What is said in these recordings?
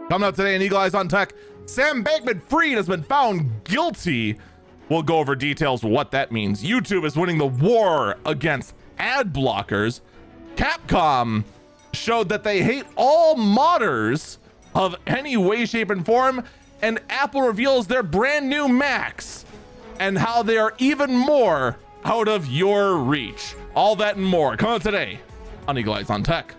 Coming up today in Eagle Eyes on Tech, Sam Bankman-Fried has been found guilty. We'll go over details of what that means. YouTube is winning the war against ad blockers. Capcom showed that they hate all modders of any way, shape, and form. And Apple reveals their brand new Macs and how they are even more out of your reach. All that and more coming up today on Eagle Eyes on Tech.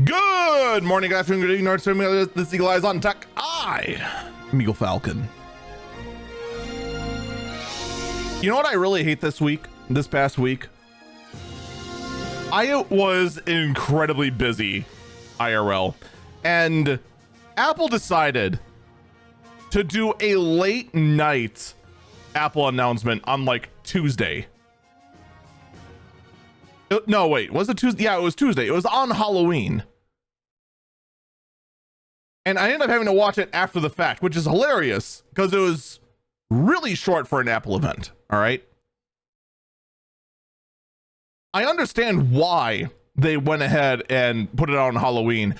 Good morning, good afternoon, good evening, North Star. This Eagle Eyes on Tech. I am Eagle Falcon. You know what I really hate this past week? I was incredibly busy IRL, and Apple decided to do a late night Apple announcement on like Tuesday. No, wait, was it Tuesday? Yeah, it was Tuesday. It was on Halloween. And I ended up having to watch it after the fact, which is hilarious because it was really short for an Apple event. All right. I understand why they went ahead and put it on Halloween.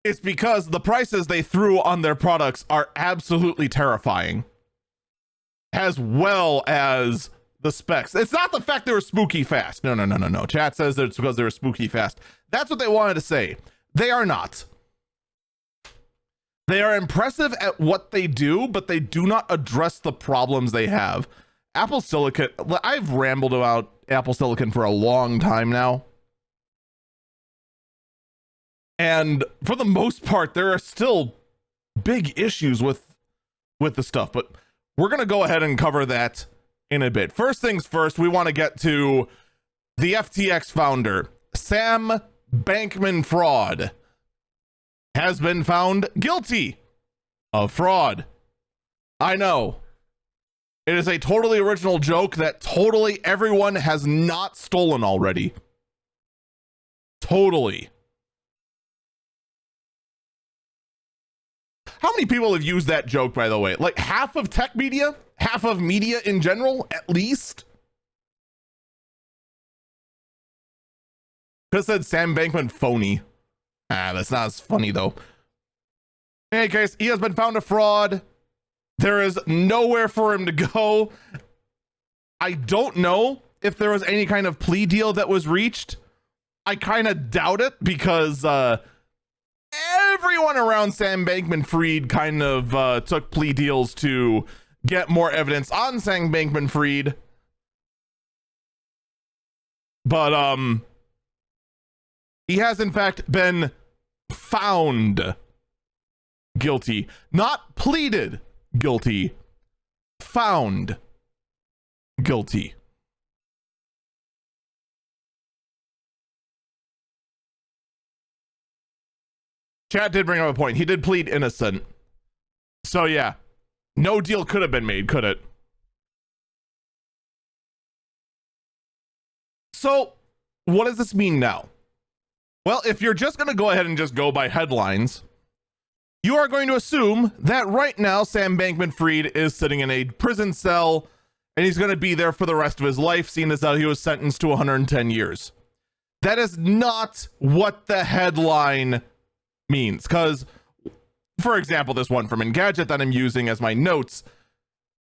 It's because the prices they threw on their products are absolutely terrifying, as well as the specs. It's not the fact they were spooky fast. No. Chat says that it's because they were spooky fast. That's what they wanted to say. They are not. They are impressive at what they do, but they do not address the problems they have. Apple Silicon, I've rambled about Apple Silicon for a long time now. And for the most part, there are still big issues with the stuff, but we're going to go ahead and cover that in a bit. First things first, we want to get to the FTX founder, Sam Bankman-Fried, has been found guilty of fraud. I know. It is a totally original joke that totally everyone has not stolen already. Totally. How many people have used that joke, by the way? Like half of tech media? Half of media in general, at least? Could have said Sam Bankman phony. That's not as funny though. In any case, he has been found a fraud. There is nowhere for him to go. I don't know if there was any kind of plea deal that was reached. I kind of doubt it because everyone around Sam Bankman-Fried kind of took plea deals to get more evidence on Sam Bankman-Fried. But he has in fact been found guilty, not pleaded guilty, found guilty. Chat did bring up a point. He did plead innocent. So yeah, no deal could have been made, could it? So what does this mean now? Well, if you're just going to go ahead and just go by headlines, you are going to assume that right now Sam Bankman-Fried is sitting in a prison cell and he's going to be there for the rest of his life, seeing as how he was sentenced to 110 years. That is not what the headline means. Because, for example, this one from Engadget that I'm using as my notes,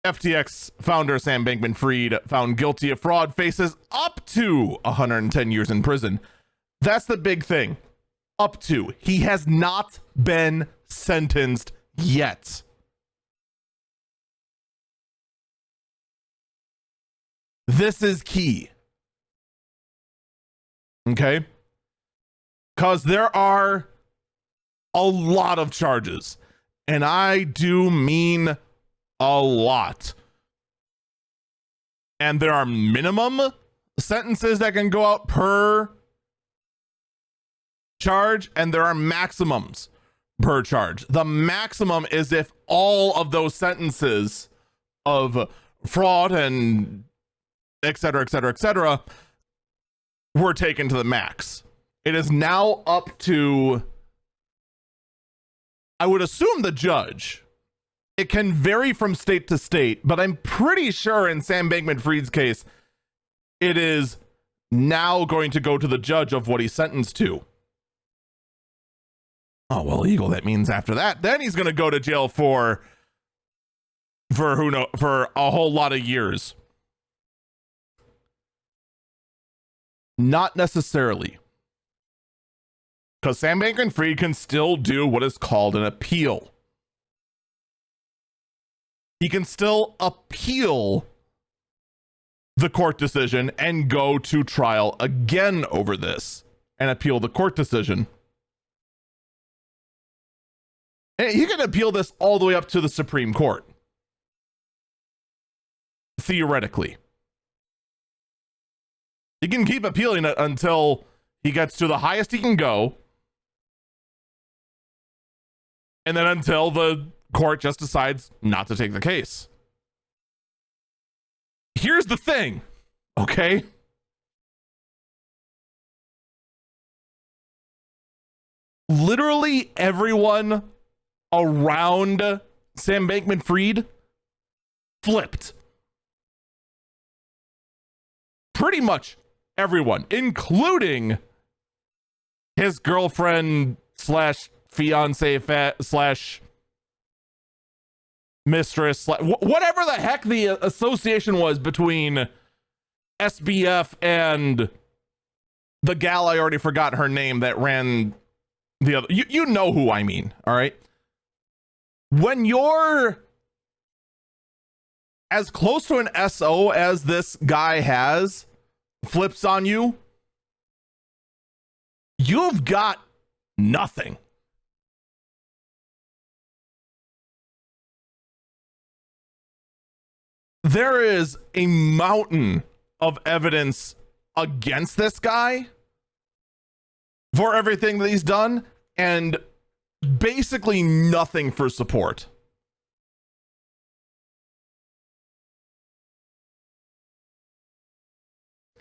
FTX founder Sam Bankman-Fried found guilty of fraud faces up to 110 years in prison. That's the big thing. Up to. He has not been sentenced yet. This is key. Okay? Because there are a lot of charges. And I do mean a lot. And there are minimum sentences that can go out per charge, and there are maximums per charge. The maximum is if all of those sentences of fraud and et cetera, were taken to the max. It is now up to, I would assume, the judge. It can vary from state to state, but I'm pretty sure in Sam Bankman-Fried's case, it is now going to go to the judge of what he's sentenced to. Oh, well, Eagle, that means after that, then he's going to go to jail for a whole lot of years. Not necessarily. Because Sam Bankman-Fried can still do what is called an appeal. He can still appeal the court decision and go to trial again over this and appeal the court decision. And he can appeal this all the way up to the Supreme Court. Theoretically. He can keep appealing it until he gets to the highest he can go. And then until the court just decides not to take the case. Here's the thing, okay? Literally everyone around Sam Bankman-Fried flipped. Pretty much everyone, including his girlfriend slash fiance slash mistress, whatever the heck the association was between SBF and the gal, I already forgot her name, that ran the other. You know who I mean, all right? When you're as close to an SO as this guy has flips on you, you've got nothing. There is a mountain of evidence against this guy for everything that he's done, and basically nothing for support.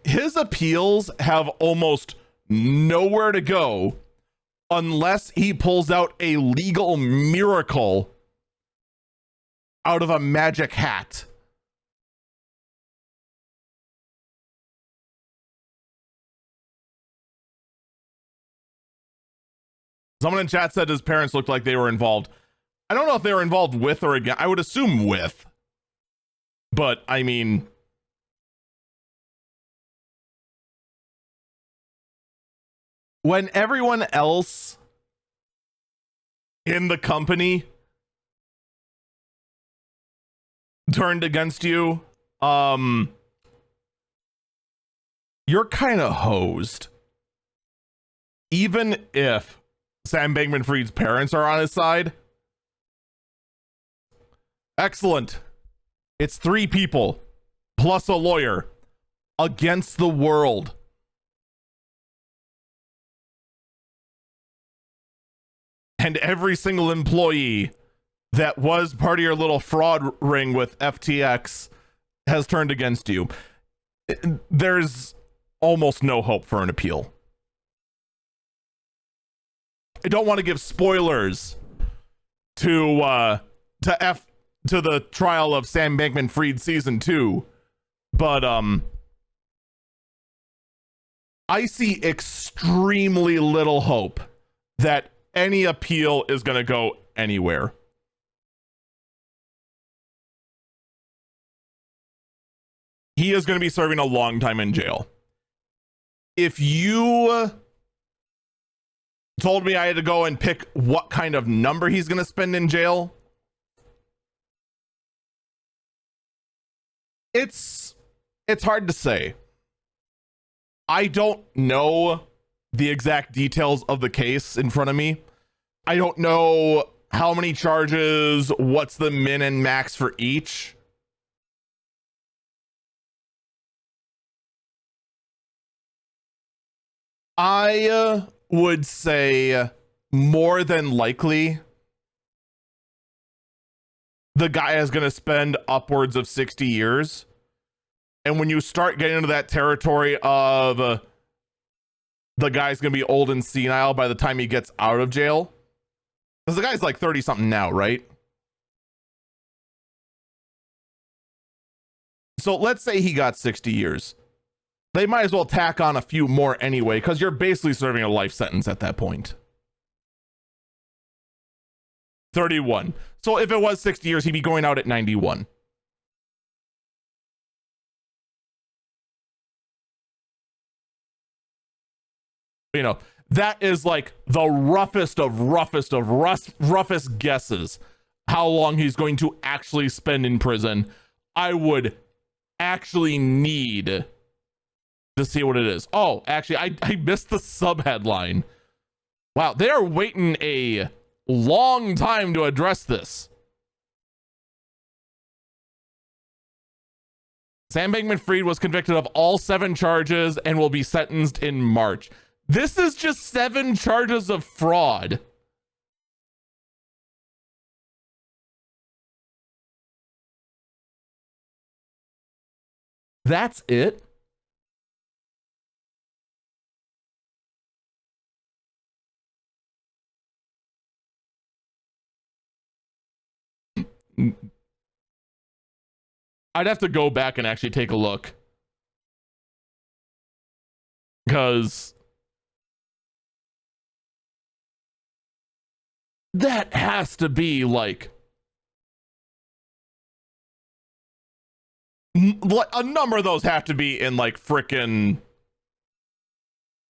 His appeals have almost nowhere to go unless he pulls out a legal miracle out of a magic hat. Someone in chat said his parents looked like they were involved. I don't know if they were involved with or against. I would assume with. But, I mean, when everyone else in the company turned against you, you're kind of hosed. Even if Sam Bankman-Fried's parents are on his side. Excellent. It's 3 people plus a lawyer against the world. And every single employee that was part of your little fraud ring with FTX has turned against you. There's almost no hope for an appeal. I don't want to give spoilers to the trial of Sam Bankman-Fried season 2, but I see extremely little hope that any appeal is going to go anywhere. He is going to be serving a long time in jail. If you told me I had to go and pick what kind of number he's going to spend in jail, it's hard to say. I don't know the exact details of the case in front of me. I don't know how many charges, what's the min and max for each. I would say more than likely the guy is going to spend upwards of 60 years. And when you start getting into that territory of the guy's gonna be old and senile by the time he gets out of jail. Because the guy's like 30 something now, right? So let's say he got 60 years. They might as well tack on a few more anyway, because you're basically serving a life sentence at that point. 31. So if it was 60 years, he'd be going out at 91. You know, that is like the roughest guesses how long he's going to actually spend in prison. I would actually need to see what it is. Oh, actually, I missed the subheadline. Wow, they are waiting a long time to address this. Sam Bankman-Fried was convicted of all 7 charges and will be sentenced in March. This is just 7 charges of fraud. That's it? I'd have to go back and actually take a look. Because that has to be like a number of those have to be in like frickin'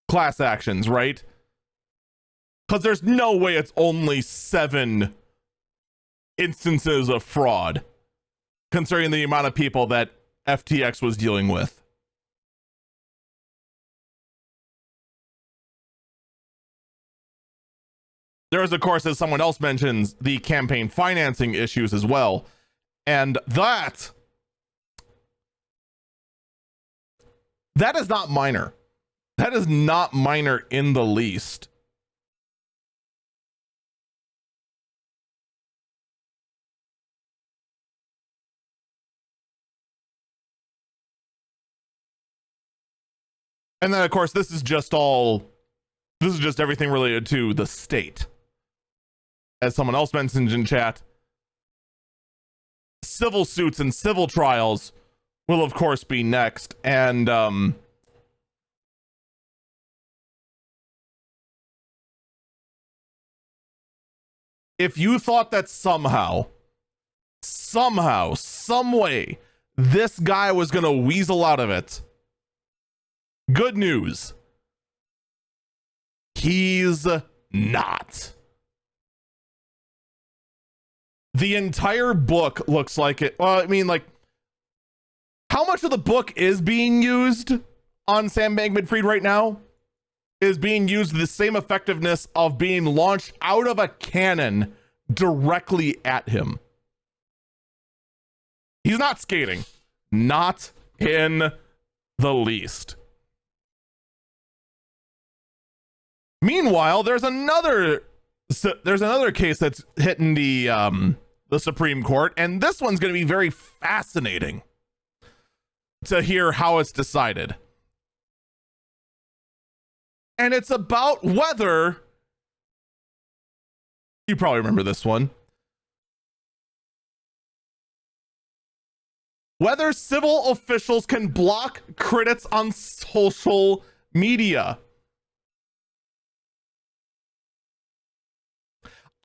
class actions, right? Because there's no way it's only 7 instances of fraud, considering the amount of people that FTX was dealing with. There is, of course, as someone else mentions, the campaign financing issues as well. And that is not minor. That is not minor in the least. And then, of course, this is just everything related to the state. As someone else mentioned in chat, civil suits and civil trials will, of course, be next. And if you thought that somehow, some way, this guy was going to weasel out of it, good news. He's not. The entire book looks like it. Well, I mean, like, how much of the book is being used on Sam Bankman-Fried right now is being used the same effectiveness of being launched out of a cannon directly at him. He's not skating. Not in the least. Meanwhile, there's another case that's hitting the Supreme Court, and this one's going to be very fascinating to hear how it's decided. And it's about whether, you probably remember this one, whether civil officials can block critics on social media.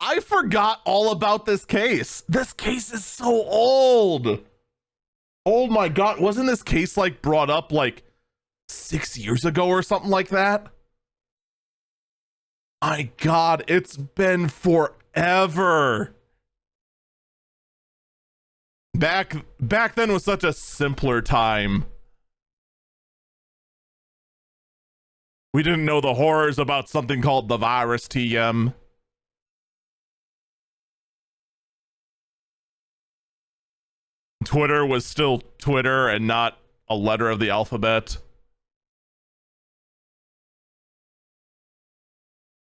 I forgot all about this case. This case is so old. Oh my God. Wasn't this case like brought up like 6 years ago or something like that? My God, it's been forever. Back then was such a simpler time. We didn't know the horrors about something called the virus TM. Twitter was still Twitter and not a letter of the alphabet.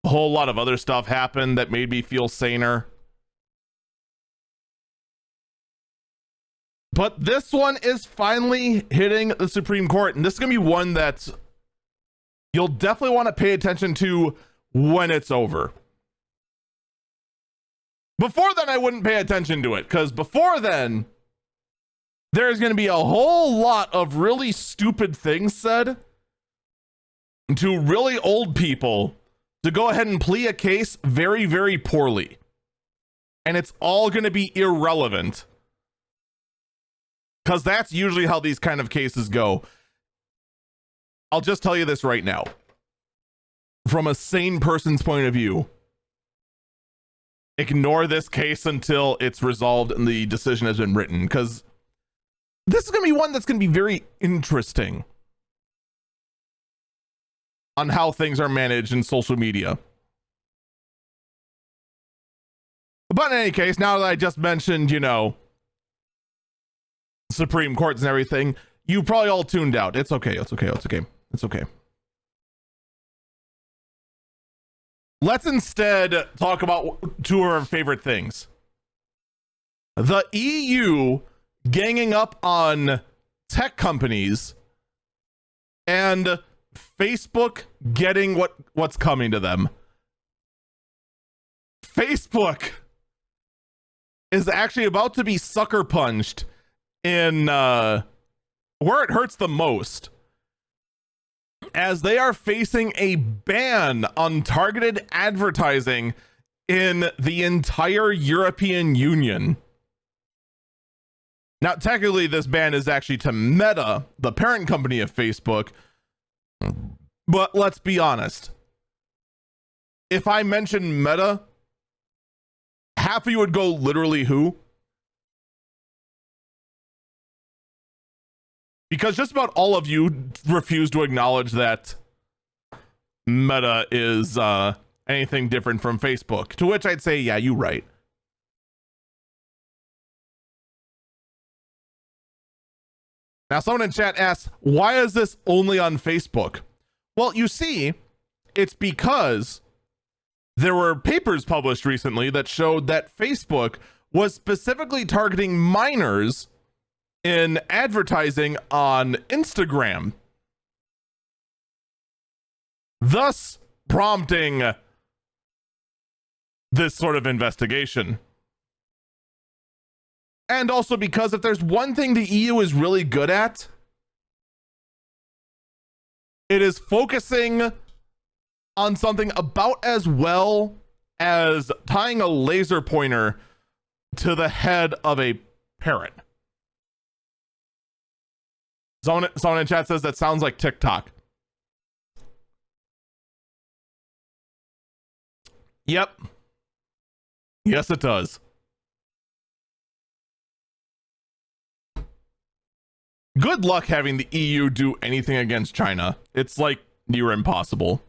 A whole lot of other stuff happened that made me feel saner. But this one is finally hitting the Supreme Court, and this is going to be one that's, you'll definitely want to pay attention to when it's over. Before then, I wouldn't pay attention to it, because before then, there's going to be a whole lot of really stupid things said to really old people to go ahead and plea a case very, very poorly. And it's all going to be irrelevant, because that's usually how these kind of cases go. I'll just tell you this right now. From a sane person's point of view, ignore this case until it's resolved and the decision has been written, because this is going to be one that's going to be very interesting on how things are managed in social media. But in any case, now that I just mentioned, you know, Supreme Courts and everything, you probably all tuned out. It's okay. It's okay. It's okay. It's okay. Let's instead talk about two of our favorite things. The EU ganging up on tech companies and Facebook getting what's coming to them. Facebook is actually about to be sucker punched in where it hurts the most, as they are facing a ban on targeted advertising in the entire European Union. Now, technically, this ban is actually to Meta, the parent company of Facebook, but let's be honest. If I mention Meta, half of you would go, literally who? Because just about all of you refuse to acknowledge that Meta is anything different from Facebook. To which I'd say, yeah, you're right. Now, someone in chat asks, why is this only on Facebook? Well, you see, it's because there were papers published recently that showed that Facebook was specifically targeting minors in advertising on Instagram, thus prompting this sort of investigation. And also because if there's one thing the EU is really good at, it is focusing on something about as well as tying a laser pointer to the head of a parrot. Someone in chat says that sounds like TikTok. Yep. Yes, it does. Good luck having the EU do anything against China. It's like near impossible.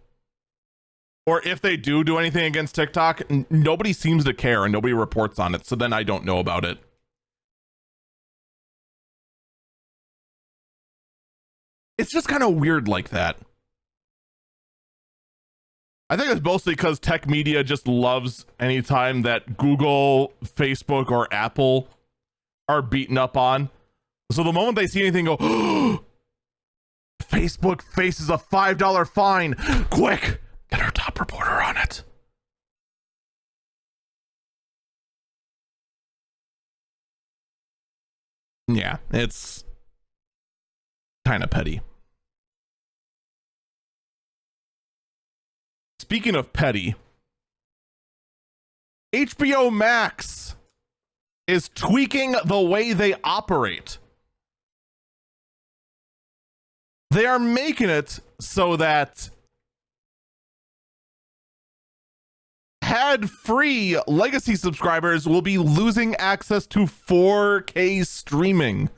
Or if they do anything against TikTok, nobody seems to care and nobody reports on it. So then I don't know about it. It's just kind of weird like that. I think it's mostly because tech media just loves anytime that Google, Facebook, or Apple are beaten up on. So the moment they see anything go, oh, Facebook faces a $5 fine. Quick, get our top reporter on it. Yeah, it's kind of petty. Speaking of petty, HBO Max is tweaking the way they operate. They are making it so that ad-free legacy subscribers will be losing access to 4K streaming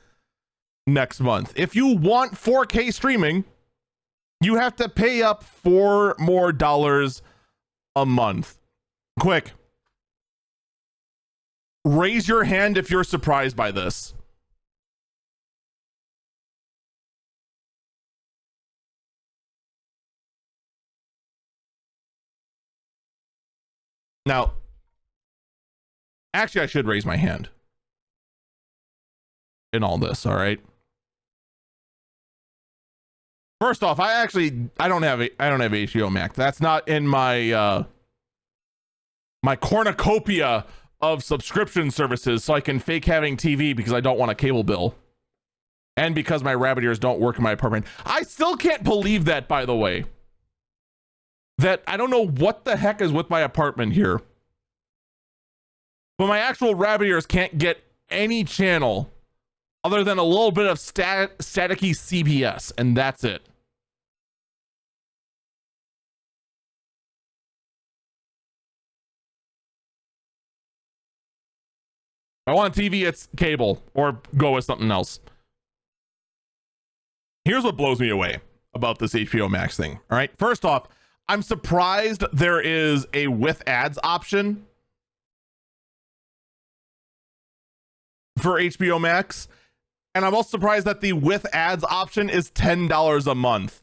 next month. If you want 4K streaming, you have to pay up $4 more a month. Quick. Raise your hand if you're surprised by this. Now, actually, I should raise my hand in all this, all right? First off, I don't have HBO Max. That's not in my my cornucopia of subscription services, so I can fake having TV because I don't want a cable bill. And because my rabbit ears don't work in my apartment. I still can't believe that, by the way. That I don't know what the heck is with my apartment here. But my actual rabbit ears can't get any channel other than a little bit of staticky CBS, and that's it. If I want a TV, it's cable, or go with something else. Here's what blows me away about this HBO Max thing. All right. First off, I'm surprised there is a with ads option for HBO Max. And I'm also surprised that the with ads option is $10 a month.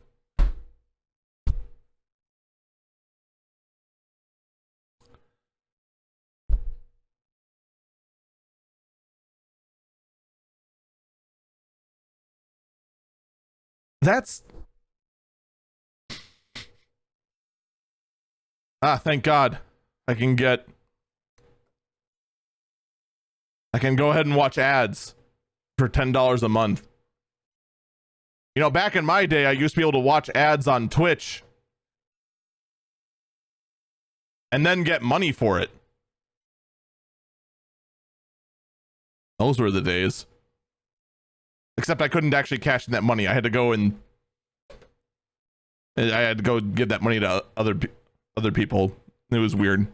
That's thank God I can go ahead and watch ads for $10 a month. You know, back in my day, I used to be able to watch ads on Twitch and then get money for it. Those were the days. Except I couldn't actually cash in that money. I had to go give that money to other people. It was weird.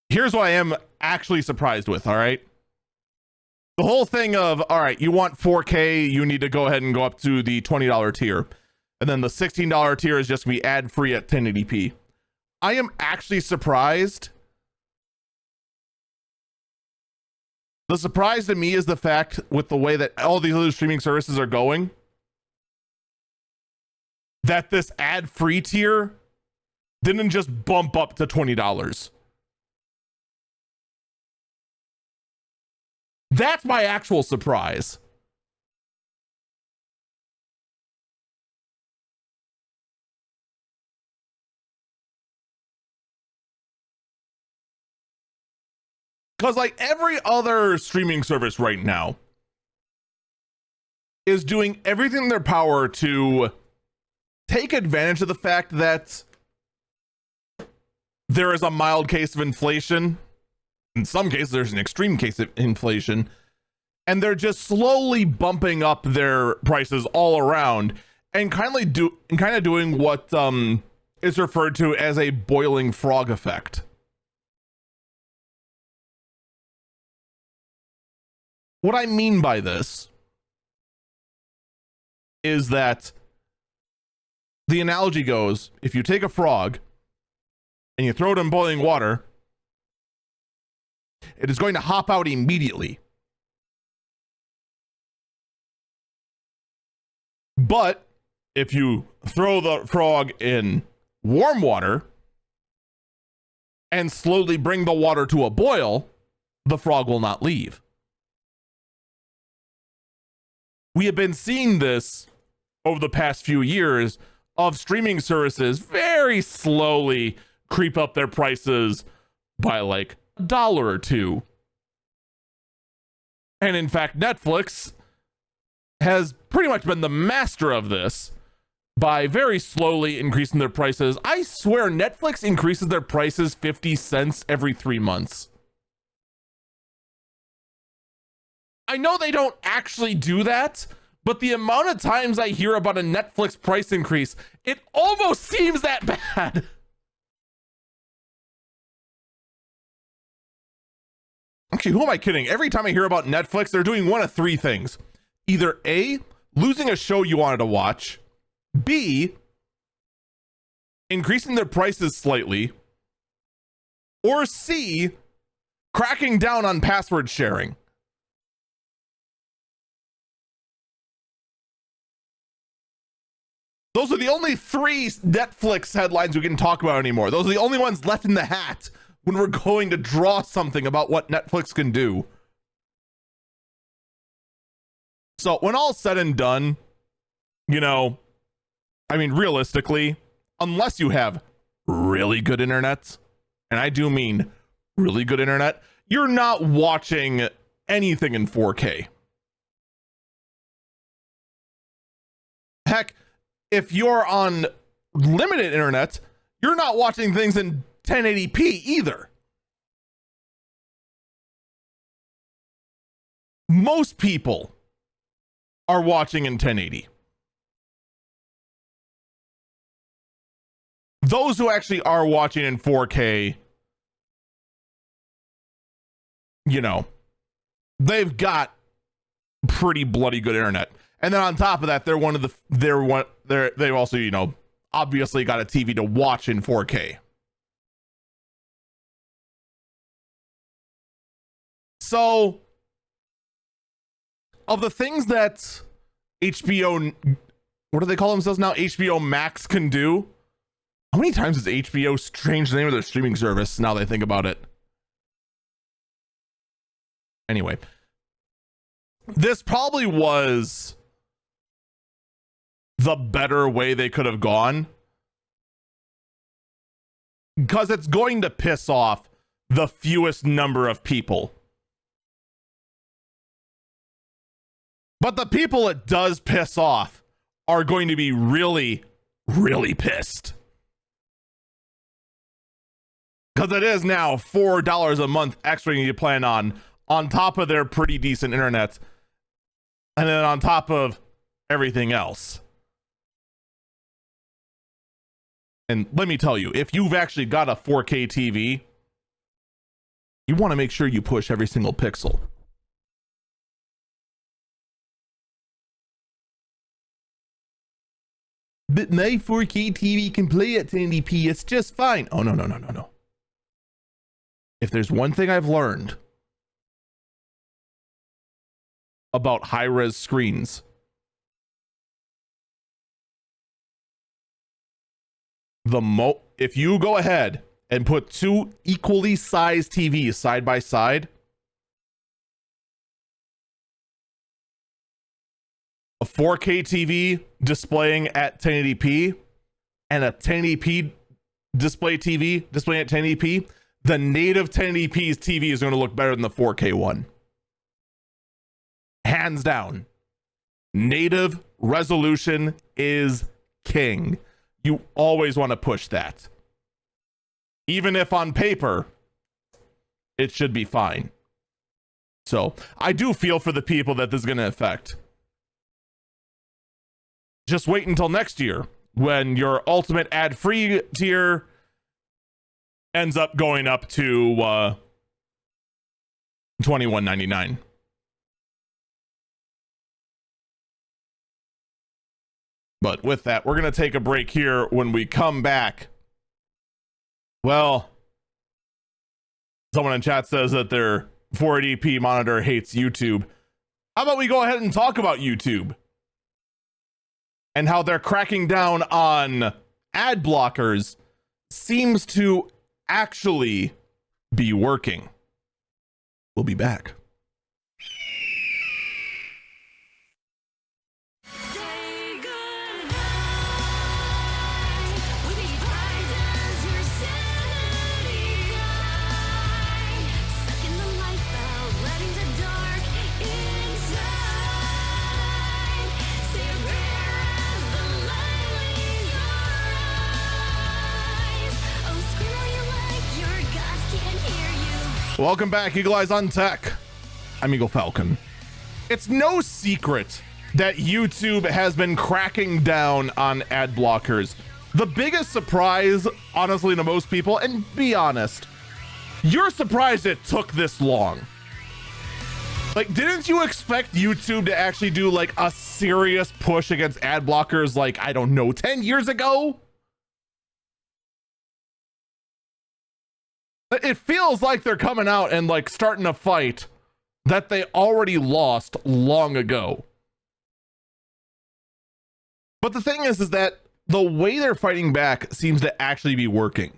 Here's what I am actually surprised with, all right? The whole thing of, all right, you want 4K, you need to go ahead and go up to the $20 tier. And then the $16 tier is just going to be ad-free at 1080p. I am actually surprised. The surprise to me is the fact, with the way that all these other streaming services are going, that this ad-free tier didn't just bump up to $20. That's my actual surprise. Because like every other streaming service right now is doing everything in their power to take advantage of the fact that there is a mild case of inflation. In some cases, there's an extreme case of inflation. And they're just slowly bumping up their prices all around and kind of doing what is referred to as a boiling frog effect. What I mean by this is that the analogy goes, if you take a frog and you throw it in boiling water, it is going to hop out immediately. But if you throw the frog in warm water and slowly bring the water to a boil, the frog will not leave. We have been seeing this over the past few years of streaming services very slowly creep up their prices by like $1 or $2. And in fact, Netflix has pretty much been the master of this by very slowly increasing their prices. I swear Netflix increases their prices 50 cents every 3 months. I know they don't actually do that, but the amount of times I hear about a Netflix price increase, it almost seems that bad. Actually, who am I kidding? Every time I hear about Netflix, they're doing one of three things. Either A, losing a show you wanted to watch. B, increasing their prices slightly. Or C, cracking down on password sharing. Those are the only three Netflix headlines we can talk about anymore. Those are the only ones left in the hat when we're going to draw something about what Netflix can do. So when all's said and done, realistically, unless you have really good internet, and I do mean really good internet, you're not watching anything in 4K. Heck, if you're on limited internet, you're not watching things in 1080p either. Most people are watching in 1080. Those who actually are watching in 4K, they've got pretty bloody good internet. And then on top of that, they've also, obviously got a TV to watch in 4K. So, of the things that HBO, what do they call themselves now? HBO Max can do. How many times has HBO changed the name of their streaming service now that I think about it? Anyway, this probably was the better way they could have gone, because it's going to piss off the fewest number of people. But the people it does piss off are going to be really, really pissed. Because it is now $4 a month extra you plan on top of their pretty decent internet, and then on top of everything else. And let me tell you, if you've actually got a 4K TV, you want to make sure you push every single pixel. But my 4K TV can play at 1080p, it's just fine. Oh, no. If there's one thing I've learned about high-res screens, if you go ahead and put two equally sized TVs side by side, a 4K TV displaying at 1080p and a 1080p display TV displaying at 1080p, the native 1080p's TV is going to look better than the 4K one. Hands down. Native resolution is king. You always want to push that. Even if on paper, it should be fine. So, I do feel for the people that this is going to affect. Just wait until next year when your ultimate ad-free tier ends up going up to $21.99. But with that, we're going to take a break here. When we come back, well, someone in chat says that their 480p monitor hates YouTube. How about we go ahead and talk about YouTube and how they're cracking down on ad blockers seems to actually be working. We'll be back. Welcome back, Eagle Eyes on Tech. I'm Eagle Falcon. It's no secret that YouTube has been cracking down on ad blockers. The biggest surprise, honestly, to most people, and be honest, you're surprised it took this long. Like, didn't you expect YouTube to actually do like a serious push against ad blockers like, I don't know, 10 years ago? It feels like they're coming out and like starting a fight that they already lost long ago. But the thing is that the way they're fighting back seems to actually be working.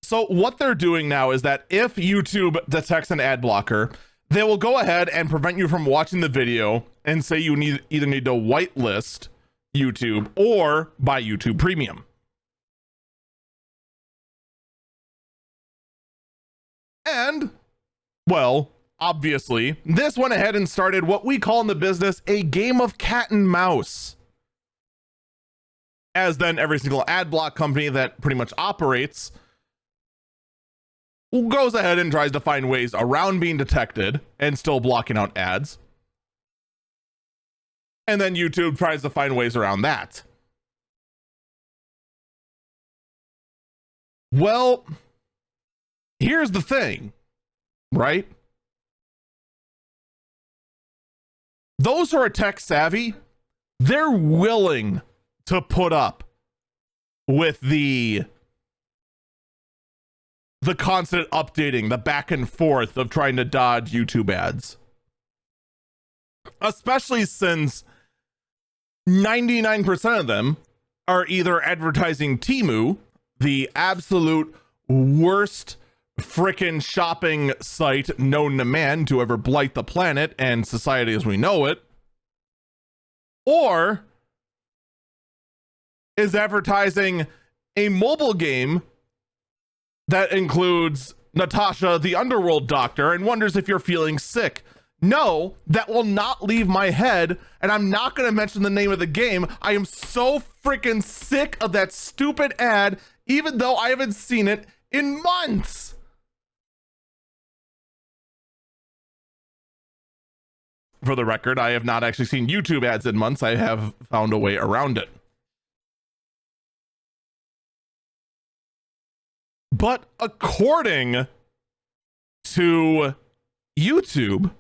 So what they're doing now is that if YouTube detects an ad blocker, they will go ahead and prevent you from watching the video and say you either need to whitelist YouTube or buy YouTube Premium. And, well, obviously, this went ahead and started what we call in the business a game of cat and mouse. As then every single ad block company that pretty much operates goes ahead and tries to find ways around being detected and still blocking out ads. And then YouTube tries to find ways around that. Well, here's the thing, right? Those who are tech savvy, they're willing to put up with the constant updating, the back and forth of trying to dodge YouTube ads. Especially since 99% of them are either advertising Temu, the absolute worst frickin' shopping site known to man to ever blight the planet and society as we know it, or is advertising a mobile game that includes Natasha, the underworld doctor, and wonders if you're feeling sick. No, that will not leave my head, and I'm not going to mention the name of the game. I am so freaking sick of that stupid ad, even though I haven't seen it in months. For the record, I have not actually seen YouTube ads in months. I have found a way around it. But according to YouTube,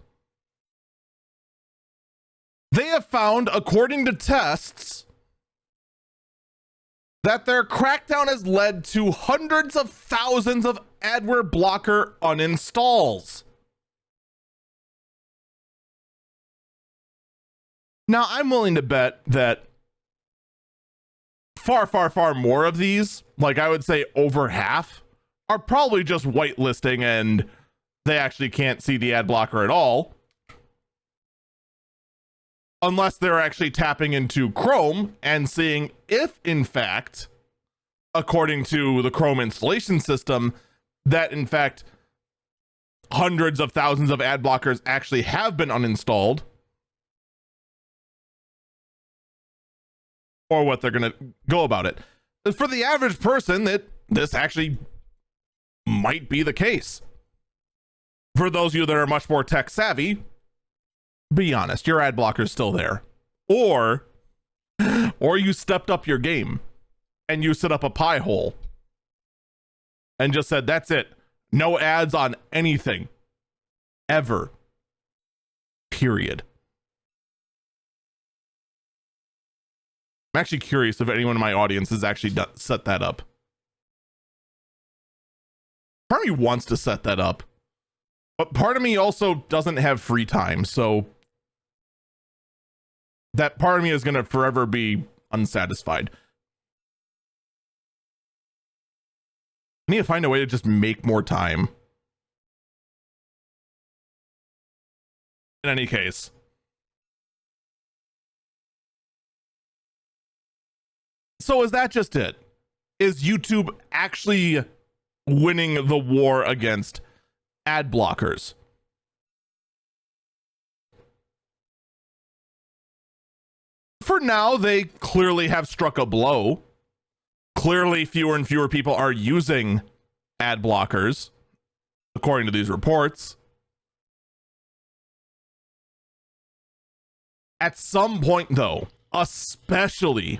they have found, according to tests, that their crackdown has led to hundreds of thousands of adware blocker uninstalls. Now, I'm willing to bet that far more of these, like I would say over half, are probably just whitelisting and they actually can't see the ad blocker at all. Unless they're actually tapping into Chrome and seeing if, in fact, according to the Chrome installation system, that in fact hundreds of thousands of ad blockers actually have been uninstalled, or what they're going to go about it. For the average person, this actually might be the case. For those of you that are much more tech savvy, be honest, your ad blocker's still there. Or you stepped up your game and you set up a pie hole and just said, that's it. No ads on anything. Ever. Period. I'm actually curious if anyone in my audience has actually set that up. Part of me wants to set that up, but part of me also doesn't have free time, so that part of me is going to forever be unsatisfied. I need to find a way to just make more time. In any case. So is that just it? Is YouTube actually winning the war against ad blockers? For now, they clearly have struck a blow. Clearly, fewer and fewer people are using ad blockers, according to these reports. At some point, though, especially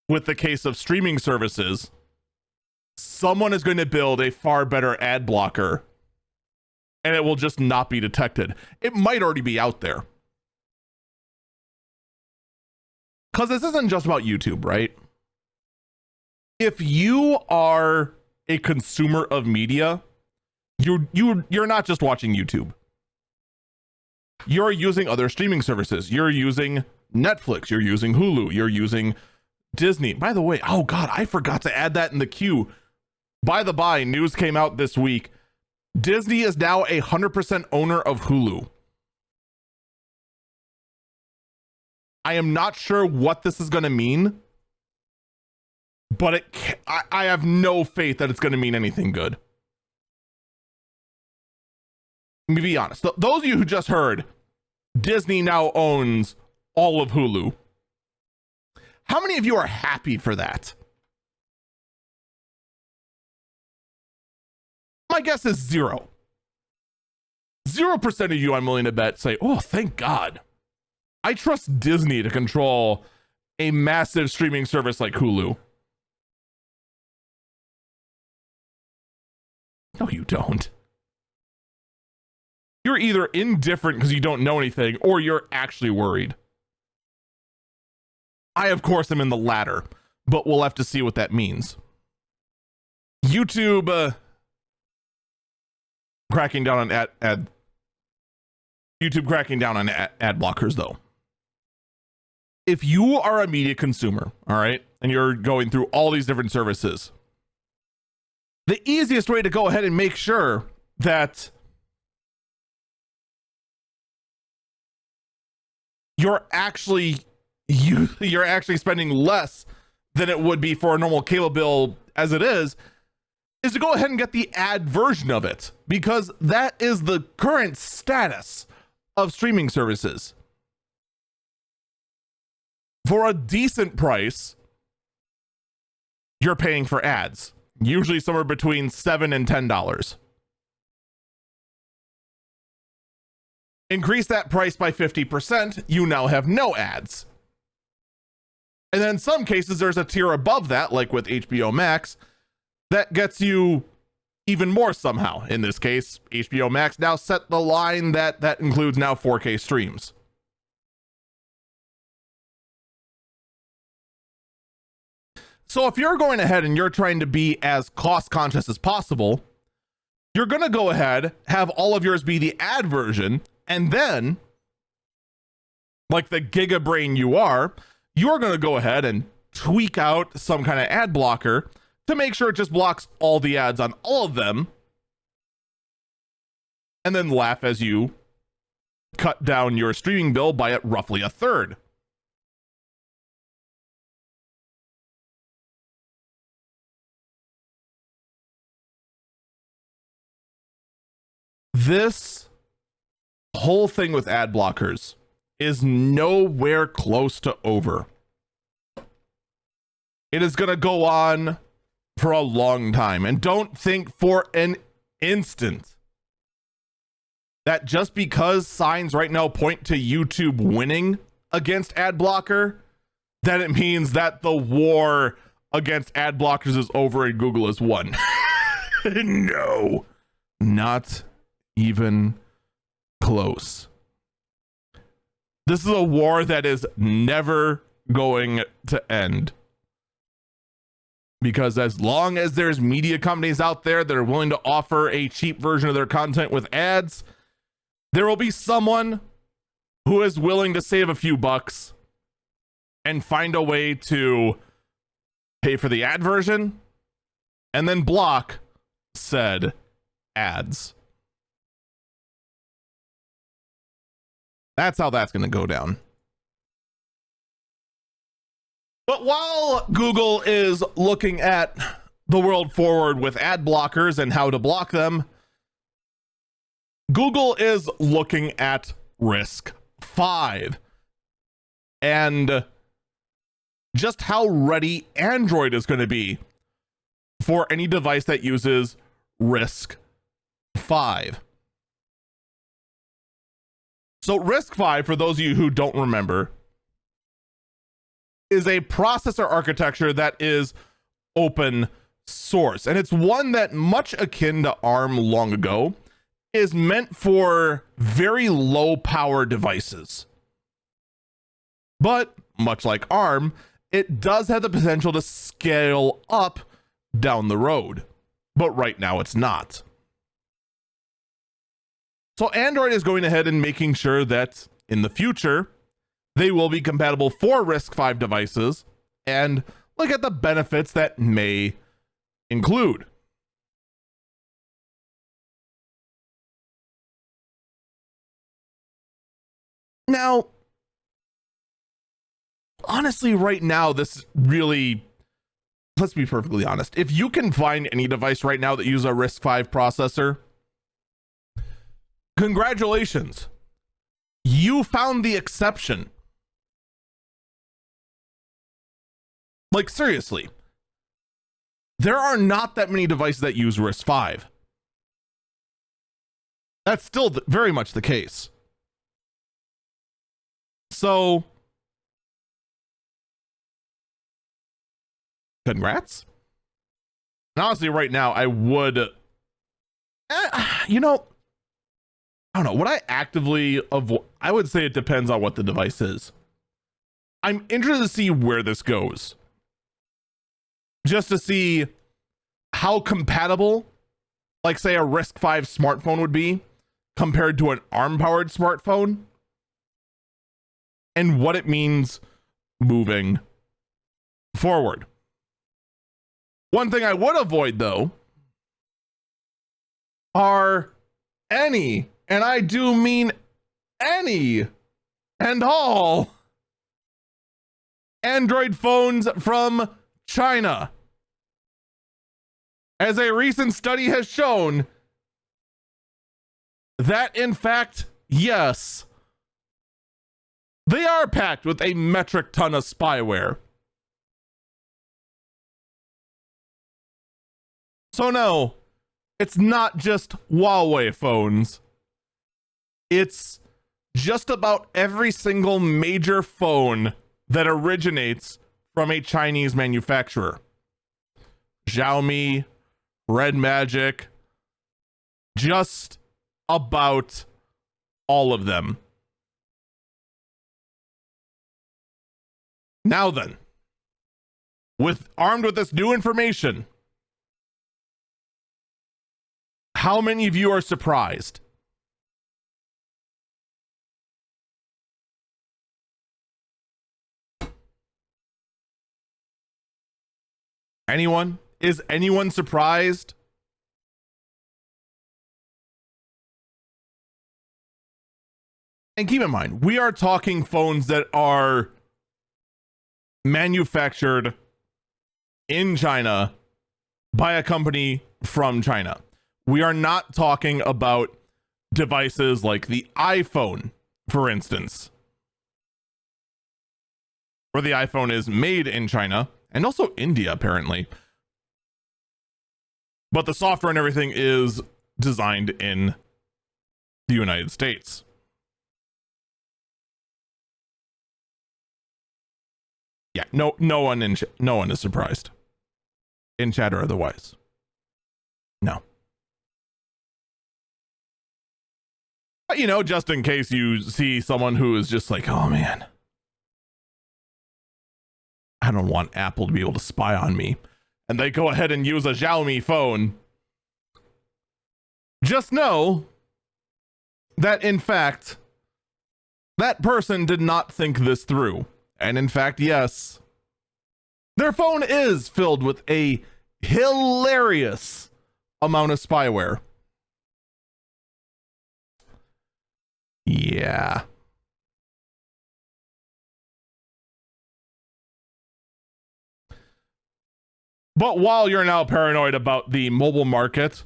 with the case of streaming services, someone is going to build a far better ad blocker and it will just not be detected. It might already be out there. Because this isn't just about YouTube, right? If you are a consumer of media, you're not just watching YouTube. You're using other streaming services. You're using Netflix. You're using Hulu. You're using Disney. By the way, oh God, I forgot to add that in the queue. By the by, news came out this week. Disney is now 100% owner of Hulu. I am not sure what this is going to mean, but I have no faith that it's going to mean anything good. Let me be honest. Those of you who just heard, Disney now owns all of Hulu. How many of you are happy for that? My guess is 0. 0% of you, I'm willing to bet, say, oh, thank God. I trust Disney to control a massive streaming service like Hulu. No, you don't. You're either indifferent because you don't know anything, or you're actually worried. I, of course, am in the latter, but we'll have to see what that means. YouTube cracking down on ad blockers, though. If you are a media consumer, all right, and you're going through all these different services, the easiest way to go ahead and make sure that you're actually spending less than it would be for a normal cable bill as it is to go ahead and get the ad version of it, because that is the current status of streaming services. For a decent price, you're paying for ads, usually somewhere between $7 and $10. Increase that price by 50%, you now have no ads. And then in some cases, there's a tier above that, like with HBO Max, that gets you even more somehow. In this case, HBO Max now set the line that includes now 4K streams. So if you're going ahead and you're trying to be as cost conscious as possible, you're going to go ahead, have all of yours be the ad version, and then, like the giga brain you're going to go ahead and tweak out some kind of ad blocker to make sure it just blocks all the ads on all of them, and then laugh as you cut down your streaming bill by roughly a third. This whole thing with ad blockers is nowhere close to over. It is going to go on for a long time. And don't think for an instant that just because signs right now point to YouTube winning against ad blocker, that it means that the war against ad blockers is over and Google has won. No, not even close. This is a war that is never going to end. Because as long as there's media companies out there that are willing to offer a cheap version of their content with ads, there will be someone who is willing to save a few bucks and find a way to pay for the ad version and then block said ads. That's how that's going to go down. But while Google is looking at the world forward with ad blockers and how to block them, Google is looking at Risk 5 and just how ready Android is going to be for any device that uses Risk 5. So Risk 5, for those of you who don't remember, is a processor architecture that is open source. And it's one that, much akin to ARM long ago, is meant for very low power devices. But much like ARM, it does have the potential to scale up down the road. But right now it's not. So Android is going ahead and making sure that in the future, they will be compatible for Risk 5 devices and look at the benefits that may include. Now, honestly, right now, this really, let's be perfectly honest. If you can find any device right now that uses a RISC-V processor, congratulations. You found the exception. Like, seriously. There are not that many devices that use RISC-V. That's still very much the case. So, congrats. And honestly, right now, I would, you know, I don't know. Would I actively avoid? I would say it depends on what the device is. I'm interested to see where this goes. Just to see how compatible, like, say, a RISC-V smartphone would be compared to an ARM-powered smartphone, and what it means moving forward. One thing I would avoid, though, are any, and I do mean any and all, Android phones from China. As a recent study has shown that, in fact, yes, they are packed with a metric ton of spyware. So no, it's not just Huawei phones. It's just about every single major phone that originates from a Chinese manufacturer. Xiaomi, Red Magic, just about all of them. Now then, armed with this new information, how many of you are surprised? Anyone? Is anyone surprised? And keep in mind, we are talking phones that are manufactured in China by a company from China. We are not talking about devices like the iPhone, for instance, where the iPhone is made in China and also India, apparently. But the software and everything is designed in the United States. Yeah, no one is surprised, in chat or otherwise. No. But, you know, just in case you see someone who is just like, oh man, I don't want Apple to be able to spy on me, and they go ahead and use a Xiaomi phone, just know that, in fact, that person did not think this through. And in fact, yes, their phone is filled with a hilarious amount of spyware. Yeah. But while you're now paranoid about the mobile market,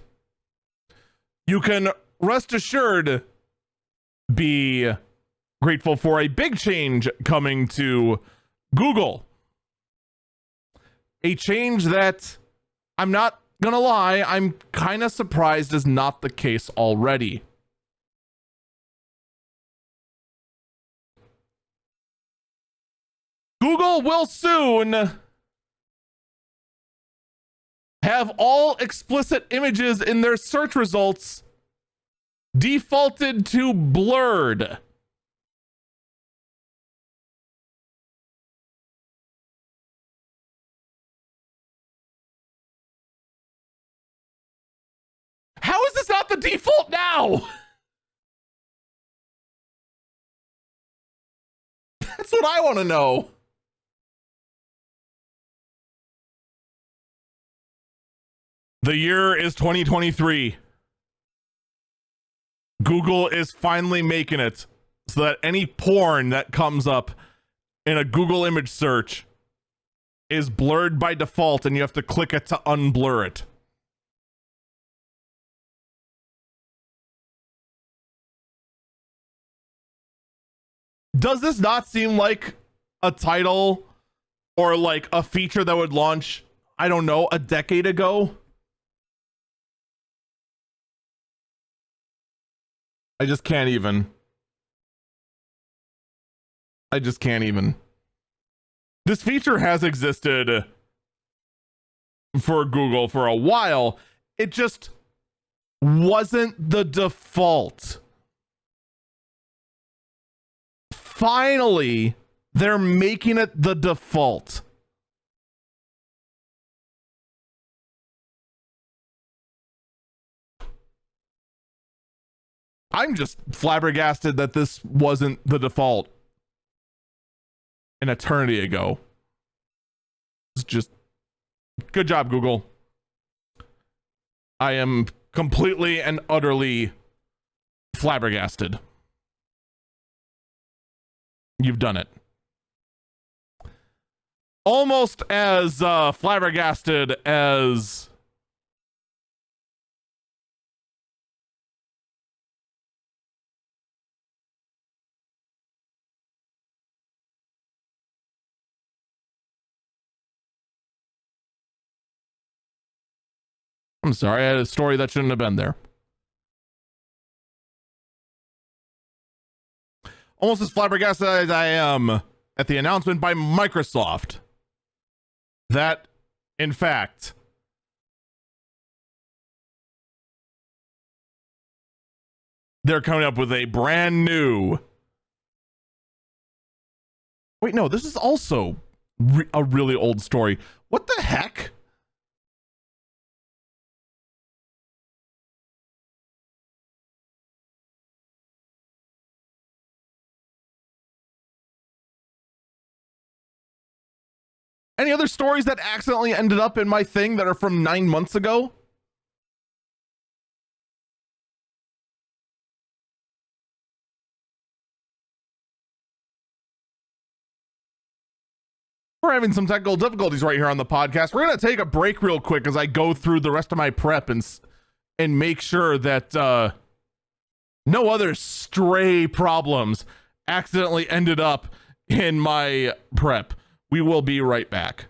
you can rest assured be grateful for a big change coming to Google. A change that, I'm not gonna lie, I'm kind of surprised is not the case already. Google will soon have all explicit images in their search results defaulted to blurred. How is this not the default now? That's what I want to know. The year is 2023. Google is finally making it so that any porn that comes up in a Google image search is blurred by default and you have to click it to unblur it. Does this not seem like a title or like a feature that would launch, I don't know, a decade ago? I just can't even. This feature has existed for Google for a while. It just wasn't the default. Finally, they're making it the default. I'm just flabbergasted that this wasn't the default an eternity ago. It's just good job, Google. I am completely and utterly flabbergasted. You've done it. Almost as flabbergasted as I'm sorry, I had a story that shouldn't have been there. Almost as flabbergasted as I am at the announcement by Microsoft that, in fact, they're coming up with a brand new... Wait, no, this is also a really old story. What the heck? Any other stories that accidentally ended up in my thing that are from 9 months ago? We're having some technical difficulties right here on the podcast. We're going to take a break real quick as I go through the rest of my prep and make sure that no other stray problems accidentally ended up in my prep. We will be right back.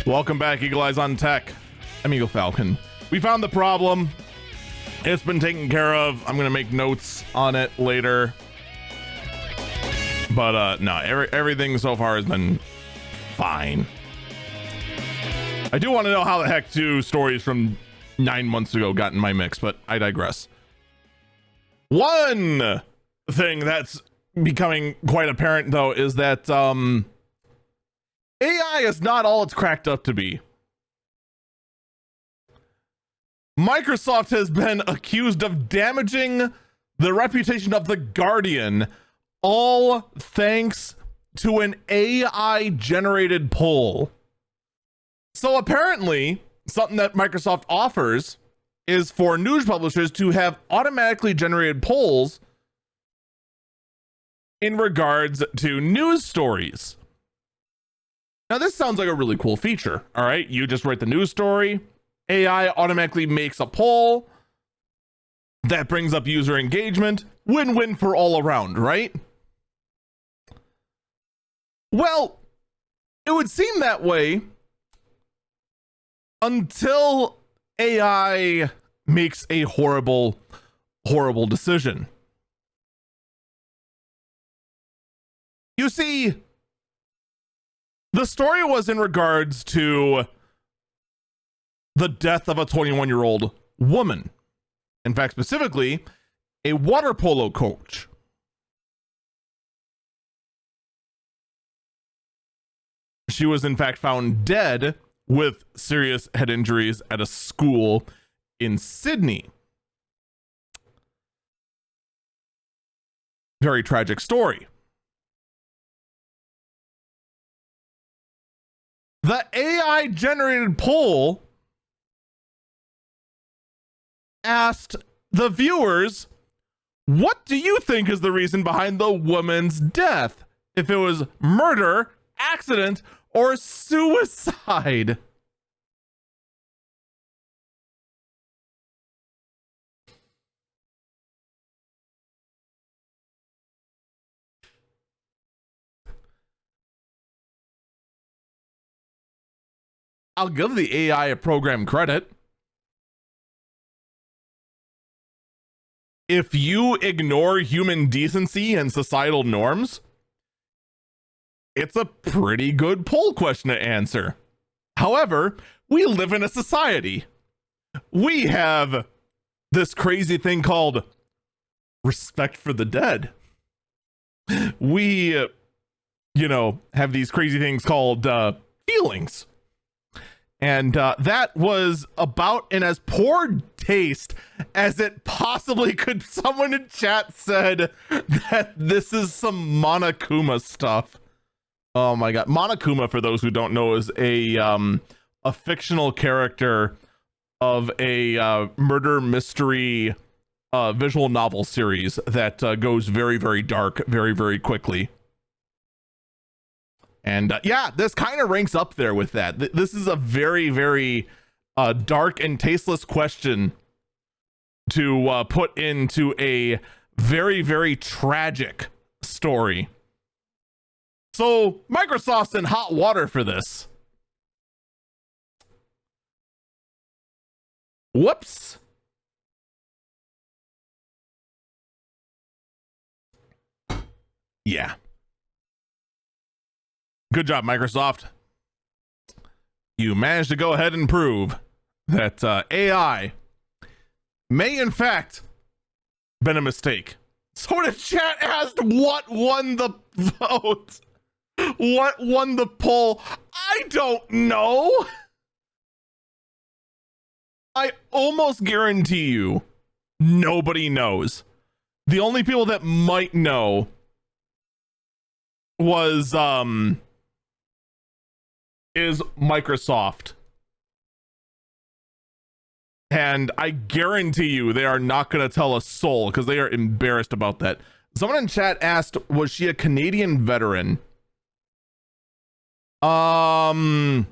Welcome back, Eagle Eyes on Tech. I'm Eagle Falcon. We found the problem. It's been taken care of. I'm going to make notes on it later. But no, everything so far has been fine. I do want to know how the heck 2 stories from 9 months ago got in my mix, but I digress. One thing that's becoming quite apparent, though, is that AI is not all it's cracked up to be. Microsoft has been accused of damaging the reputation of The Guardian, all thanks to an AI-generated poll. So apparently, something that Microsoft offers is for news publishers to have automatically generated polls in regards to news stories. Now, this sounds like a really cool feature. All right, you just write the news story, AI automatically makes a poll that brings up user engagement. Win-win for all around, right? Well, it would seem that way until AI makes a horrible, horrible decision. You see, the story was in regards to the death of a 21-year-old woman In fact, specifically, a water polo coach. She was in fact found dead with serious head injuries at a school in Sydney. Very tragic story. The AI generated poll asked the viewers, what do you think is the reason behind the woman's death? If it was murder, accident, or suicide? I'll give the AI a program credit. If you ignore human decency and societal norms, it's a pretty good poll question to answer. However, we live in a society. We have this crazy thing called respect for the dead. We, have these crazy things called feelings. And that was about in as poor taste as it possibly could. Someone in chat said that this is some Monokuma stuff. Oh my god. Monokuma, for those who don't know, is a fictional character of a murder mystery visual novel series that goes very, very dark very, very quickly. And yeah, this kind of ranks up there with that. This is a very, very dark and tasteless question to put into a very, very tragic story. So Microsoft's in hot water for this. Whoops. Yeah. Good job, Microsoft. You managed to go ahead and prove that AI may in fact been a mistake. So the chat asked what won the vote? What won the poll? I don't know. I almost guarantee you nobody knows. The only people that might know was is Microsoft. And I guarantee you they are not going to tell a soul because they are embarrassed about that. Someone in chat asked, was she a Canadian veteran? I'm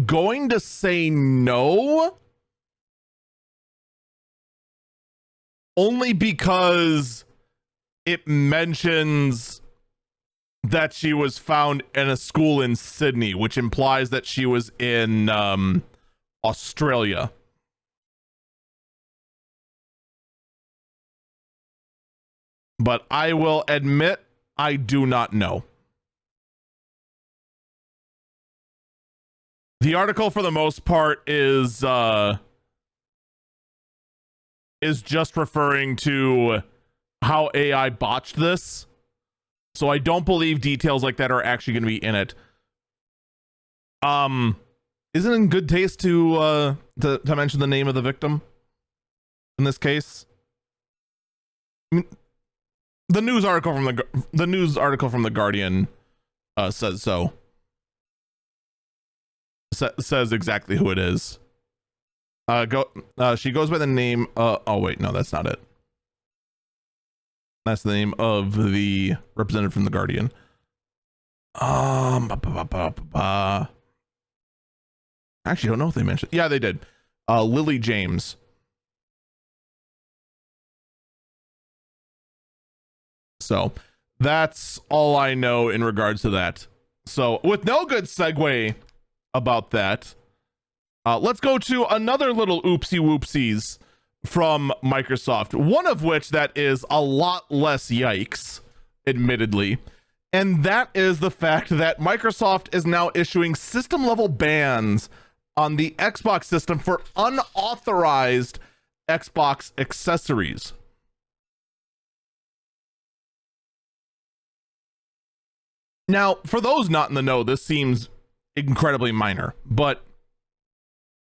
going to say no. Only because it mentions that she was found in a school in Sydney, which implies that she was in Australia. But I will admit, I do not know. The article, for the most part, is just referring to how AI botched this. So I don't believe details like that are actually going to be in it. Isn't it in good taste to mention the name of the victim in this case? I mean, the news article from the Guardian says so. Says exactly who it is. She goes by the name. Oh wait, no, that's not it. That's the name of the representative from the Guardian. Actually, I don't know if they mentioned. Yeah, they did. Lily James. So that's all I know in regards to that. So with no good segue about that, let's go to another little oopsie whoopsies from Microsoft, one of which that is a lot less yikes, admittedly, And that is the fact that Microsoft is now issuing system-level bans on the Xbox system for unauthorized Xbox accessories. Now, for those not in the know, this seems incredibly minor, but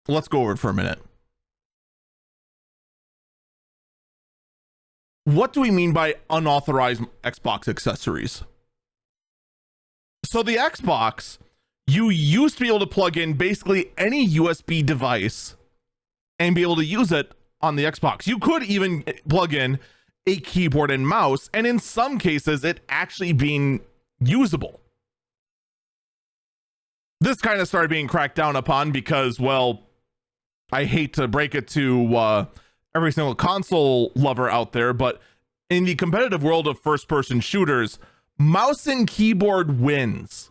let's go over it for a minute. What do we mean by unauthorized Xbox accessories? So the Xbox, you used to be able to plug in basically any USB device and be able to use it on the Xbox. You could even plug in a keyboard and mouse, and in some cases, it actually being usable. This kind of started being cracked down upon because, well, I hate to break it to every single console lover out there, but in the competitive world of first-person shooters, mouse and keyboard wins.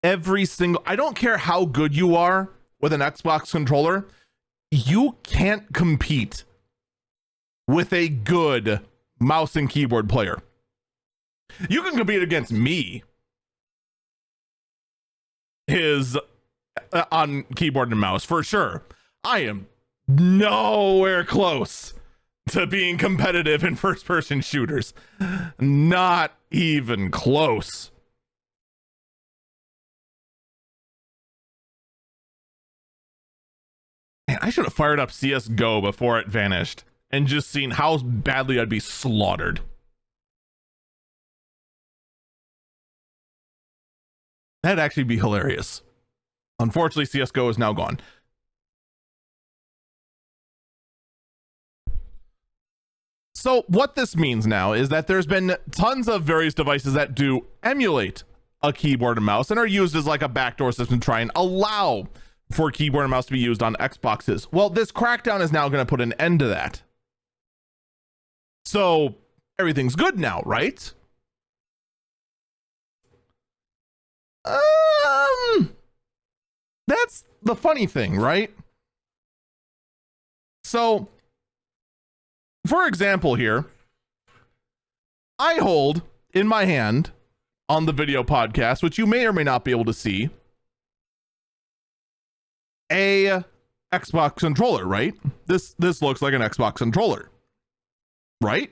Every single... I don't care how good you are with an Xbox controller, you can't compete with a good mouse and keyboard player. You can compete against me on keyboard and mouse for sure. I am nowhere close to being competitive in first-person shooters. Not even close. Man, I should have fired up CSGO before it vanished and just seen how badly I'd be slaughtered. That'd actually be hilarious. Unfortunately, CSGO is now gone. So what this means now is that there's been tons of various devices that do emulate a keyboard and mouse and are used as like a backdoor system to try and allow for keyboard and mouse to be used on Xboxes. Well, this crackdown is now going to put an end to that. So everything's good now, right? That's the funny thing, right? So, for example here, I hold in my hand on the video podcast, which you may or may not be able to see, a Xbox controller, right? This looks like an Xbox controller, right?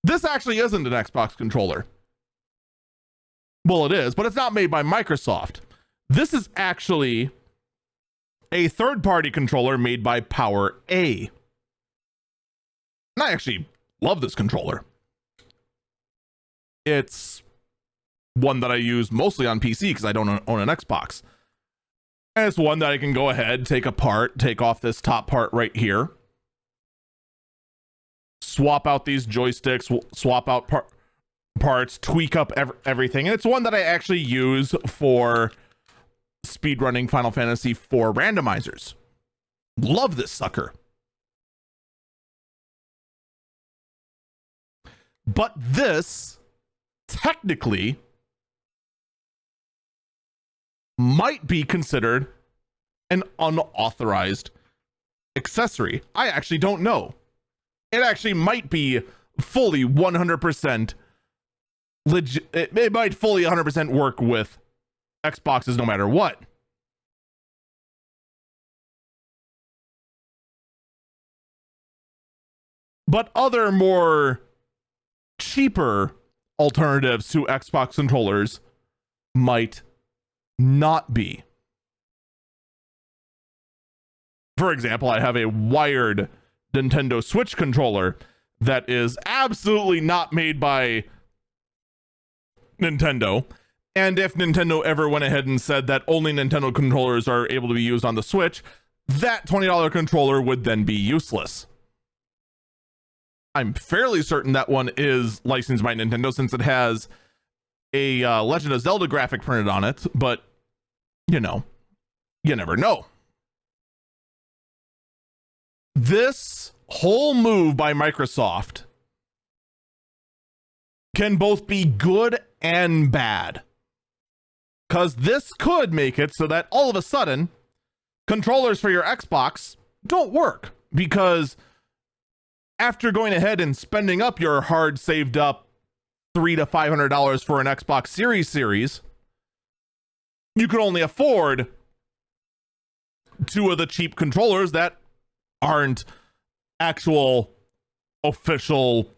This actually isn't an Xbox controller. Well, it is, but it's not made by Microsoft. This is actually a third-party controller made by Power A. And I actually love this controller. It's one that I use mostly on PC because I don't own an Xbox. And it's one that I can go ahead, take apart, take off this top part right here, swap out these joysticks, swap out parts, tweak up everything. And it's one that I actually use for speedrunning Final Fantasy IV randomizers. Love this sucker. But this technically might be considered an unauthorized accessory. I actually don't know. It actually might be fully 100% legit. It might fully 100% work with Xboxes no matter what. But other more cheaper alternatives to Xbox controllers might not be. For example, I have a wired Nintendo Switch controller that is absolutely not made by Nintendo. And if Nintendo ever went ahead and said that only Nintendo controllers are able to be used on the Switch, that $20 controller would then be useless. I'm fairly certain that one is licensed by Nintendo since it has a Legend of Zelda graphic printed on it, but you know, you never know. This whole move by Microsoft can both be good and bad, because this could make it so that all of a sudden controllers for your Xbox don't work because after going ahead and spending up your hard saved up $300 to $500 for an Xbox Series, you could only afford two of the cheap controllers that aren't actual official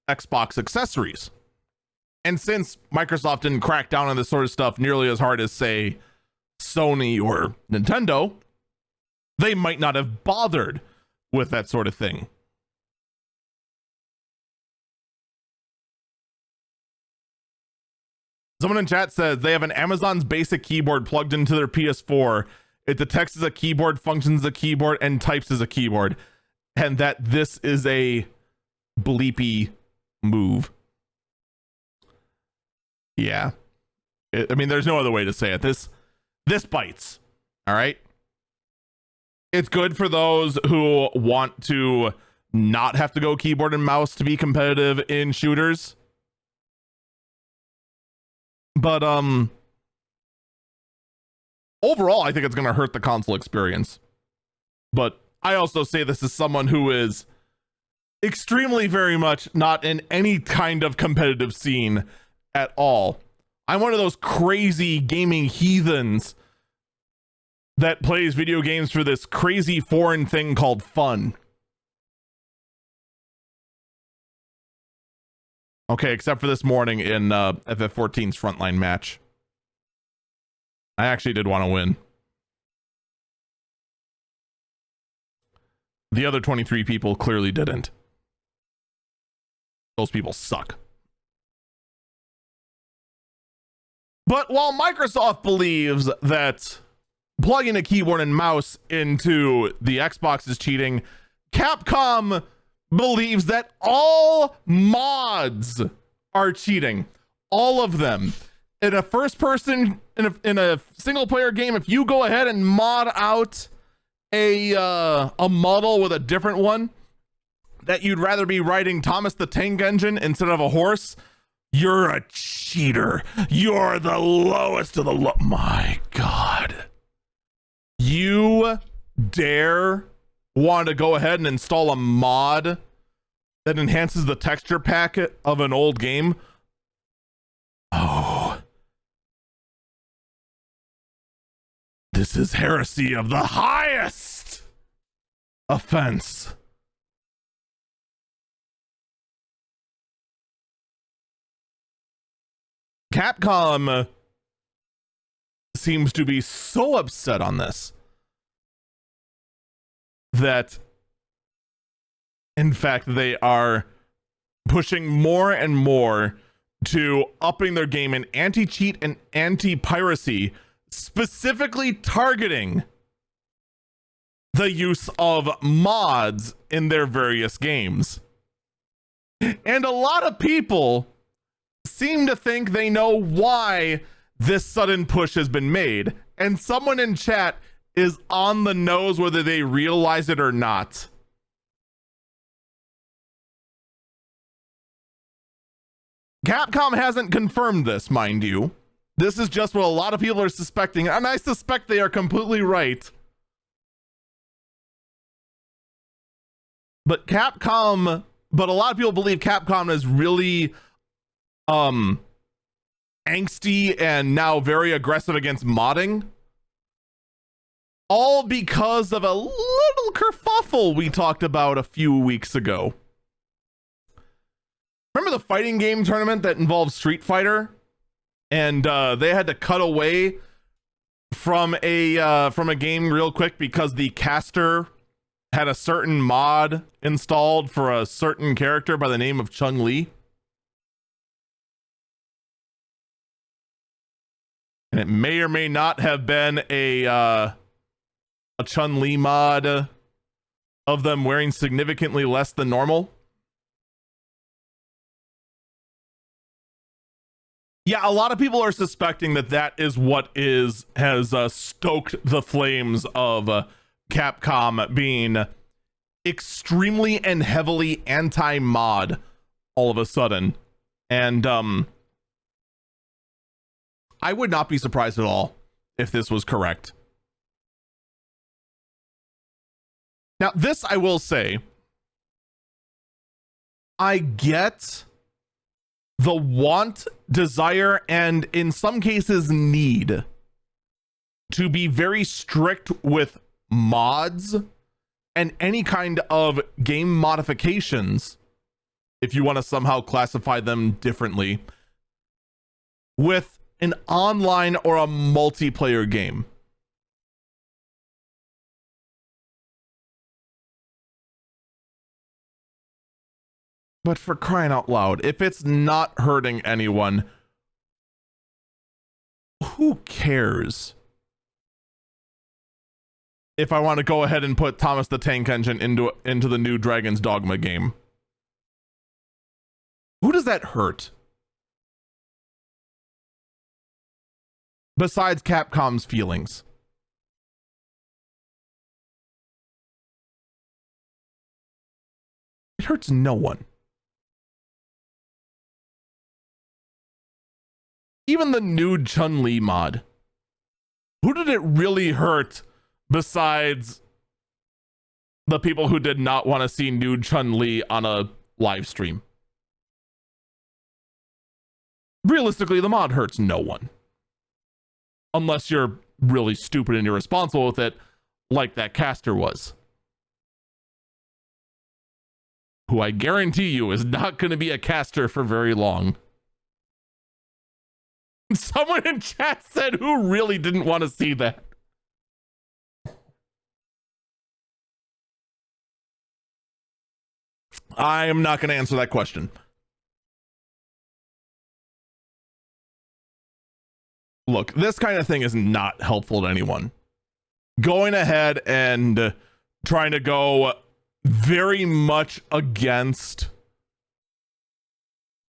Xbox accessories. And since Microsoft didn't crack down on this sort of stuff nearly as hard as, say, Sony or Nintendo, they might not have bothered with that sort of thing. Someone in chat says they have an Amazon's basic keyboard plugged into their PS4. It detects as a keyboard, functions as a keyboard, and types as a keyboard. And that this is a bleepy move. Yeah. I mean, there's no other way to say it. This bites. All right. It's good for those who want to not have to go keyboard and mouse to be competitive in shooters. But overall, I think it's going to hurt the console experience. But I also say this as someone who is extremely very much not in any kind of competitive scene at all. I'm one of those crazy gaming heathens that plays video games for this crazy foreign thing called fun. Okay, except for this morning in FF14's frontline match. I actually did want to win. The other 23 people clearly didn't. Those people suck. But while Microsoft believes that plugging a keyboard and mouse into the Xbox is cheating, Capcom believes that all mods are cheating. All of them. In a first person, in a single player game, if you go ahead and mod out a model with a different one, that you'd rather be riding Thomas the Tank Engine instead of a horse, you're a cheater. You're the lowest of the low. My God. You dare want to go ahead and install a mod that enhances the texture packet of an old game? Oh. This is heresy of the highest offense. Capcom seems to be so upset on this that, in fact, they are pushing more and more to upping their game in anti-cheat and anti-piracy, specifically targeting the use of mods in their various games. And a lot of people seem to think they know why this sudden push has been made. And someone in chat is on the nose whether they realize it or not. Capcom hasn't confirmed this, mind you. This is just what a lot of people are suspecting, and I suspect they are completely right. But a lot of people believe Capcom is really angsty and now very aggressive against modding. All because of a little kerfuffle we talked about a few weeks ago. Remember the fighting game tournament that involved Street Fighter? And they had to cut away from a game real quick because the caster had a certain mod installed for a certain character by the name of Chun-Li. And it may or may not have been a Chun-Li mod of them wearing significantly less than normal. Yeah, a lot of people are suspecting that is what has stoked the flames of Capcom being extremely and heavily anti-mod all of a sudden. And I would not be surprised at all if this was correct. Now, this I will say, I get the want, desire, and in some cases need to be very strict with mods and any kind of game modifications, if you want to somehow classify them differently, with an online or a multiplayer game. But for crying out loud, if it's not hurting anyone, who cares? If I want to go ahead and put Thomas the Tank Engine into the new Dragon's Dogma game, who does that hurt? Besides Capcom's feelings. It hurts no one. Even the new Chun-Li mod. Who did it really hurt besides the people who did not want to see nude Chun-Li on a live stream? Realistically, the mod hurts no one. Unless you're really stupid and irresponsible with it, like that caster was. Who I guarantee you is not going to be a caster for very long. Someone in chat said, who really didn't want to see that? I am not going to answer that question. Look, this kind of thing is not helpful to anyone. Going ahead and trying to go very much against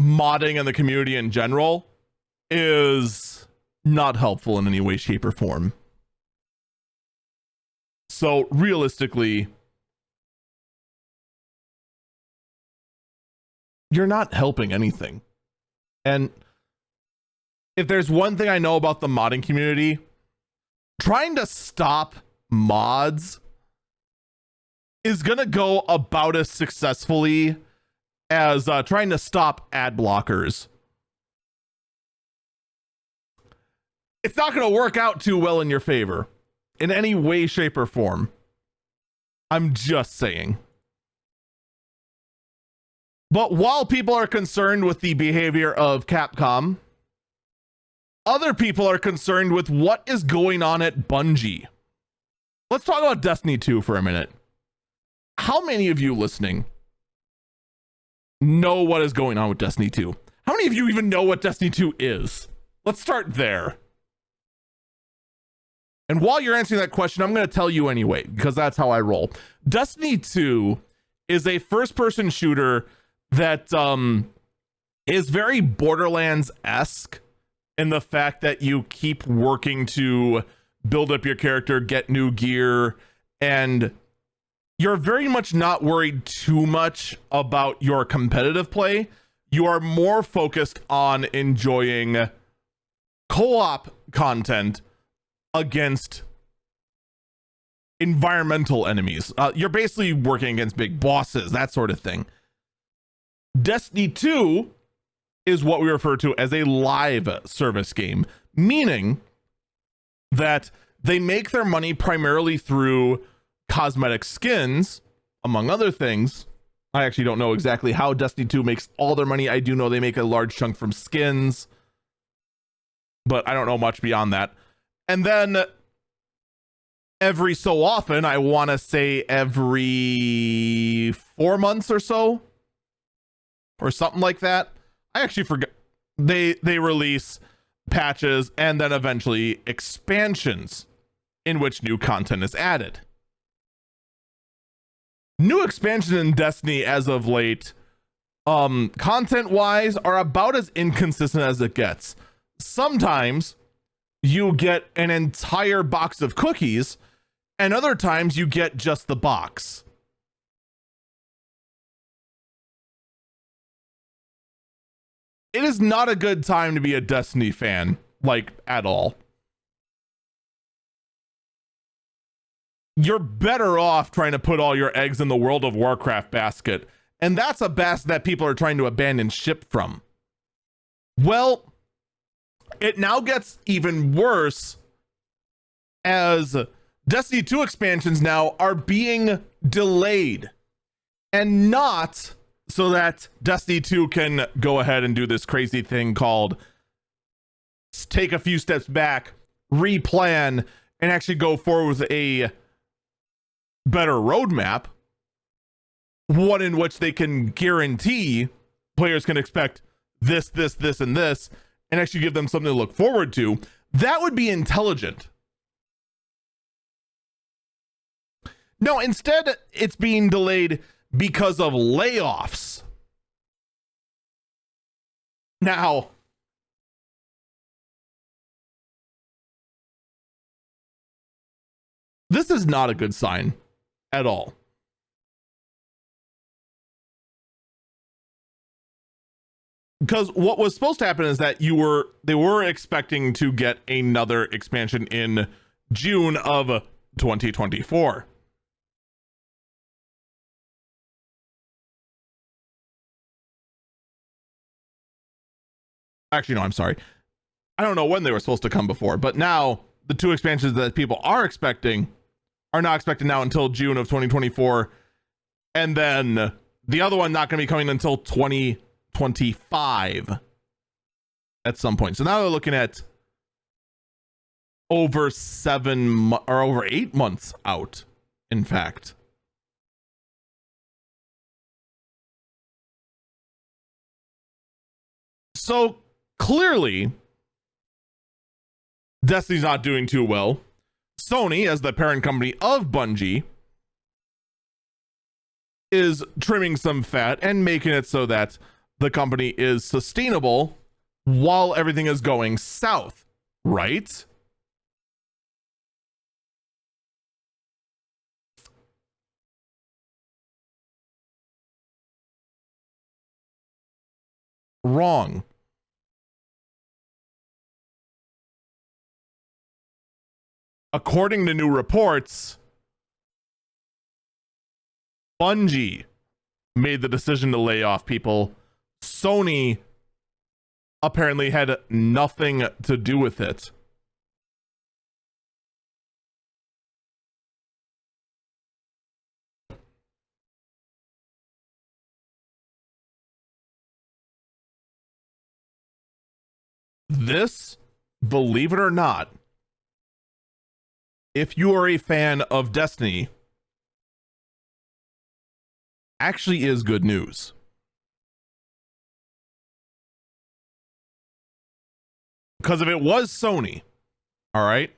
modding and the community in general is not helpful in any way, shape, or form. So realistically, you're not helping anything. And if there's one thing I know about the modding community, trying to stop mods is gonna go about as successfully as trying to stop ad blockers. It's not going to work out too well in your favor in any way, shape, or form. I'm just saying. But while people are concerned with the behavior of Capcom, other people are concerned with what is going on at Bungie. Let's talk about Destiny 2 for a minute. How many of you listening know what is going on with Destiny 2? How many of you even know what Destiny 2 is? Let's start there. And while you're answering that question, I'm going to tell you anyway, because that's how I roll. Destiny 2 is a first-person shooter that is very Borderlands-esque in the fact that you keep working to build up your character, get new gear, and you're very much not worried too much about your competitive play. You are more focused on enjoying co-op content against environmental enemies. You're basically working against big bosses, that sort of thing. Destiny 2 is what we refer to as a live service game, meaning that they make their money primarily through cosmetic skins, among other things. I actually don't know exactly how Destiny 2 makes all their money. I do know they make a large chunk from skins, but I don't know much beyond that. And then every so often, I want to say every 4 months or so, or something like that. I actually forgot. They release patches and then eventually expansions in which new content is added. New expansions in Destiny as of late, content-wise, are about as inconsistent as it gets. Sometimes you get an entire box of cookies, and other times you get just the box. It is not a good time to be a Destiny fan, like, at all. You're better off trying to put all your eggs in the World of Warcraft basket And that's a basket that people are trying to abandon ship from. Well, it now gets even worse as Destiny 2 expansions now are being delayed. And not so that Destiny 2 can go ahead and do this crazy thing called take a few steps back, replan, and actually go forward with a better roadmap. One in which they can guarantee players can expect this, and this, and actually give them something to look forward to. That would be intelligent. No, instead, it's being delayed because of layoffs. Now, this is not a good sign at all. Because what was supposed to happen is that they were expecting to get another expansion in June of 2024. Actually, no, I'm sorry. I don't know when they were supposed to come before, but now the two expansions that people are expecting are not expected now until June of 2024. And then the other one not going to be coming until 2025 at some point. So now they're looking at over 8 months out, in fact. So clearly, Destiny's not doing too well. Sony, as the parent company of Bungie, is trimming some fat and making it so that the company is sustainable while everything is going south, right? Wrong. According to new reports, Bungie made the decision to lay off people. Sony apparently had nothing to do with it. This, believe it or not, if you are a fan of Destiny, actually is good news. Because if it was Sony, all right,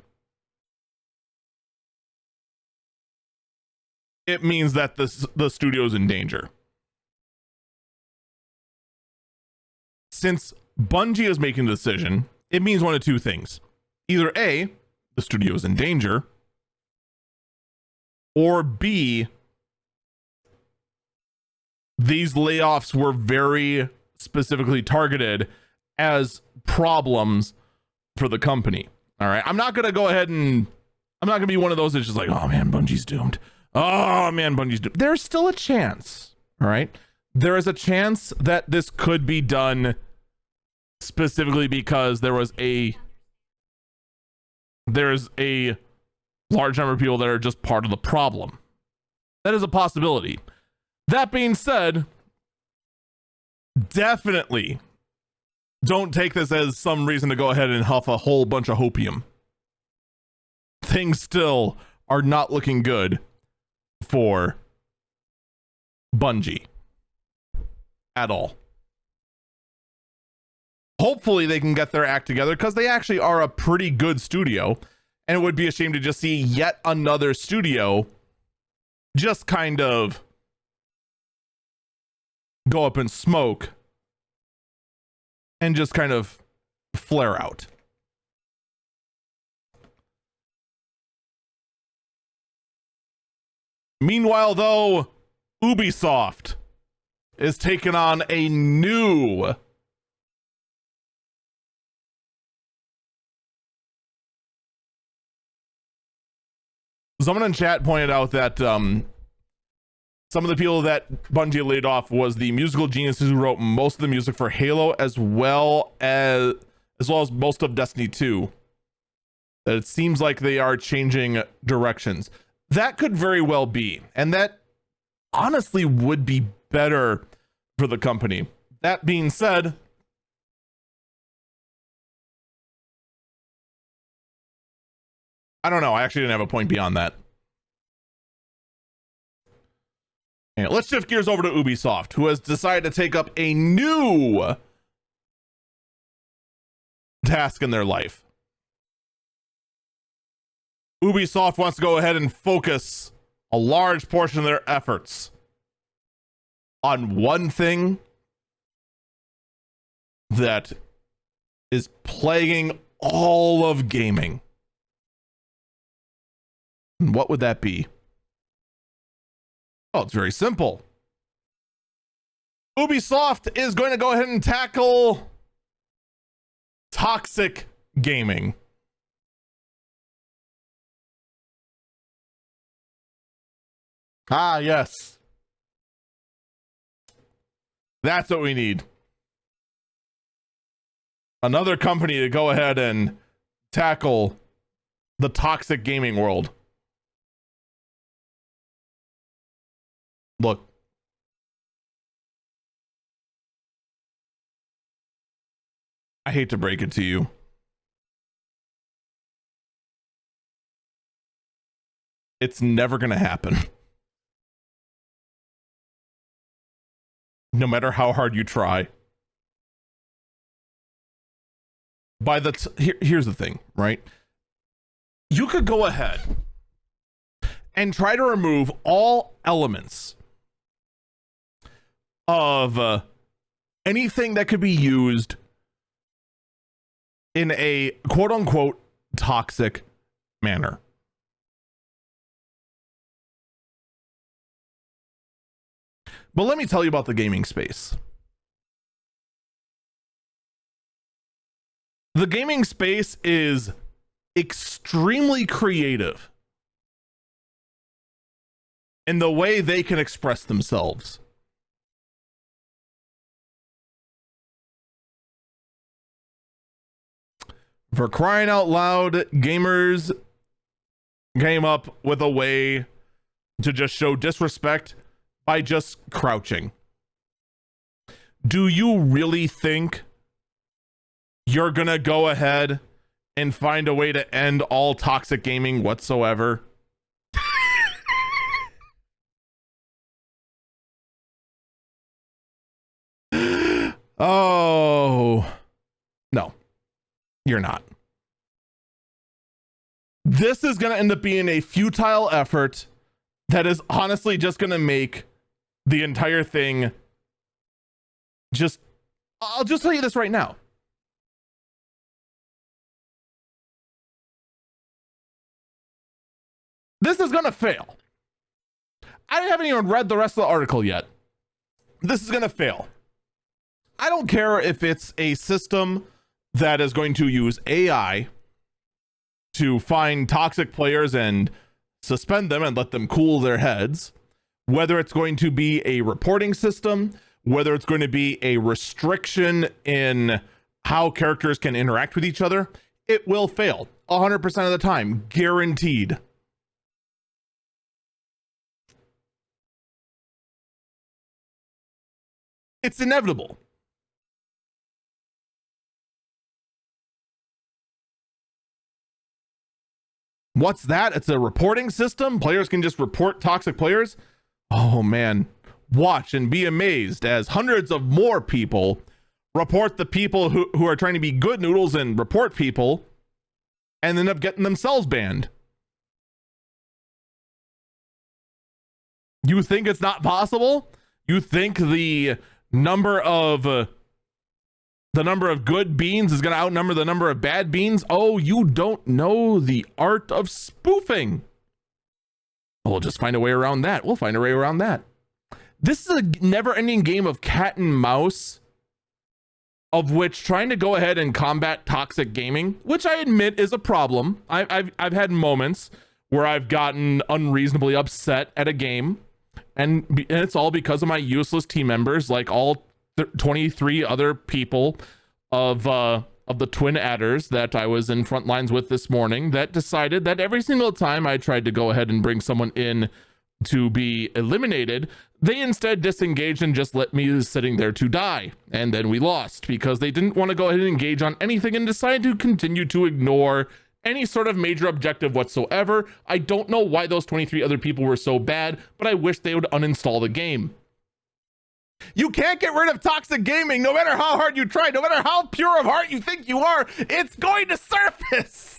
it means that the studio's in danger. Since Bungie is making the decision, it means one of two things. Either A, the studio is in danger, or B, these layoffs were very specifically targeted as problems for the company. All right. I'm not going to go ahead and I'm not going to be one of those that's just like, oh man, Bungie's doomed. Oh man, Bungie's doomed. There's still a chance. All right. There is a chance that this could be done specifically because there's a large number of people that are just part of the problem. That is a possibility. That being said, definitely don't take this as some reason to go ahead and huff a whole bunch of hopium. Things still are not looking good for Bungie at all. Hopefully they can get their act together because they actually are a pretty good studio, and it would be a shame to just see yet another studio just kind of go up in smoke and just kind of flare out. Meanwhile, though, Ubisoft is taking on a new someone in chat pointed out that Some of the people that Bungie laid off was the musical geniuses who wrote most of the music for Halo, as well as most of Destiny 2. That it seems like they are changing directions. That could very well be, and that honestly would be better for the company. That being said, I don't know. I actually didn't have a point beyond that. And let's shift gears over to Ubisoft, who has decided to take up a new task in their life. Ubisoft wants to go ahead and focus a large portion of their efforts on one thing that is plaguing all of gaming. And what would that be? Oh, it's very simple. Ubisoft is going to go ahead and tackle toxic gaming. Ah, yes. That's what we need. Another company to go ahead and tackle the toxic gaming world. Look. I hate to break it to you. It's never going to happen. No matter how hard you try. Here's the thing, right? You could go ahead and try to remove all elements of anything that could be used in a quote unquote toxic manner. But let me tell you about the gaming space. The gaming space is extremely creative in the way they can express themselves. For crying out loud, gamers came up with a way to just show disrespect by just crouching. Do you really think you're gonna go ahead and find a way to end all toxic gaming whatsoever? Oh, no, you're not. This is going to end up being a futile effort that is honestly just going to make the entire thing I'll just tell you this right now. This is going to fail. I haven't even read the rest of the article yet. This is going to fail. I don't care if it's a system that is going to use AI to find toxic players and suspend them and let them cool their heads, whether it's going to be a reporting system, whether it's going to be a restriction in how characters can interact with each other. It will fail 100% of the time, guaranteed. It's inevitable. What's that? It's a reporting system. Players can just report toxic players. Oh man, watch and be amazed as hundreds of more people report the people who are trying to be good noodles and report people and end up getting themselves banned. You think it's not possible? You think the number of good beans is going to outnumber the number of bad beans? Oh, you don't know the art of spoofing. We'll just find a way around that. We'll find a way around that. This is a never-ending game of cat and mouse, of which trying to go ahead and combat toxic gaming, which I admit is a problem. I've had moments where I've gotten unreasonably upset at a game And it's all because of my useless team members, like all 23 other people of the twin adders that I was in front lines with this morning, that decided that every single time I tried to go ahead and bring someone in to be eliminated, they instead disengaged and just let me sitting there to die. And then we lost because they didn't want to go ahead and engage on anything and decided to continue to ignore any sort of major objective whatsoever. I don't know why those 23 other people were so bad, but I wish they would uninstall the game. You can't get rid of toxic gaming no matter how hard you try, no matter how pure of heart you think you are, it's going to surface.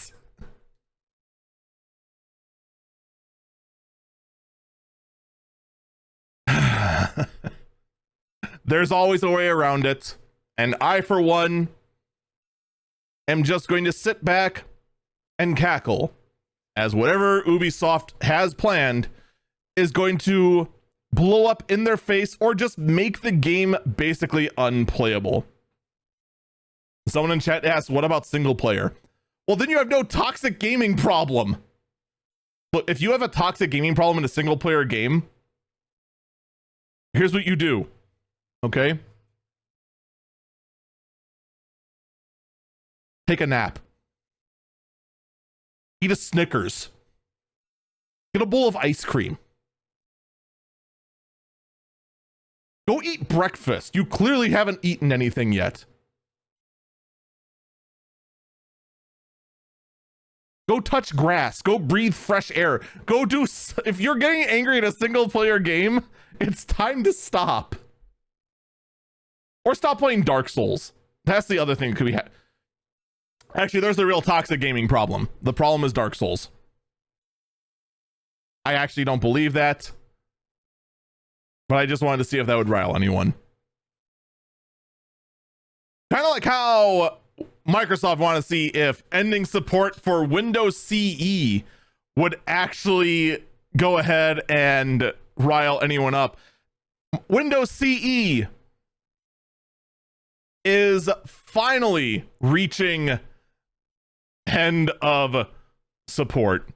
There's always a way around it. And I, for one, am just going to sit back and cackle as whatever Ubisoft has planned is going to blow up in their face or just make the game basically unplayable. Someone in chat asked, what about single player? Well, then you have no toxic gaming problem. Look, if you have a toxic gaming problem in a single player game, here's what you do, okay? Take a nap. Eat a Snickers. Get a bowl of ice cream. Go eat breakfast. You clearly haven't eaten anything yet. Go touch grass. Go breathe fresh air. Go do... If you're getting angry at a single player game, it's time to stop. Or stop playing Dark Souls. That's the other thing that could be... Actually, there's the real toxic gaming problem. The problem is Dark Souls. I actually don't believe that. But I just wanted to see if that would rile anyone. Kind of like how Microsoft wanted to see if ending support for Windows CE would actually go ahead and rile anyone up. Windows CE is finally reaching end of support.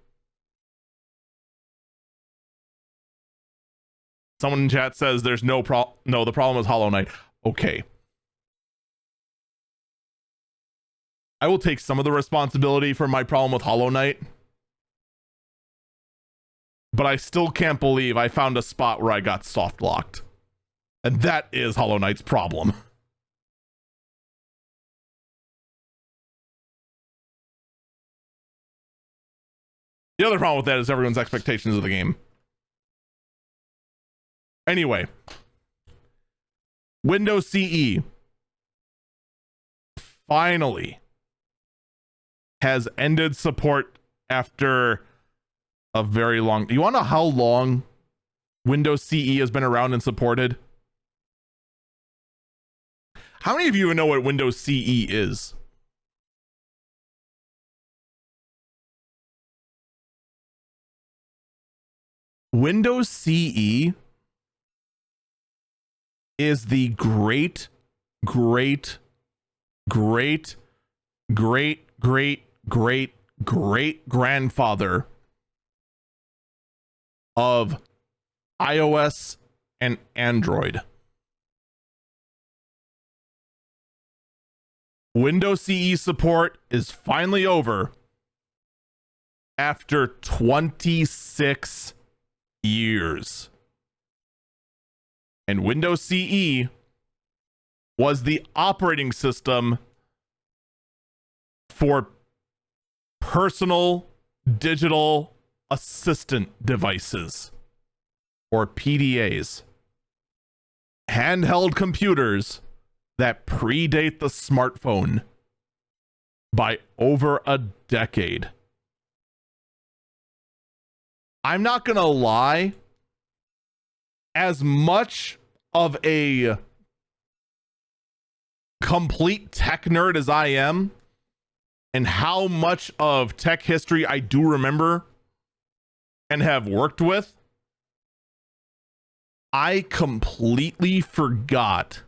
Someone in chat says there's no problem. No, the problem is Hollow Knight. Okay. I will take some of the responsibility for my problem with Hollow Knight. But I still can't believe I found a spot where I got soft locked. And that is Hollow Knight's problem. The other problem with that is everyone's expectations of the game. Anyway, Windows CE finally has ended support after a very long... You want to know how long Windows CE has been around and supported? How many of you even know what Windows CE is? Windows CE is the great grandfather of iOS and Android. Windows CE support is finally over after 26 years. And Windows CE was the operating system for personal digital assistant devices, or PDAs, handheld computers that predate the smartphone by over a decade. I'm not gonna lie, as much of a complete tech nerd as I am, and how much of tech history I do remember and have worked with, I completely forgot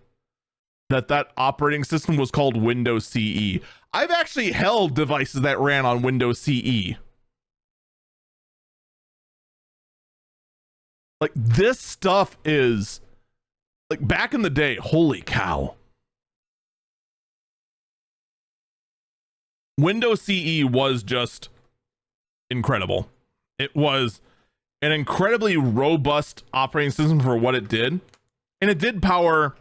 that operating system was called Windows CE. I've actually held devices that ran on Windows CE. Like, this stuff is like back in the day, holy cow. Windows CE was just incredible. It was an incredibly robust operating system for what it did. And it did power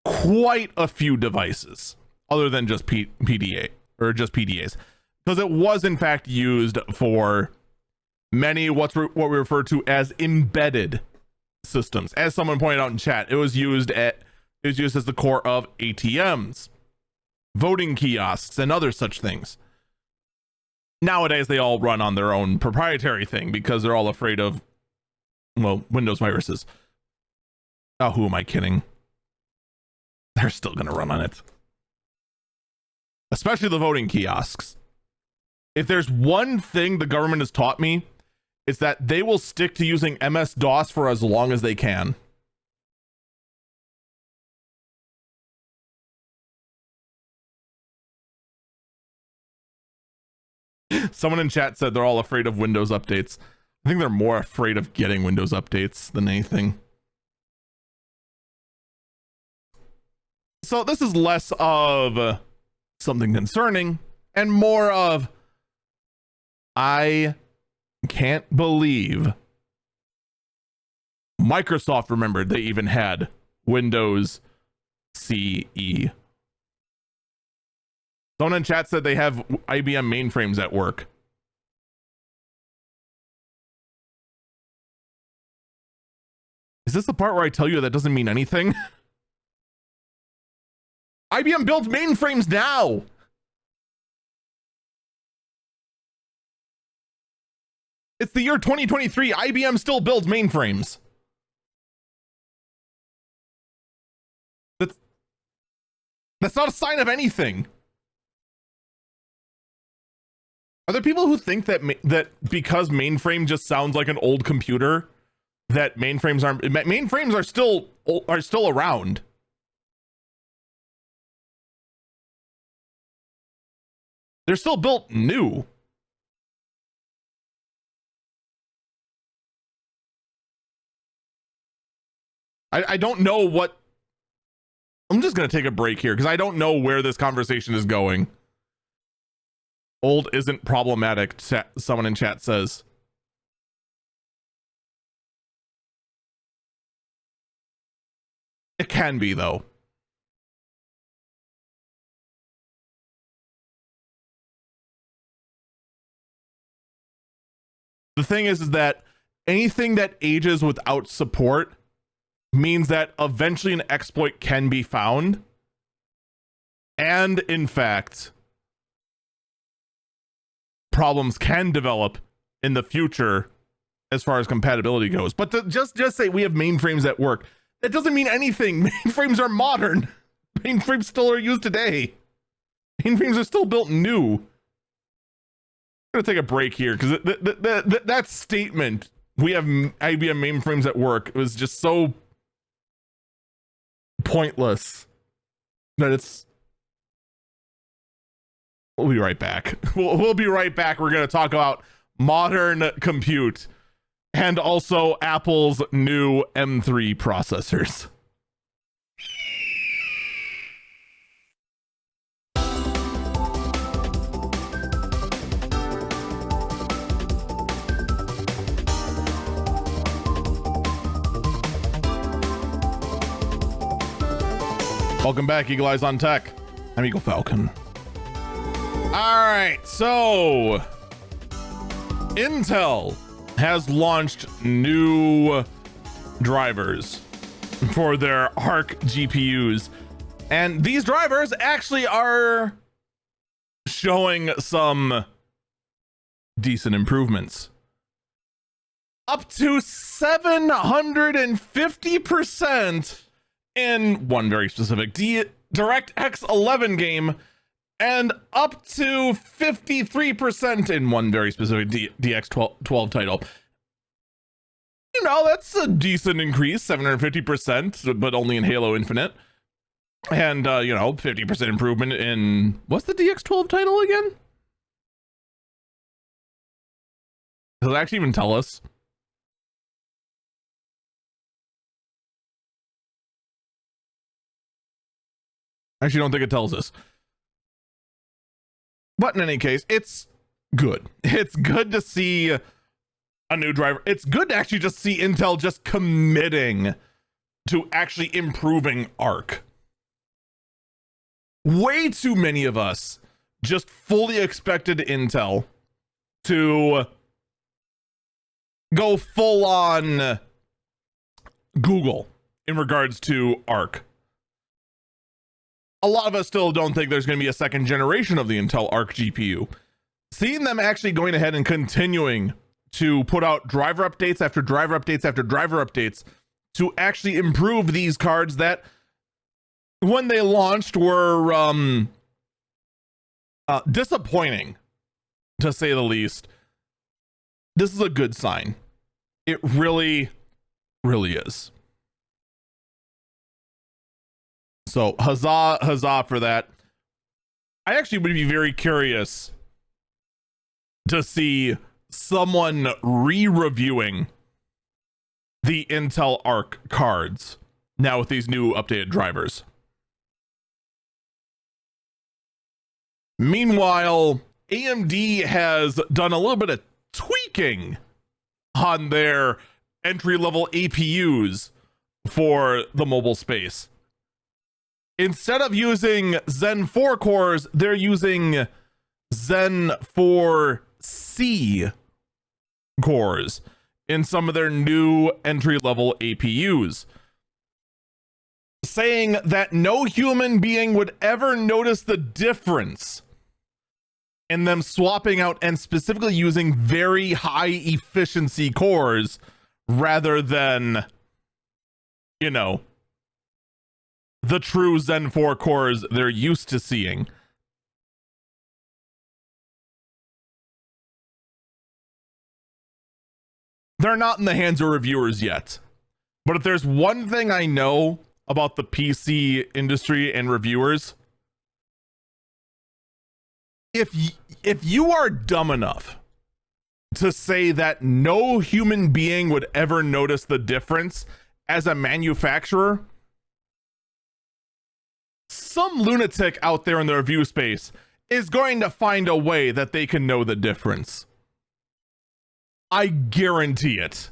quite a few devices other than just PDA or just PDAs. Because it was in fact used for many what we refer to as embedded systems. As someone pointed out in chat, it was used as the core of ATMs, voting kiosks, and other such things. Nowadays, they all run on their own proprietary thing because they're all afraid of, well, Windows viruses. Oh, who am I kidding? They're still going to run on it. Especially the voting kiosks. If there's one thing the government has taught me, it's that they will stick to using MS-DOS for as long as they can. Someone in chat said they're all afraid of Windows updates. I think they're more afraid of getting Windows updates than anything. So this is less of something concerning and more of, I can't believe Microsoft remembered they even had Windows CE. Someone in chat said they have IBM mainframes at work. Is this the part where I tell you that doesn't mean anything? IBM builds mainframes now. It's the year 2023. IBM still builds mainframes. That's not a sign of anything. Are there people who think that that because mainframe just sounds like an old computer, that mainframes are still around? They're still built new. I don't know what. I'm just going to take a break here because I don't know where this conversation is going. Old isn't problematic, someone in chat says. It can be, though. The thing is that anything that ages without support means that eventually an exploit can be found. And in fact, problems can develop in the future as far as compatibility goes. But to just say we have mainframes at work, that doesn't mean anything. Mainframes are modern. Mainframes still are used today. Mainframes are still built new. I'm gonna take a break here because that statement, we have IBM mainframes at work, was just so pointless that it's. We'll be right back. We'll be right back. We're going to talk about modern compute and also Apple's new M3 processors. Welcome back, Eagle Eyes on Tech. I'm Eagle Falcon. All right, so Intel has launched new drivers for their Arc GPUs, and these drivers actually are showing some decent improvements. Up to 750% in one very specific DirectX 11 game, and up to 53% in one very specific DX12 title. You know, that's a decent increase, 750%, but only in Halo Infinite. And, 50% improvement in, what's the DX12 title again? Does it actually even tell us? I actually don't think it tells us. But in any case, it's good. It's good to see a new driver. It's good to actually just see Intel just committing to actually improving Arc. Way too many of us just fully expected Intel to go full on Google in regards to Arc. A lot of us still don't think there's going to be a second generation of the Intel Arc GPU. Seeing them actually going ahead and continuing to put out driver updates after driver updates after driver updates to actually improve these cards that when they launched were disappointing, to say the least. This is a good sign. It really, really is. So huzzah for that. I actually would be very curious to see someone re-reviewing the Intel Arc cards now with these new updated drivers. Meanwhile, AMD has done a little bit of tweaking on their entry-level APUs for the mobile space. Instead of using Zen 4 cores, they're using Zen 4C cores in some of their new entry-level APUs, saying that no human being would ever notice the difference in them swapping out and specifically using very high efficiency cores rather than, you know, the true Zen 4 cores they're used to seeing. They're not in the hands of reviewers yet. But if there's one thing I know about the PC industry and reviewers, if you are dumb enough to say that no human being would ever notice the difference as a manufacturer, some lunatic out there in the review space is going to find a way that they can know the difference. I guarantee it.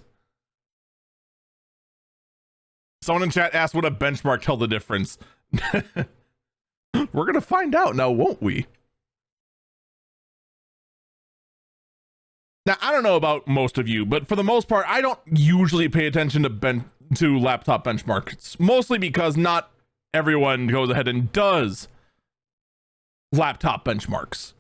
Someone in chat asked, would a benchmark tell the difference? We're going to find out now, won't we? Now, I don't know about most of you, but for the most part, I don't usually pay attention to laptop benchmarks, mostly because not everyone goes ahead and does laptop benchmarks.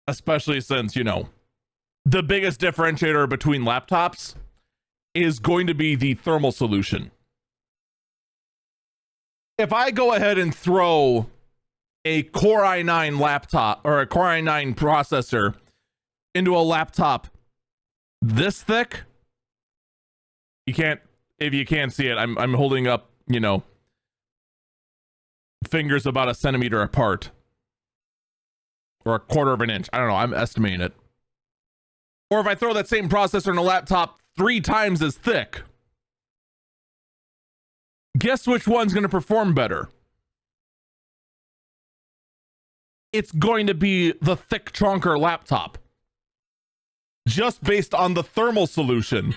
Especially since, you know, the biggest differentiator between laptops is going to be the thermal solution. If I go ahead and throw a Core i9 laptop or a Core i9 processor into a laptop this thick, if you can't see it, I'm holding up, you know, fingers about a centimeter apart or a quarter of an inch. I don't know, I'm estimating it. Or if I throw that same processor in a laptop 3 times as thick, guess which one's going to perform better? It's going to be the thick trunker laptop, just based on the thermal solution.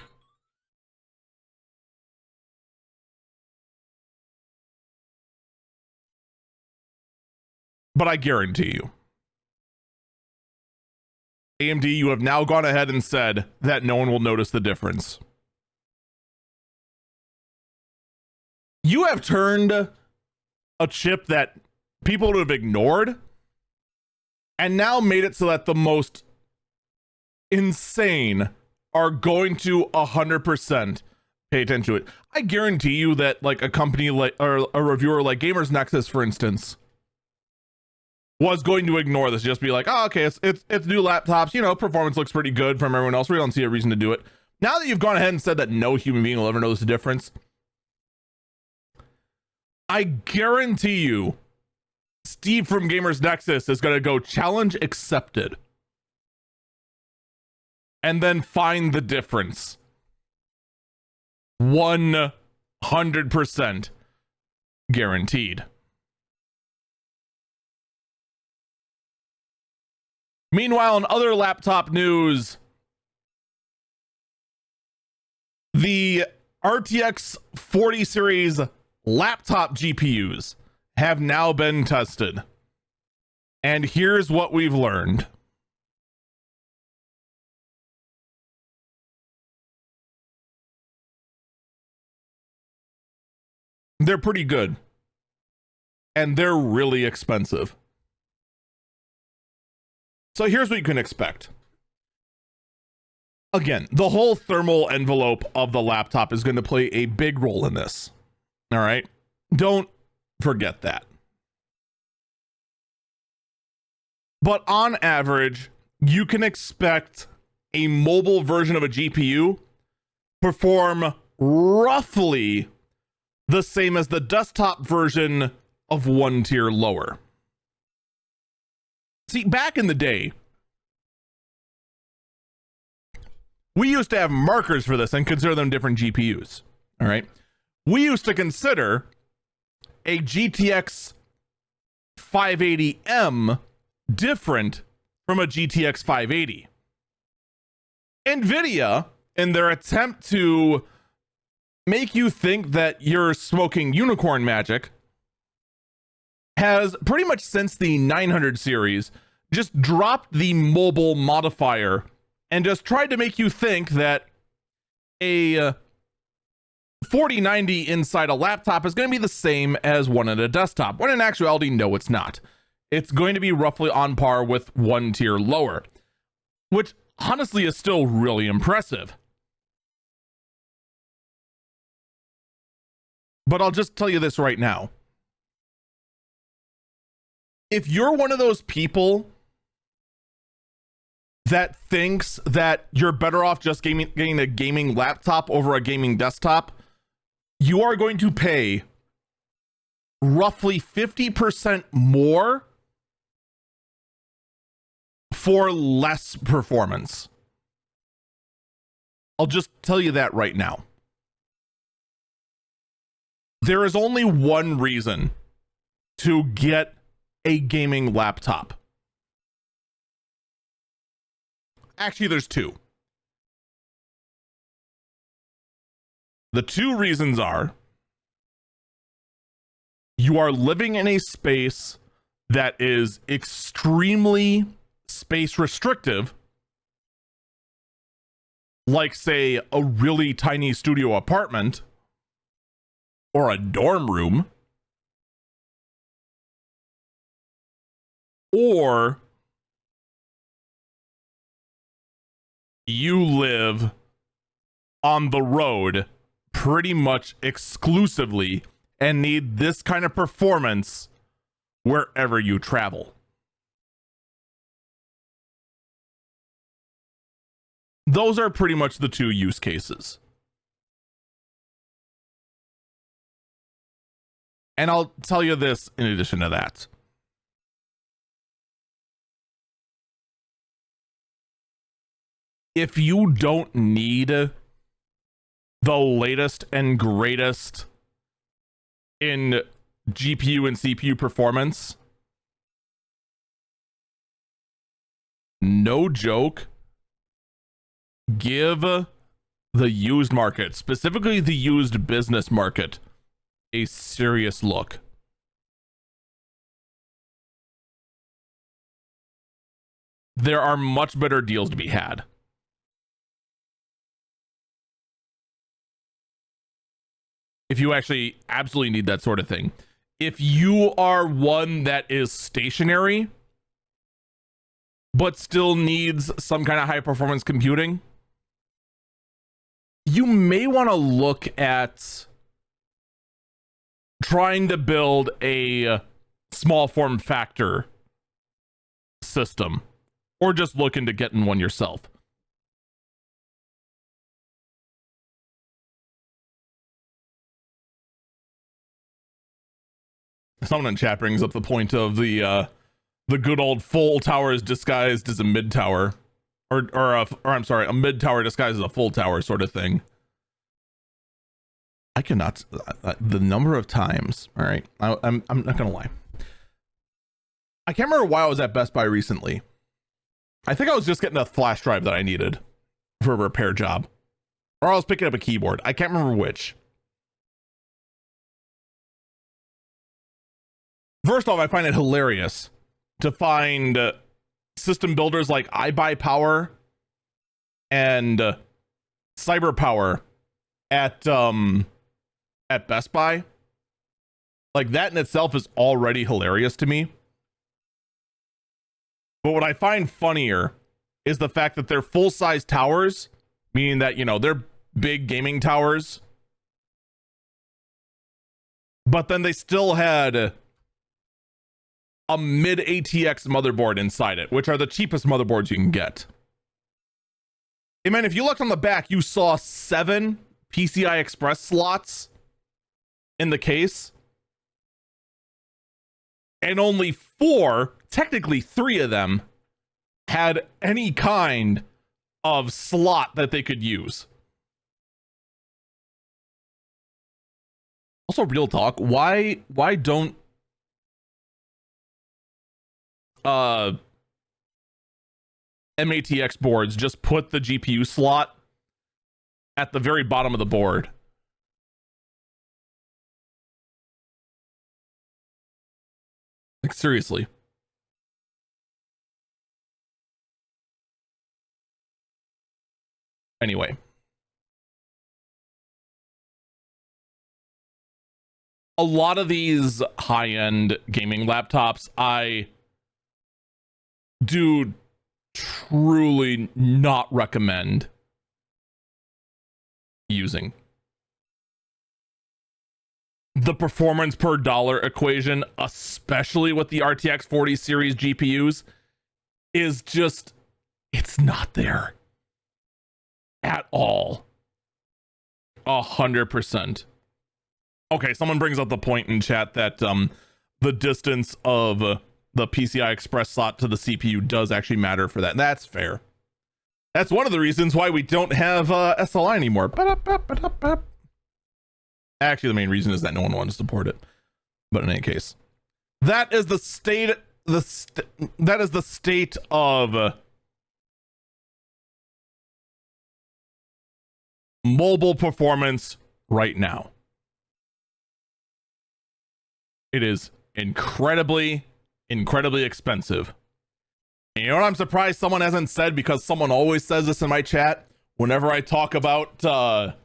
But I guarantee you, AMD, you have now gone ahead and said that no one will notice the difference. You have turned a chip that people would have ignored and now made it so that the most insane are going to 100% pay attention to it. I guarantee you that like a company like, or a reviewer like Gamers Nexus, for instance, was going to ignore this, just be like, oh, okay, it's new laptops, you know, performance looks pretty good from everyone else. We don't see a reason to do it. Now that you've gone ahead and said that no human being will ever notice the difference, I guarantee you, Steve from Gamers Nexus is going to go challenge accepted and then find the difference 1 100% guaranteed. Meanwhile, in other laptop news, the RTX 40 series laptop GPUs have now been tested. And here's what we've learned. They're pretty good. And they're really expensive. So here's what you can expect. Again, the whole thermal envelope of the laptop is going to play a big role in this. All right? Don't forget that. But on average, you can expect a mobile version of a GPU perform roughly the same as the desktop version of one tier lower. See, back in the day, we used to have markers for this and consider them different GPUs. All right. We used to consider a GTX 580M different from a GTX 580. NVIDIA, in their attempt to make you think that you're smoking unicorn magic, has pretty much since the 900 series just dropped the mobile modifier and just tried to make you think that a 4090 inside a laptop is going to be the same as one in a desktop, when in actuality, no, it's not. It's going to be roughly on par with one tier lower, which honestly is still really impressive. But I'll just tell you this right now. If you're one of those people that thinks that you're better off just getting a gaming laptop over a gaming desktop, you are going to pay roughly 50% more for less performance. I'll just tell you that right now. There is only one reason to get a gaming laptop. Actually, there's two. The two reasons are: you are living in a space that is extremely space restrictive, like, say, a really tiny studio apartment or a dorm room, or you live on the road pretty much exclusively and need this kind of performance wherever you travel. Those are pretty much the two use cases. And I'll tell you this in addition to that. If you don't need the latest and greatest in GPU and CPU performance, no joke, give the used market, specifically the used business market, a serious look. There are much better deals to be had. If you actually absolutely need that sort of thing. If you are one that is stationary, but still needs some kind of high performance computing, you may want to look at trying to build a small form factor system, or just look into getting one yourself. Someone in chat brings up the point of the good old full tower is disguised as a mid tower, or I'm sorry, a mid tower disguised as a full tower sort of thing. I cannot, the number of times, all right, I'm not gonna lie. I can't remember why I was at Best Buy recently. I think I was just getting a flash drive that I needed for a repair job, or I was picking up a keyboard. I can't remember which. First off, I find it hilarious to find system builders like iBuyPower and CyberPower at Best Buy. Like, that in itself is already hilarious to me. But what I find funnier is the fact that they're full-size towers, meaning that, you know, they're big gaming towers, but then they still had a mid ATX motherboard inside it, which are the cheapest motherboards you can get. Hey man, if you looked on the back, you saw 7 PCI Express slots in the case, and only 4, technically 3 of them, had any kind of slot that they could use. Also, real talk, why don't MATX boards just put the GPU slot at the very bottom of the board? Like, seriously. Anyway. A lot of these high-end gaming laptops, I do truly not recommend using. The performance per dollar equation, especially with the RTX 40 series GPUs, is just, it's not there at all. 100%. Okay, someone brings up the point in chat that the distance of the PCI Express slot to the CPU does actually matter for that. That's fair. That's one of the reasons why we don't have SLI anymore. Actually, the main reason is that no one wanted to support it. But in any case, that is the state. That is the state of mobile performance right now. It is incredibly expensive. And you know what I'm surprised someone hasn't said, because someone always says this in my chat whenever I talk about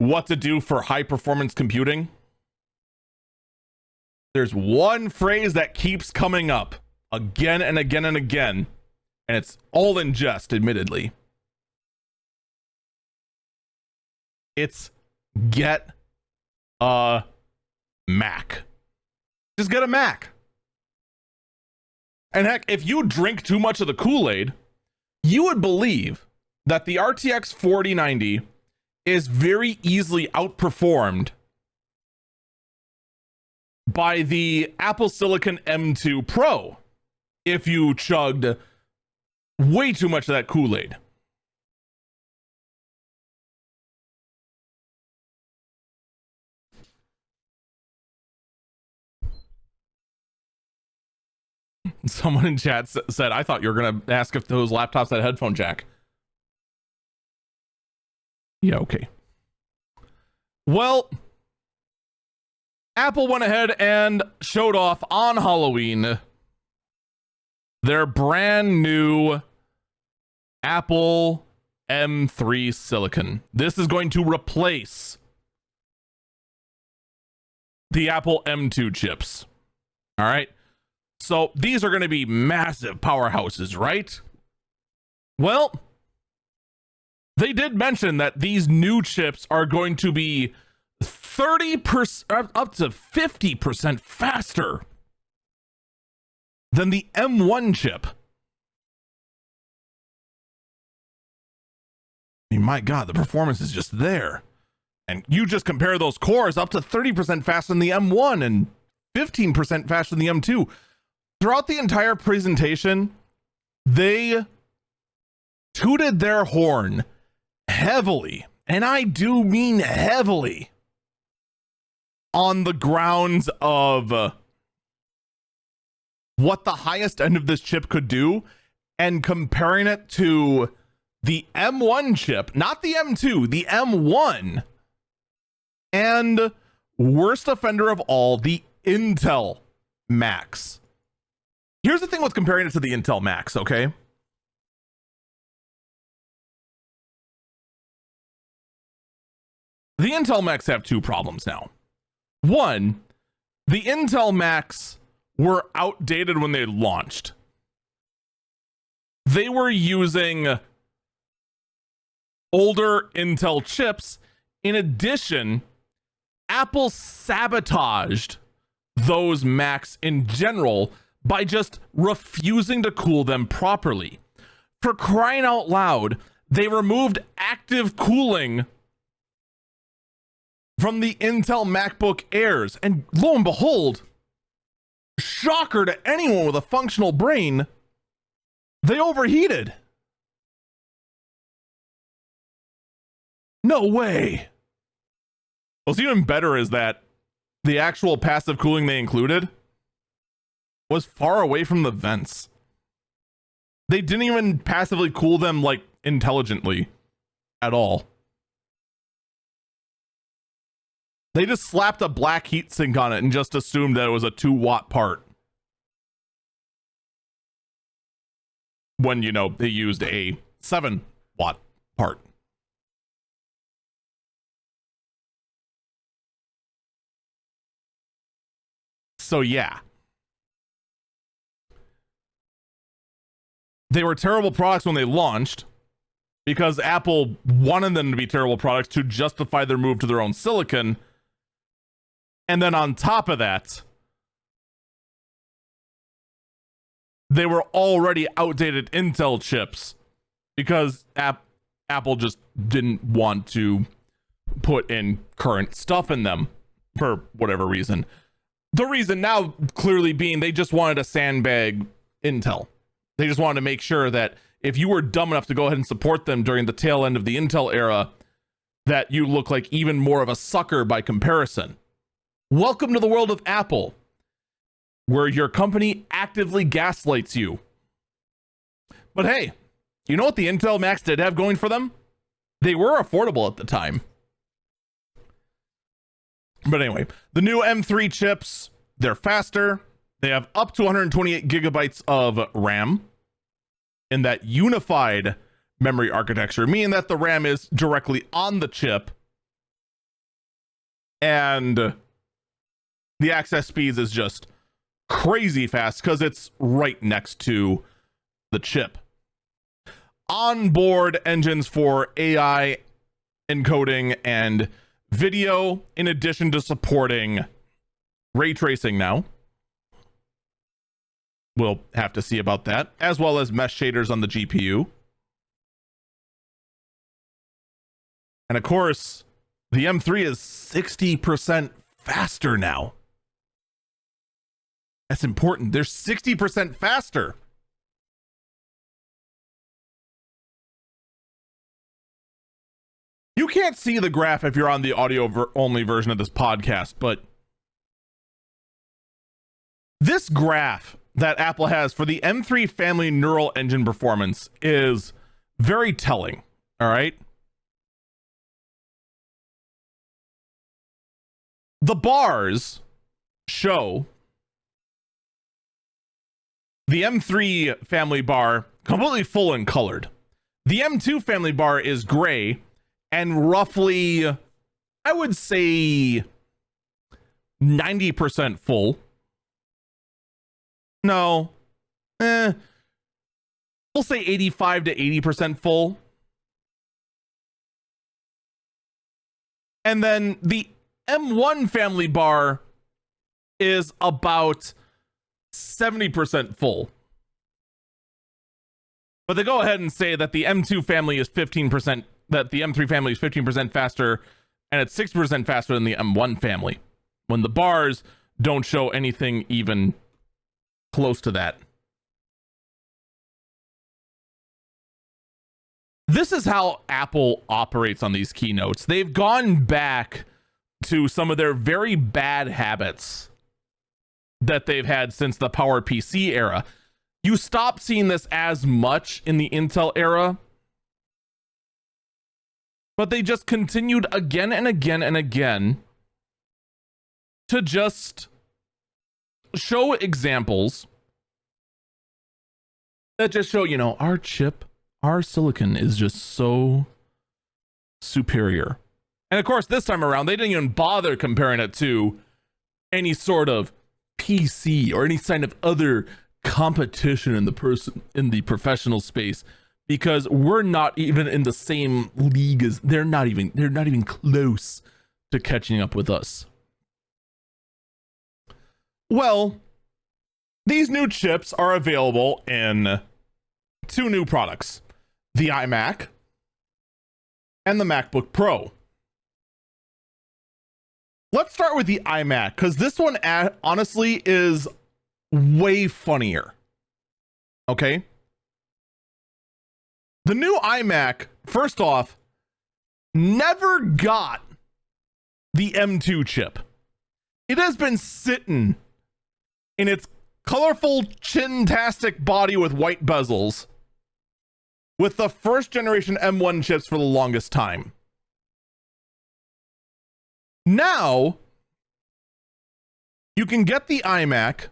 what to do for high performance computing. There's one phrase that keeps coming up again and again and again, and it's all in jest, admittedly. It's get a Mac. Just get a Mac. And heck, if you drink too much of the Kool-Aid, you would believe that the RTX 4090 is very easily outperformed by the Apple Silicon M2 Pro if you chugged way too much of that Kool-Aid. Someone in chat said, I thought you were going to ask if those laptops had a headphone jack. Yeah, okay. Well, Apple went ahead and showed off on Halloween their brand new Apple M3 Silicon. This is going to replace the Apple M2 chips. All right. So these are going to be massive powerhouses, right? Well, they did mention that these new chips are going to be 30% up to 50% faster than the M1 chip. I mean, my God, the performance is just there. And you just compare those cores up to 30% faster than the M1 and 15% faster than the M2. Throughout the entire presentation, they tooted their horn heavily, and I do mean heavily, on the grounds of what the highest end of this chip could do and comparing it to the M1 chip, not the M2, the M1, and worst offender of all, the Intel Max. Here's the thing with comparing it to the Intel Max, okay? The Intel Max have two problems now. One, the Intel Max were outdated when they launched. They were using older Intel chips. In addition, Apple sabotaged those Macs in general by just refusing to cool them properly. For crying out loud, they removed active cooling from the Intel MacBook Airs, and lo and behold, shocker to anyone with a functional brain, they overheated. No way. What's even better is that the actual passive cooling they included was far away from the vents. They didn't even passively cool them like intelligently at all. They just slapped a black heatsink on it and just assumed that it was a 2-watt part. When, you know, they used a 7-watt part. So yeah. They were terrible products when they launched because Apple wanted them to be terrible products to justify their move to their own silicon. And then on top of that, they were already outdated Intel chips because Apple just didn't want to put in current stuff in them for whatever reason. The reason now clearly being they just wanted to sandbag Intel. They just wanted to make sure that if you were dumb enough to go ahead and support them during the tail end of the Intel era, that you look like even more of a sucker by comparison. Welcome to the world of Apple, where your company actively gaslights you. But hey, you know what the Intel Max did have going for them? They were affordable at the time. But anyway, the new M3 chips, they're faster. They have up to 128 gigabytes of RAM in that unified memory architecture, meaning that the RAM is directly on the chip. And the access speeds is just crazy fast because it's right next to the chip. Onboard engines for AI encoding and video, in addition to supporting ray tracing now. We'll have to see about that, as well as mesh shaders on the GPU. And of course, the M3 is 60% faster now. That's important. They're 60% faster. You can't see the graph if you're on the audio only version of this podcast, but this graph that Apple has for the M3 family neural engine performance is very telling. All right. The bars show the M3 family bar completely full and colored. The M2 family bar is gray and roughly, I would say, 90% full. No, we'll say 85 to 80% full. And then the M1 family bar is about 70% full. But they go ahead and say that the M2 family is 15%, that the M3 family is 15% faster, and it's 6% faster than the M1 family, when the bars don't show anything even close to that. This is how Apple operates on these keynotes. They've gone back to some of their very bad habits that they've had since the PowerPC era. You stop seeing this as much in the Intel era, but they just continued again and again and again to just show examples that just show, our chip, our silicon is just so superior. And of course, this time around, they didn't even bother comparing it to any sort of PC or any sign of other competition in the professional space, because we're not even in the same league as they're not even close to catching up with us. Well, these new chips are available in two new products, the iMac and the MacBook Pro. Let's start with the iMac, because this one honestly is way funnier. Okay? The new iMac, first off, never got the M2 chip. It has been sitting in its colorful chin-tastic body with white bezels with the first generation M1 chips for the longest time. Now, you can get the iMac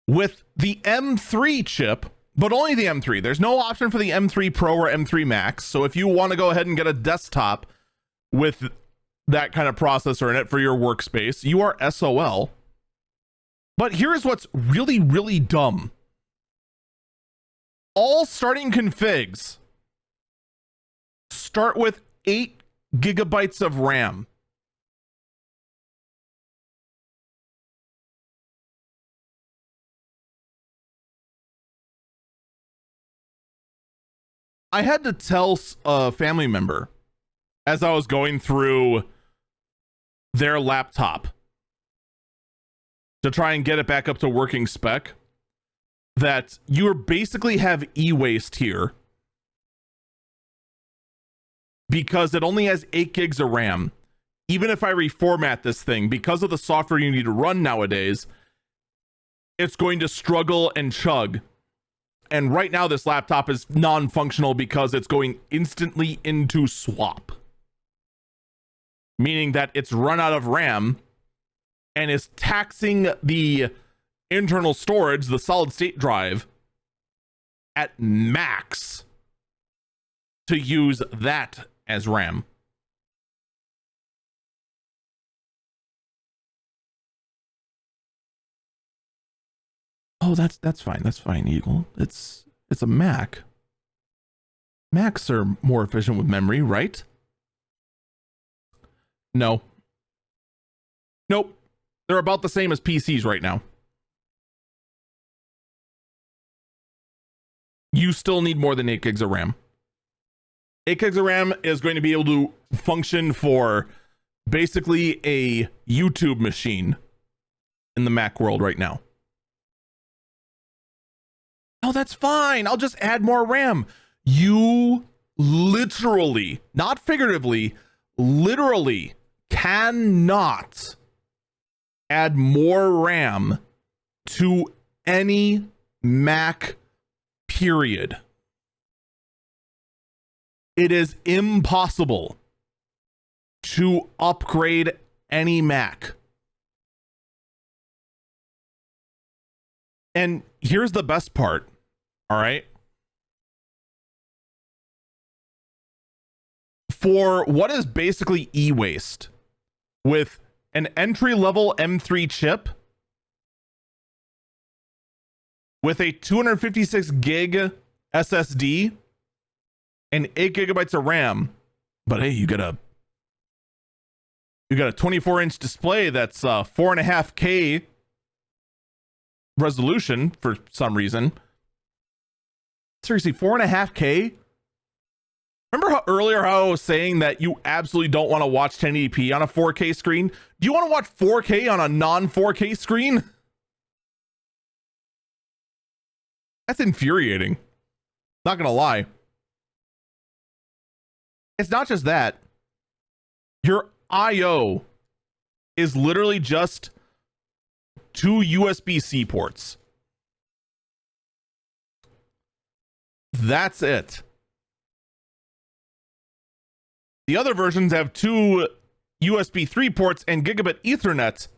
with the M3 chip, but only the M3. There's no option for the M3 Pro or M3 Max. So if you want to go ahead and get a desktop with that kind of processor in it for your workspace, you are SOL. But here's what's really, really dumb. All starting configs start with 8 gigabytes of RAM. I had to tell a family member as I was going through their laptop to try and get it back up to working spec that you basically have e-waste here because it only has 8 gigs of RAM. Even if I reformat this thing, because of the software you need to run nowadays, it's going to struggle and chug. And right now this laptop is non-functional because it's going instantly into swap. Meaning that it's run out of RAM and is taxing the internal storage, the solid state drive, at max to use that as RAM. Oh, that's fine. That's fine, Eagle. It's a Mac. Macs are more efficient with memory, right? No. Nope. They're about the same as PCs right now. You still need more than 8 gigs of RAM. 8 gigs of RAM is going to be able to function for basically a YouTube machine in the Mac world right now. Oh, that's fine. I'll just add more RAM. You literally, not figuratively, literally cannot add more RAM to any Mac, period. It is impossible to upgrade any Mac. And here's the best part, all right? For what is basically e-waste, with an entry-level M3 chip, with a 256 gig SSD, and 8 gigabytes of RAM, but hey, you got a 24-inch display that's 4.5K resolution for some reason. Seriously, 4.5K? Remember how earlier how I was saying that you absolutely don't want to watch 1080p on a 4K screen? Do you want to watch 4K on a non-4K screen? That's infuriating. Not gonna lie. It's not just that. Your IO is literally just 2 USB-C ports. That's it. The other versions have 2 USB 3 ports and gigabit Ethernet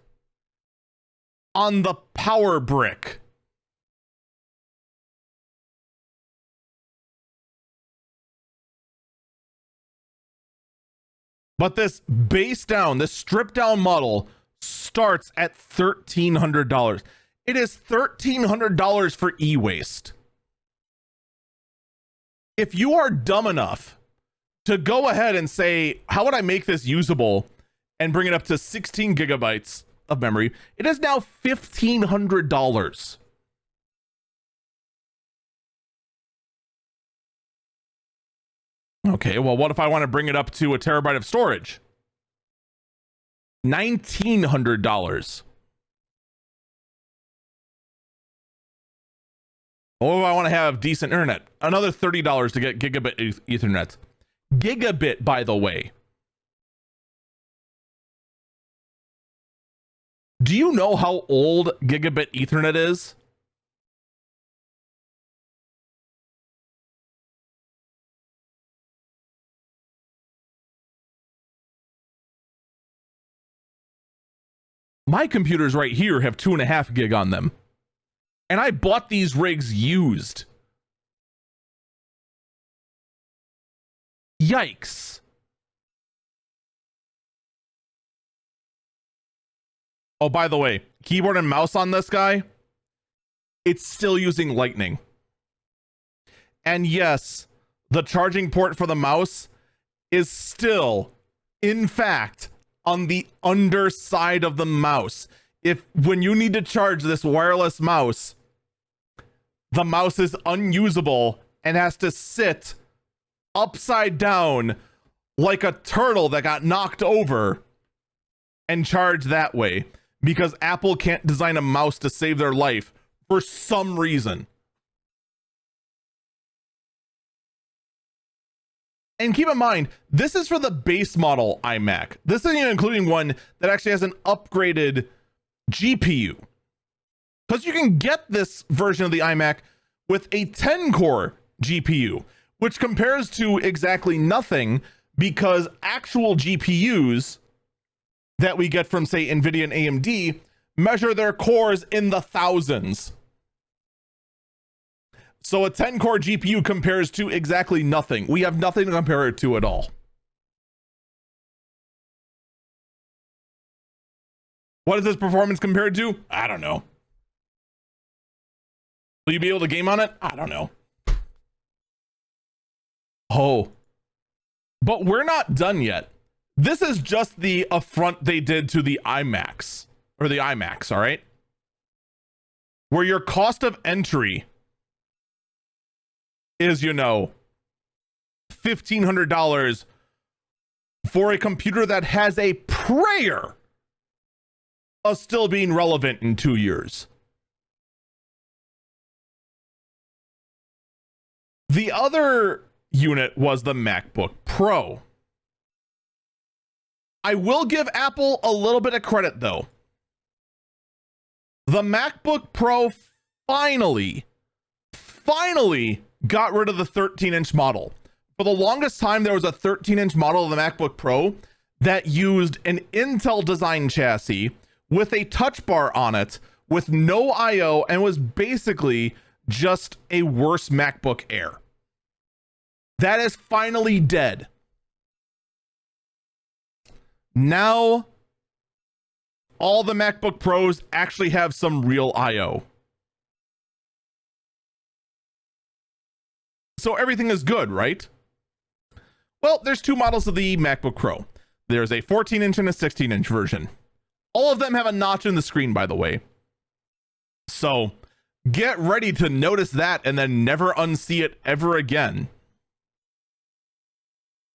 on the power brick. But this base down, this stripped down model starts at $1,300. It is $1,300 for e-waste. If you are dumb enough to go ahead and say, how would I make this usable and bring it up to 16 gigabytes of memory, it is now $1,500. Okay, well, what if I want to bring it up to a terabyte of storage? $1,900. Or if I want to have decent internet, another $30 to get gigabit Ethernet. Gigabit, by the way. Do you know how old gigabit Ethernet is? My computers right here have 2.5 gig on them. And I bought these rigs used. Yikes. Oh, by the way, keyboard and mouse on this guy, it's still using Lightning. And yes, the charging port for the mouse is still, in fact, on the underside of the mouse. When you need to charge this wireless mouse, the mouse is unusable and has to sit upside down like a turtle that got knocked over and charge that way, because Apple can't design a mouse to save their life for some reason. And keep in mind, this is for the base model iMac. This isn't even including one that actually has an upgraded GPU. Because you can get this version of the iMac with a 10-core GPU, which compares to exactly nothing, because actual GPUs that we get from, say, NVIDIA and AMD measure their cores in the thousands. So a 10-core GPU compares to exactly nothing. We have nothing to compare it to at all. What is this performance compared to? I don't know. Will you be able to game on it? I don't know. Oh. But we're not done yet. This is just the affront they did to the iMacs, or the iMacs, all right? Where your cost of entry is, you know, $1,500 for a computer that has a prayer of still being relevant in 2 years. The other unit was the MacBook Pro. I will give Apple a little bit of credit, though. The MacBook Pro finally got rid of the 13-inch model. For the longest time, there was a 13-inch model of the MacBook Pro that used an Intel design chassis with a touch bar on it, with no I/O, and was basically just a worse MacBook Air. That is finally dead. Now, all the MacBook Pros actually have some real I/O. So everything is good, right? Well, there's 2 models of the MacBook Pro. There's a 14-inch and a 16-inch version. All of them have a notch in the screen, by the way. So get ready to notice that and then never unsee it ever again.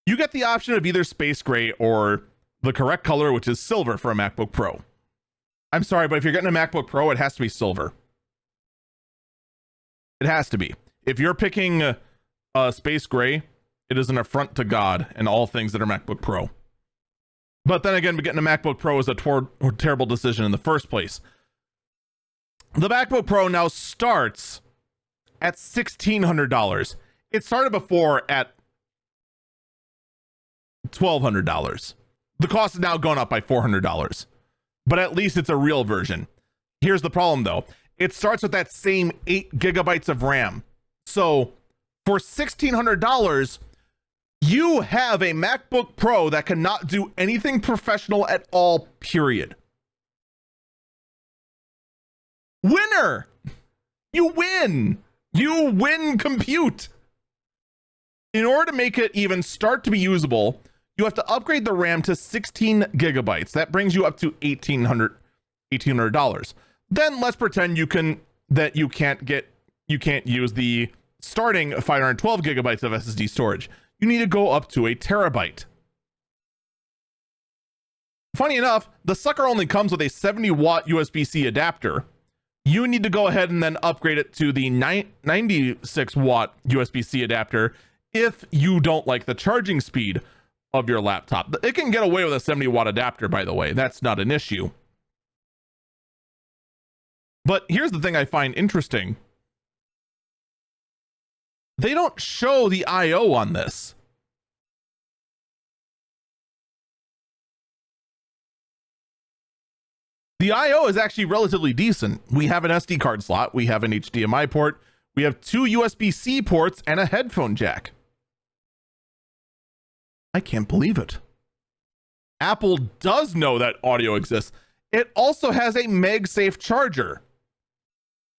You get the option of either space gray or the correct color, which is silver for a MacBook Pro. I'm sorry, but if you're getting a MacBook Pro, it has to be silver. It has to be. If you're picking space gray, it is an affront to God and all things that are MacBook Pro. But then again, getting a MacBook Pro is a terrible decision in the first place. The MacBook Pro now starts at $1,600. It started before at $1,200. The cost has now gone up by $400, but at least it's a real version. Here's the problem though. It starts with that same 8 gigabytes of RAM. So for $1,600, you have a MacBook Pro that cannot do anything professional at all, period. Winner! You win! You win compute! In order to make it even start to be usable, you have to upgrade the RAM to 16 gigabytes. That brings you up to $1,800. Then let's pretend you can't use the starting 512 gigabytes of SSD storage. You need to go up to a terabyte. Funny enough, the sucker only comes with a 70-watt USB-C adapter. You need to go ahead and then upgrade it to the 96-watt USB-C adapter if you don't like the charging speed of your laptop. It can get away with a 70-watt adapter, by the way. That's not an issue. But here's the thing I find interesting. They don't show the I/O on this. The I/O is actually relatively decent. We have an SD card slot, we have an HDMI port, we have 2 USB-C ports, and a headphone jack. I can't believe it. Apple does know that audio exists. It also has a MagSafe charger.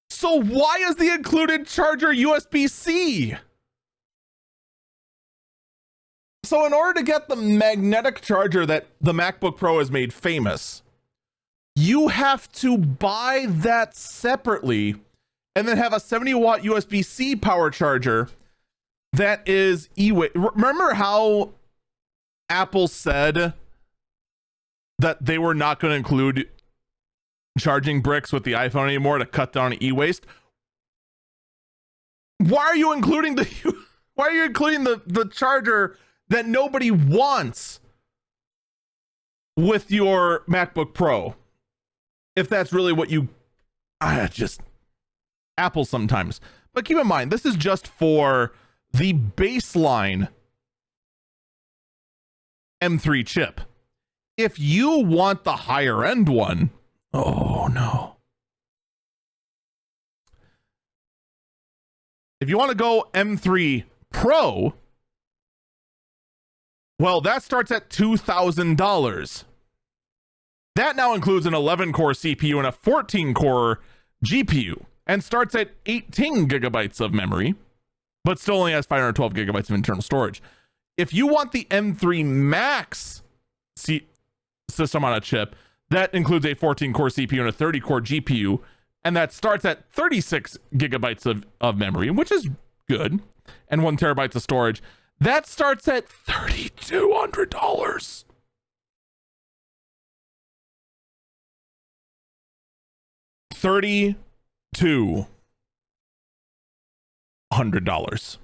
So why is the included charger USB-C? So in order to get the magnetic charger that the MacBook Pro has made famous, you have to buy that separately and then have a 70-watt USB-C power charger that is e-way. Remember how Apple said that they were not going to include charging bricks with the iPhone anymore to cut down e-waste? Why are you including the charger that nobody wants with your MacBook Pro? If that's really what you Apple sometimes. But keep in mind, this is just for the baseline M3 chip. If you want the higher end one, oh no. If you want to go M3 Pro, well, that starts at $2,000. That now includes an 11-core CPU and a 14-core GPU and starts at 18 gigabytes of memory, but still only has 512 gigabytes of internal storage. If you want the M3 Max system on a chip, that includes a 14-core CPU and a 30-core GPU, and that starts at 36 gigabytes of memory, which is good, and 1 terabyte of storage. That starts at $3,200. $3,200.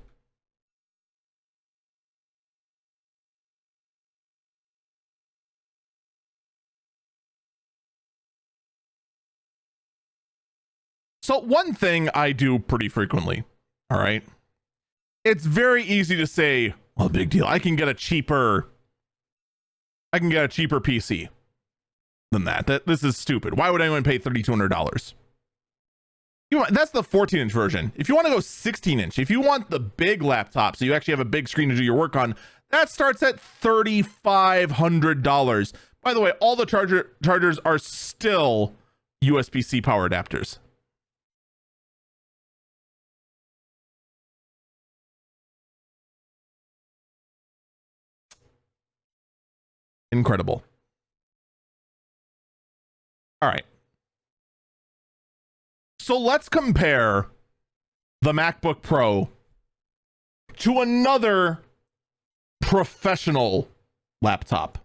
So one thing I do pretty frequently, all right, it's very easy to say, well, big deal. I can get a cheaper PC than that. This is stupid. Why would anyone pay $3,200? That's the 14-inch version. If you want to go 16-inch, if you want the big laptop, so you actually have a big screen to do your work on, that starts at $3,500. By the way, all the chargers are still USB-C power adapters. Incredible. All right. So let's compare the MacBook Pro to another professional laptop.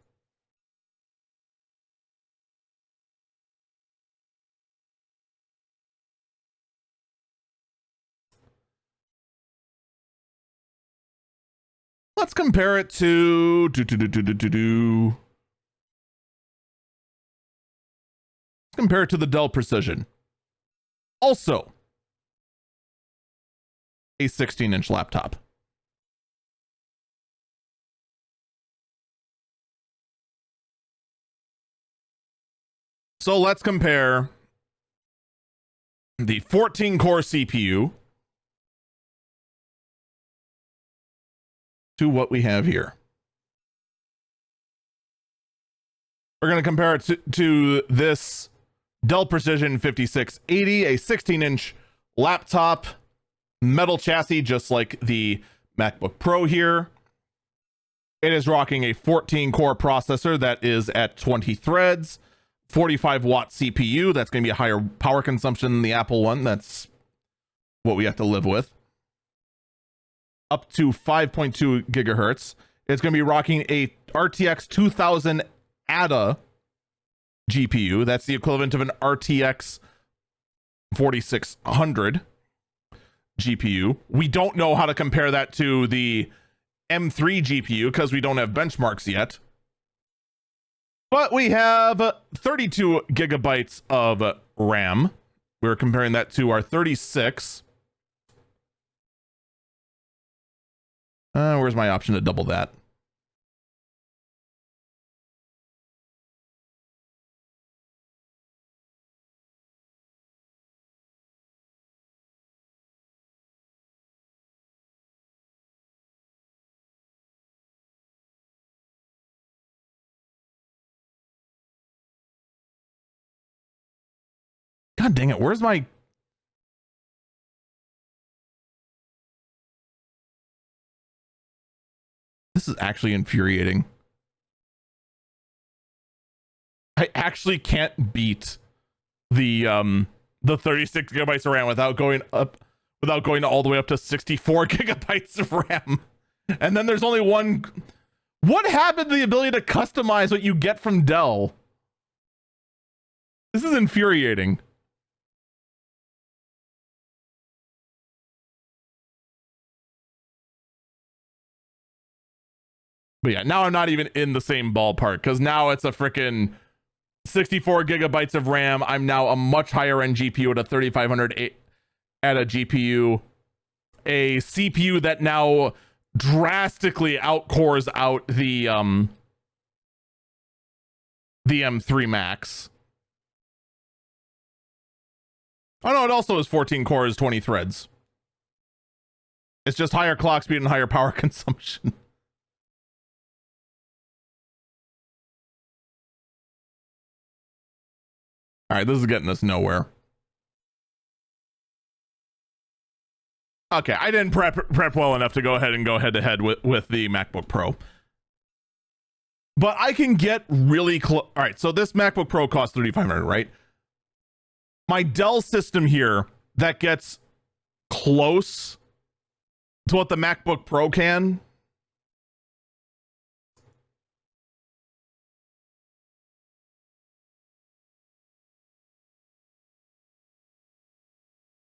Let's compare it to compare it to the Dell Precision. Also, a 16-inch laptop. So let's compare the 14-core CPU to what we have here. We're going to compare it to this Dell Precision 5680, a 16-inch laptop, metal chassis, just like the MacBook Pro here. It is rocking a 14-core processor that is at 20 threads, 45-watt CPU. That's going to be a higher power consumption than the Apple one. That's what we have to live with. Up to 5.2 gigahertz. It's going to be rocking a RTX 2000 ADA GPU. That's the equivalent of an RTX 4600 GPU. We don't know how to compare that to the M3 GPU because we don't have benchmarks yet. But we have 32 gigabytes of RAM. We're comparing that to our 36. Where's my option to double that? God dang it, where's my... This is actually infuriating. I actually can't beat the 36 gigabytes of RAM without going all the way up to 64 gigabytes of RAM. And then there's only one. What happened to the ability to customize what you get from Dell? This is infuriating. But yeah, now I'm not even in the same ballpark because now it's a freaking 64 gigabytes of RAM. I'm now a much higher end GPU at a 3500 at a GPU, a CPU that now drastically outcores out the M3 Max. Oh no, it also is 14 cores, 20 threads. It's just higher clock speed and higher power consumption. All right, this is getting us nowhere. Okay, I didn't prep well enough to go ahead and go head to head with the MacBook Pro. But I can get really close. All right, so this MacBook Pro costs $3,500, right? My Dell system here that gets close to what the MacBook Pro can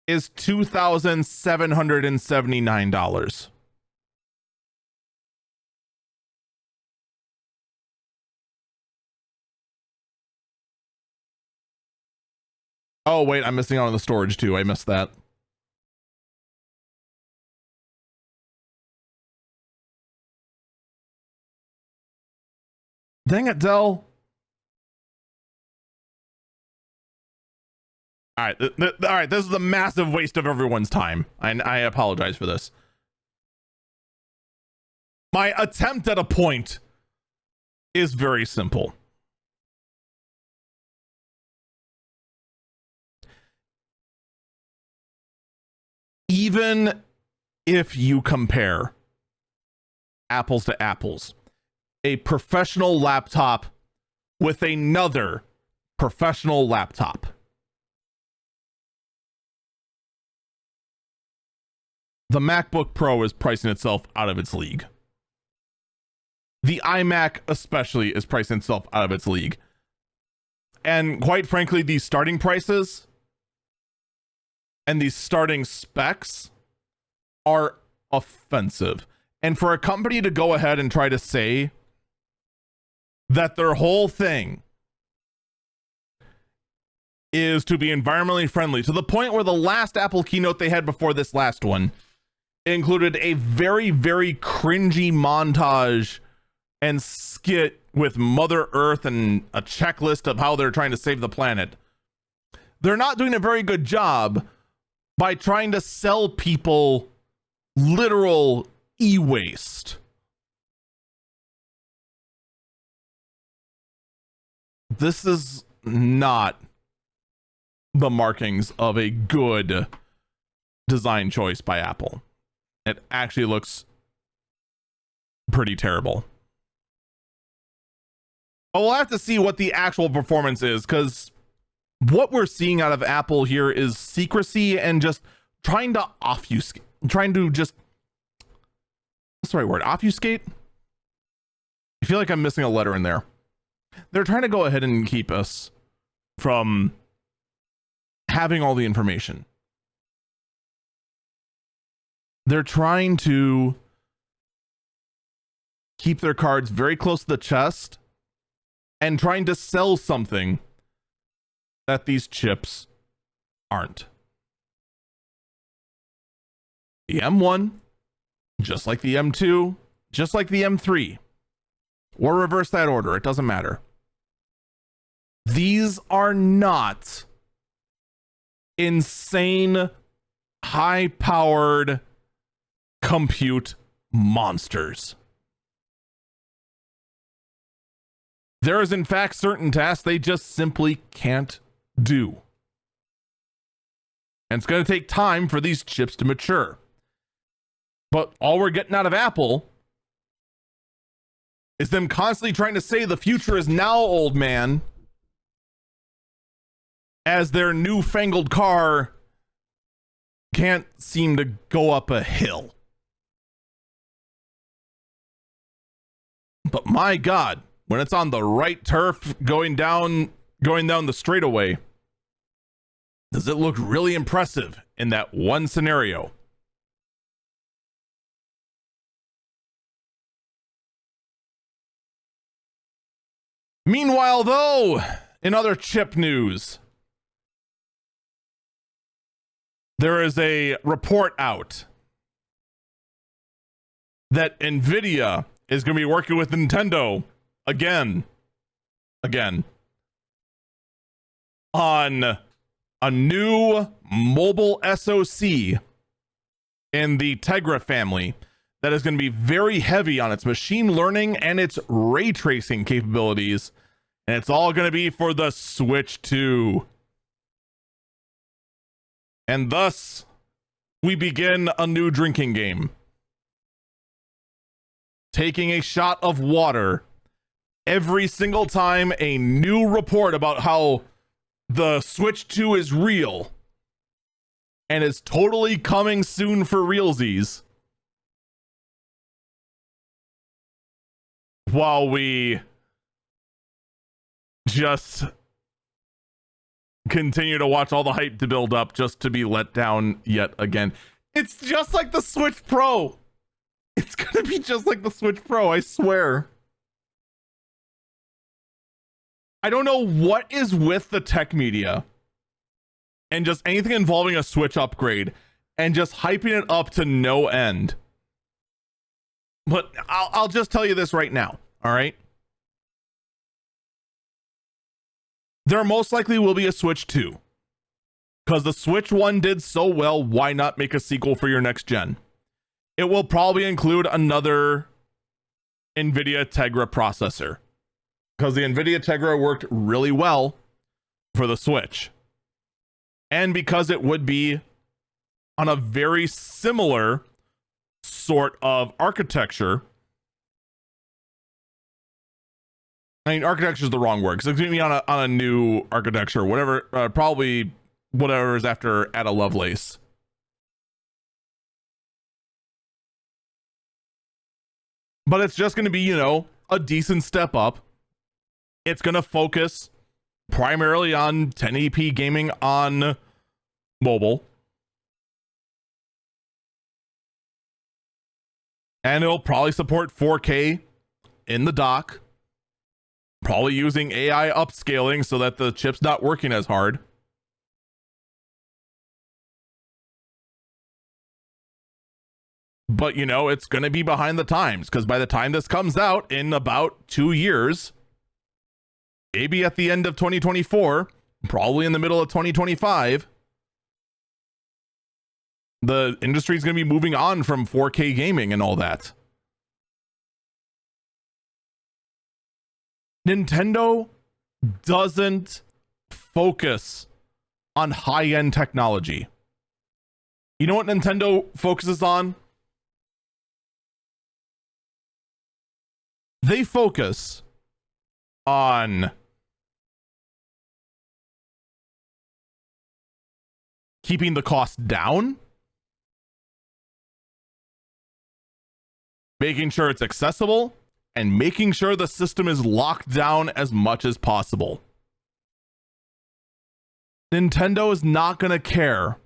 is $2,779. Oh, wait, I'm missing out on the storage too. I missed that. Dang it, Dell. All right, all right, this is a massive waste of everyone's time. I apologize for this. My attempt at a point is very simple. Even if you compare apples to apples, a professional laptop with another professional laptop, the MacBook Pro is pricing itself out of its league. The iMac especially is pricing itself out of its league. And quite frankly, these starting prices and these starting specs are offensive. And for a company to go ahead and try to say that their whole thing is to be environmentally friendly, to the point where the last Apple keynote they had before this last one included a very, very cringy montage and skit with Mother Earth and a checklist of how they're trying to save the planet. They're not doing a very good job by trying to sell people literal e-waste. This is not the markings of a good design choice by Apple. It actually looks pretty terrible. But we'll have to see what the actual performance is, because what we're seeing out of Apple here is secrecy and just trying to obfuscate. Trying to just, what's the right word? Obfuscate? I feel like I'm missing a letter in there. They're trying to go ahead and keep us from having all the information. They're trying to keep their cards very close to the chest and trying to sell something that these chips aren't. The M1, just like the M2, just like the M3, or reverse that order, it doesn't matter. These are not insane, high-powered compute monsters. There is, in fact, certain tasks they just simply can't do. And it's going to take time for these chips to mature. But all we're getting out of Apple is them constantly trying to say the future is now, old man, as their newfangled car can't seem to go up a hill. But my God, when it's on the right turf going down the straightaway, does it look really impressive in that one scenario? Meanwhile, though, in other chip news, there is a report out that NVIDIA is going to be working with Nintendo again on a new mobile SoC in the Tegra family that is going to be very heavy on its machine learning and its ray tracing capabilities. And it's all going to be for the Switch 2. And thus, we begin a new drinking game. Taking a shot of water every single time a new report about how the Switch 2 is real and is totally coming soon for realsies, while we just continue to watch all the hype to build up just to be let down yet again. It's just like the Switch Pro. It's gonna be just like the Switch Pro, I swear. I don't know what is with the tech media and just anything involving a Switch upgrade and just hyping it up to no end. But I'll just tell you this right now, all right? There most likely will be a Switch 2. Because the Switch 1 did so well, why not make a sequel for your next gen? It will probably include another NVIDIA Tegra processor, because the NVIDIA Tegra worked really well for the Switch. And because it would be on a very similar sort of architecture. I mean, architecture is the wrong word, because it's going to be on a new architecture, whatever, probably whatever is after Ada Lovelace. But it's just going to be, you know, a decent step up. It's going to focus primarily on 1080p gaming on mobile. And it'll probably support 4K in the dock. Probably using AI upscaling so that the chip's not working as hard. But, you know, it's going to be behind the times because by the time this comes out in about 2 years, maybe at the end of 2024, probably in the middle of 2025, the industry is going to be moving on from 4K gaming and all that. Nintendo doesn't focus on high-end technology. You know what Nintendo focuses on? They focus on keeping the cost down, making sure it's accessible, and making sure the system is locked down as much as possible. Nintendo is not going to care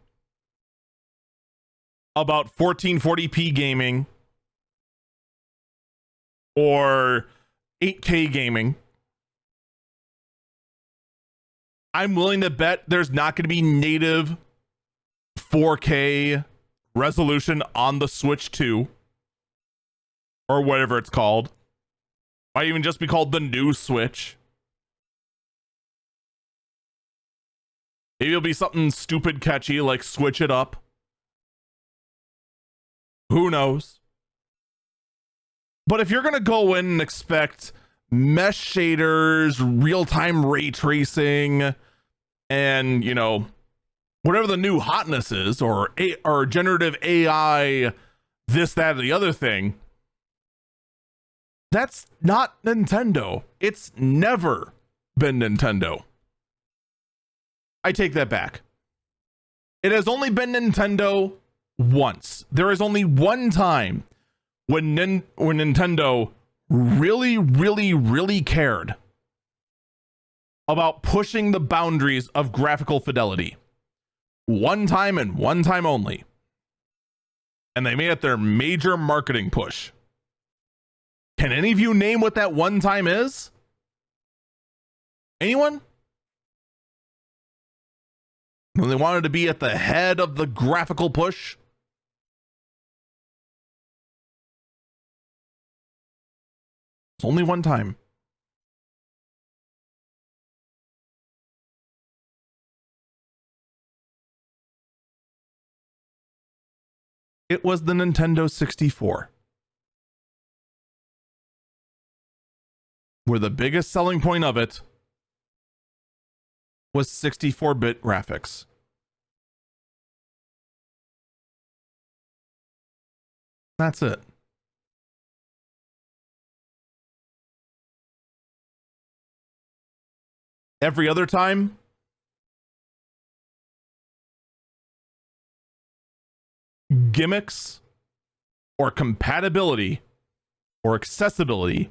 about 1440p gaming or 8K gaming. I'm willing to bet there's not going to be native 4K resolution on the Switch 2 or whatever it's called. Might even just be called the new Switch. Maybe it'll be something stupid catchy like Switch It Up. Who knows? But if you're going to go in and expect mesh shaders, real-time ray tracing, and, you know, whatever the new hotness is, or generative AI, this, that, or the other thing, that's not Nintendo. It's never been Nintendo. I take that back. It has only been Nintendo once. There is only one time when Nintendo really cared about pushing the boundaries of graphical fidelity. One time and one time only. And they made it their major marketing push. Can any of you name what that one time is? Anyone? When they wanted to be at the head of the graphical push? It's only one time. It was the Nintendo 64. Where the biggest selling point of it was 64-bit graphics. That's it. Every other time, gimmicks or compatibility or accessibility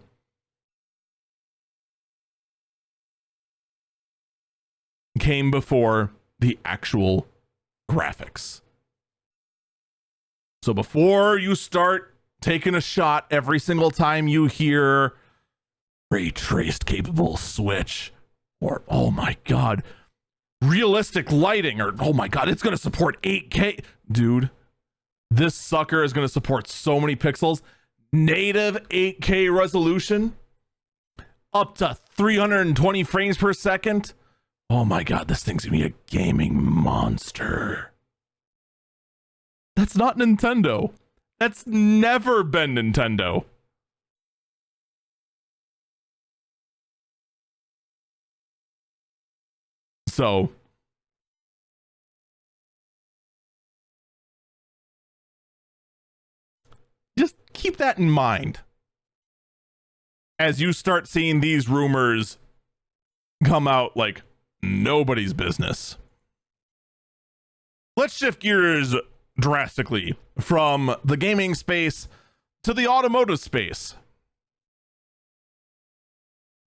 came before the actual graphics. So before you start taking a shot every single time you hear ray traced capable Switch, or oh my god, realistic lighting, or oh my god, it's going to support 8K. Dude, this sucker is going to support so many pixels. Native 8K resolution, up to 320 frames per second. Oh my god, this thing's gonna be a gaming monster. That's not Nintendo. That's never been Nintendo. So just keep that in mind as you start seeing these rumors come out like nobody's business. Let's shift gears drastically from the gaming space to the automotive space,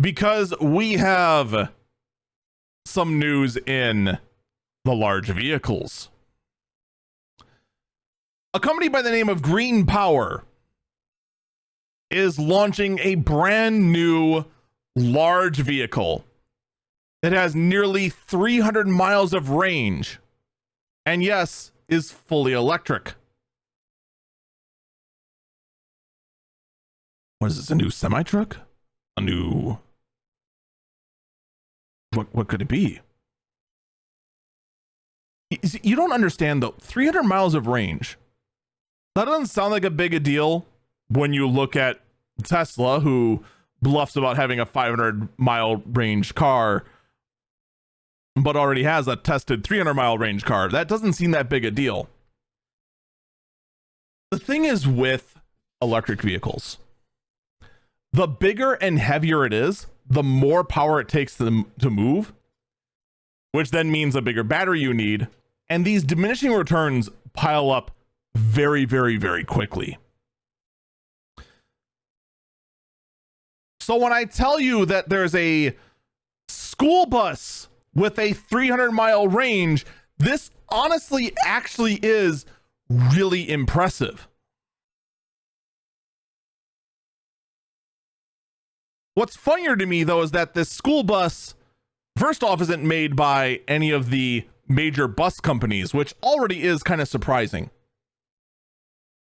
because we have some news in the large vehicles. A company by the name of Green Power is launching a brand new large vehicle that has nearly 300 miles of range, and yes, is fully electric. What is this? A new semi truck? A new. What could it be? You don't understand though. 300 miles of range. That doesn't sound like a big a deal when you look at Tesla, who bluffs about having a 500-mile range car, but already has a tested 300-mile range car. That doesn't seem that big a deal. The thing is with electric vehicles, the bigger and heavier it is, the more power it takes to move, which then means a bigger battery you need. And these diminishing returns pile up very, very, very quickly. So when I tell you that there's a school bus with a 300-mile range, this honestly actually is really impressive. What's funnier to me, though, is that this school bus, first off, isn't made by any of the major bus companies, which already is kind of surprising.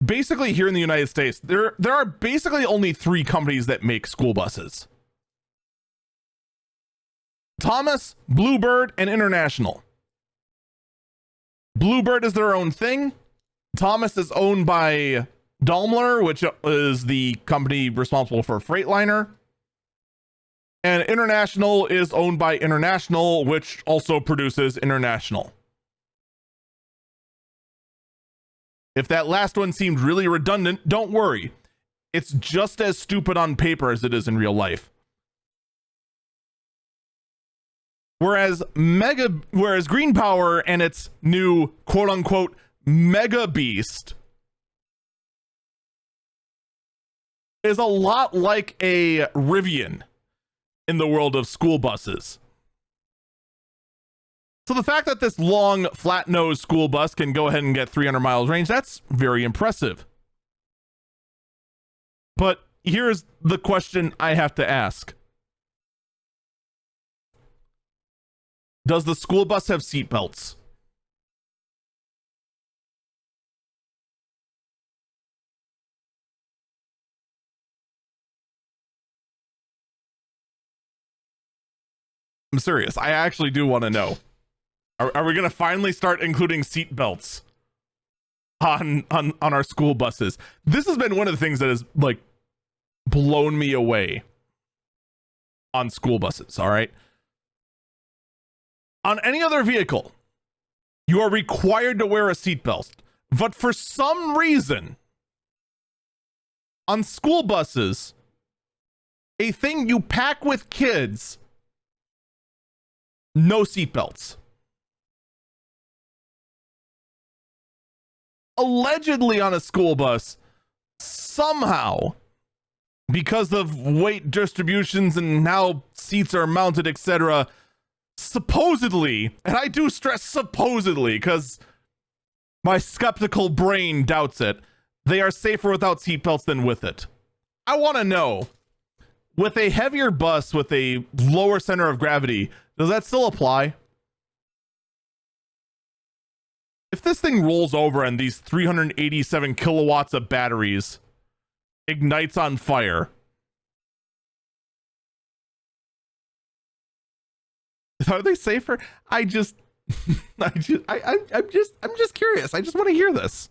Basically, here in the United States, there are basically only 3 companies that make school buses: Thomas, Bluebird, and International. Bluebird is their own thing. Thomas is owned by Daimler, which is the company responsible for Freightliner. And International is owned by International, which also produces International. If that last one seemed really redundant, don't worry. It's just as stupid on paper as it is in real life. Whereas Green Power and its new quote unquote mega beast is a lot like a Rivian in the world of school buses. So the fact that this long, flat-nosed school bus can go ahead and get 300 miles range, that's very impressive. But here's the question I have to ask. Does the school bus have seatbelts? I'm serious. I actually do want to know. Are we going to finally start including seat belts on our school buses? This has been one of the things that has like blown me away on school buses. All right. On any other vehicle, you are required to wear a seatbelt, but for some reason on school buses, a thing you pack with kids, no seatbelts. Allegedly on a school bus, somehow, because of weight distributions and how seats are mounted, etc., supposedly, and I do stress supposedly because my skeptical brain doubts it, they are safer without seatbelts than with it. I want to know, with a heavier bus with a lower center of gravity, does that still apply? If this thing rolls over and these 387 kilowatts of batteries ignites on fire, are they safer? I'm just curious. I just want to hear this.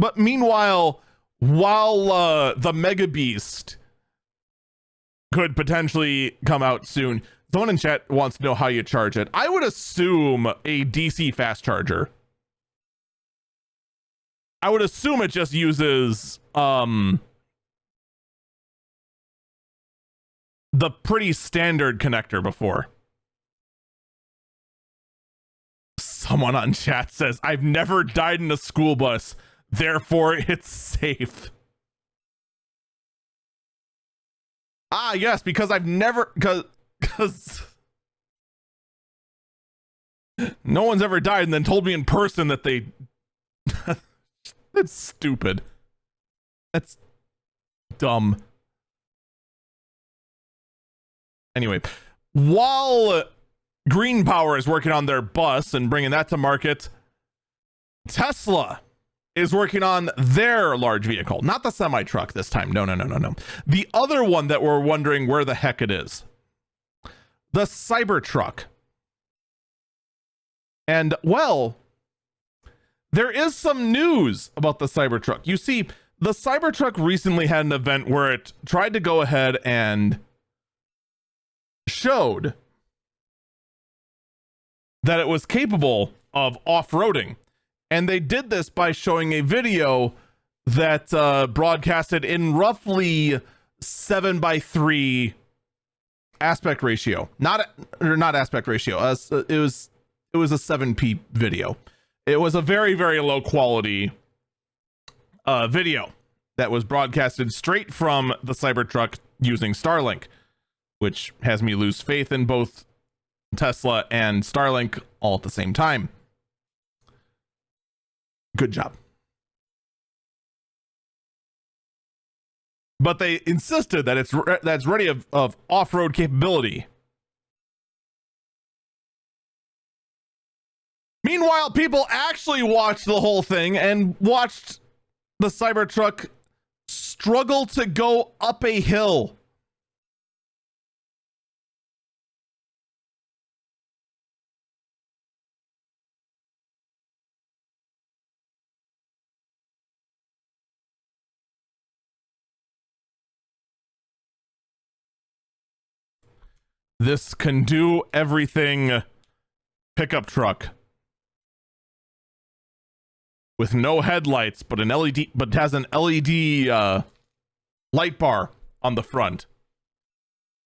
But meanwhile, while the Mega Beast could potentially come out soon, someone in chat wants to know how you charge it. I would assume a DC fast charger. I would assume it just uses the pretty standard connector before. Someone on chat says, I've never died in a school bus, therefore it's safe. Ah, yes, because I've never, because no one's ever died and then told me in person that they, that's stupid. That's dumb. Anyway, while Green Power is working on their bus and bringing that to market, Tesla is working on their large vehicle, not the semi truck this time. No. The other one that we're wondering where the heck it is, the Cybertruck. And well, there is some news about the Cybertruck. You see, the Cybertruck recently had an event where it tried to go ahead and showed that it was capable of off-roading. And they did this by showing a video that broadcasted in roughly 7:3 aspect ratio. Not aspect ratio. It was a 7p video. It was a very, very low quality video that was broadcasted straight from the Cybertruck using Starlink, which has me lose faith in both Tesla and Starlink all at the same time. Good job. But they insisted that that's ready of off-road capability. Meanwhile, people actually watched the whole thing and watched the Cybertruck struggle to go up a hill. This can do everything pickup truck with no headlights, but has an LED light bar on the front,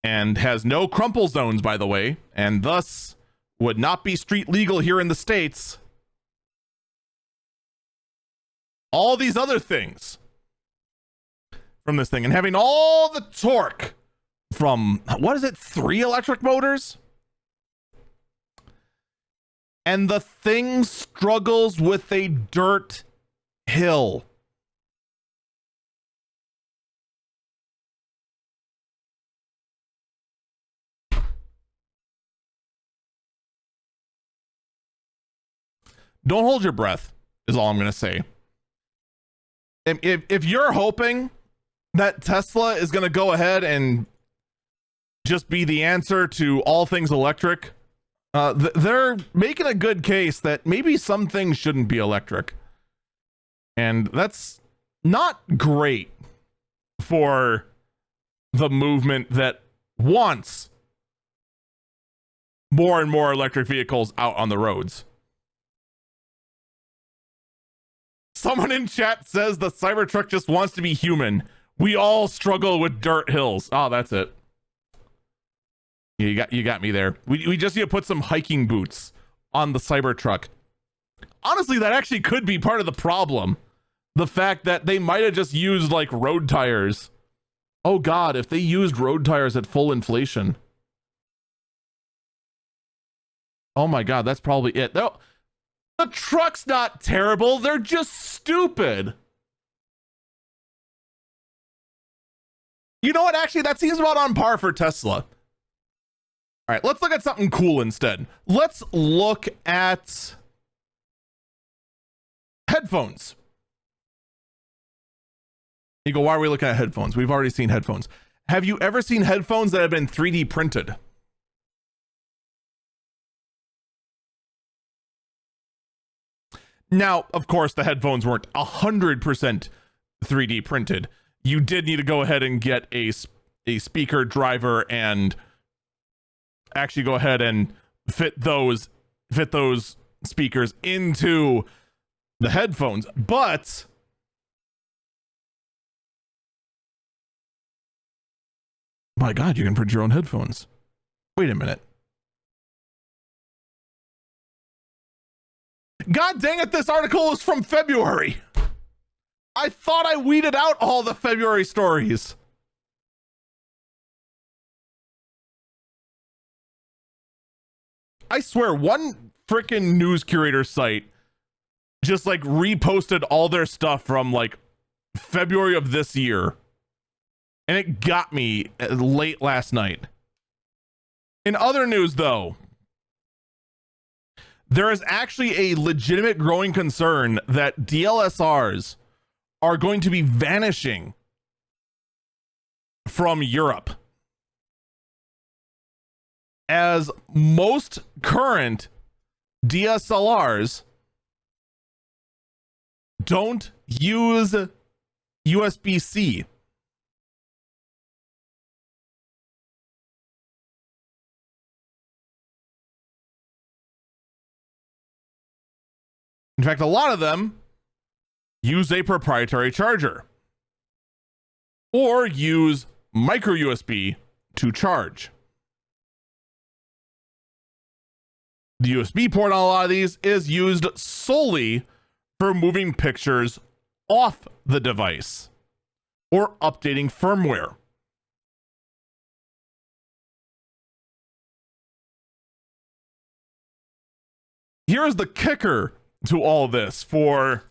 and has no crumple zones, by the way, and thus would not be street legal here in the States. All these other things from this thing, and having all the torque from, what is it, 3 electric motors? And the thing struggles with a dirt hill. Don't hold your breath, is all I'm going to say. If you're hoping that Tesla is going to go ahead and just be the answer to all things electric, they're making a good case that maybe some things shouldn't be electric. And that's not great for the movement that wants more and more electric vehicles out on the roads. Someone in chat says the Cybertruck just wants to be human. We all struggle with dirt hills. Oh, that's it. You got me there. We just need to put some hiking boots on the Cybertruck. Honestly, that actually could be part of the problem. The fact that they might have just used like road tires. Oh God, if they used road tires at full inflation. Oh my God, that's probably it. No, the truck's not terrible. They're just stupid. You know what? Actually, that seems about on par for Tesla. All right, let's look at something cool instead. Let's look at headphones. You go, why are we looking at headphones? We've already seen headphones. Have you ever seen headphones that have been 3D printed? Now, of course, the headphones weren't 100% 3D printed. You did need to go ahead and get a speaker driver and actually go ahead and fit those speakers into the headphones. But my God, you can print your own headphones. Wait a minute. God dang it, this article is from February. I thought I weeded out all the February stories. I swear, one freaking news curator site just like reposted all their stuff from like February of this year. And it got me late last night. In other news, though, there is actually a legitimate growing concern that DLSRs are going to be vanishing from Europe, as most current DSLRs don't use USB-C. In fact, a lot of them use a proprietary charger or use micro USB to charge. The USB port on a lot of these is used solely for moving pictures off the device or updating firmware. Here's the kicker to all this for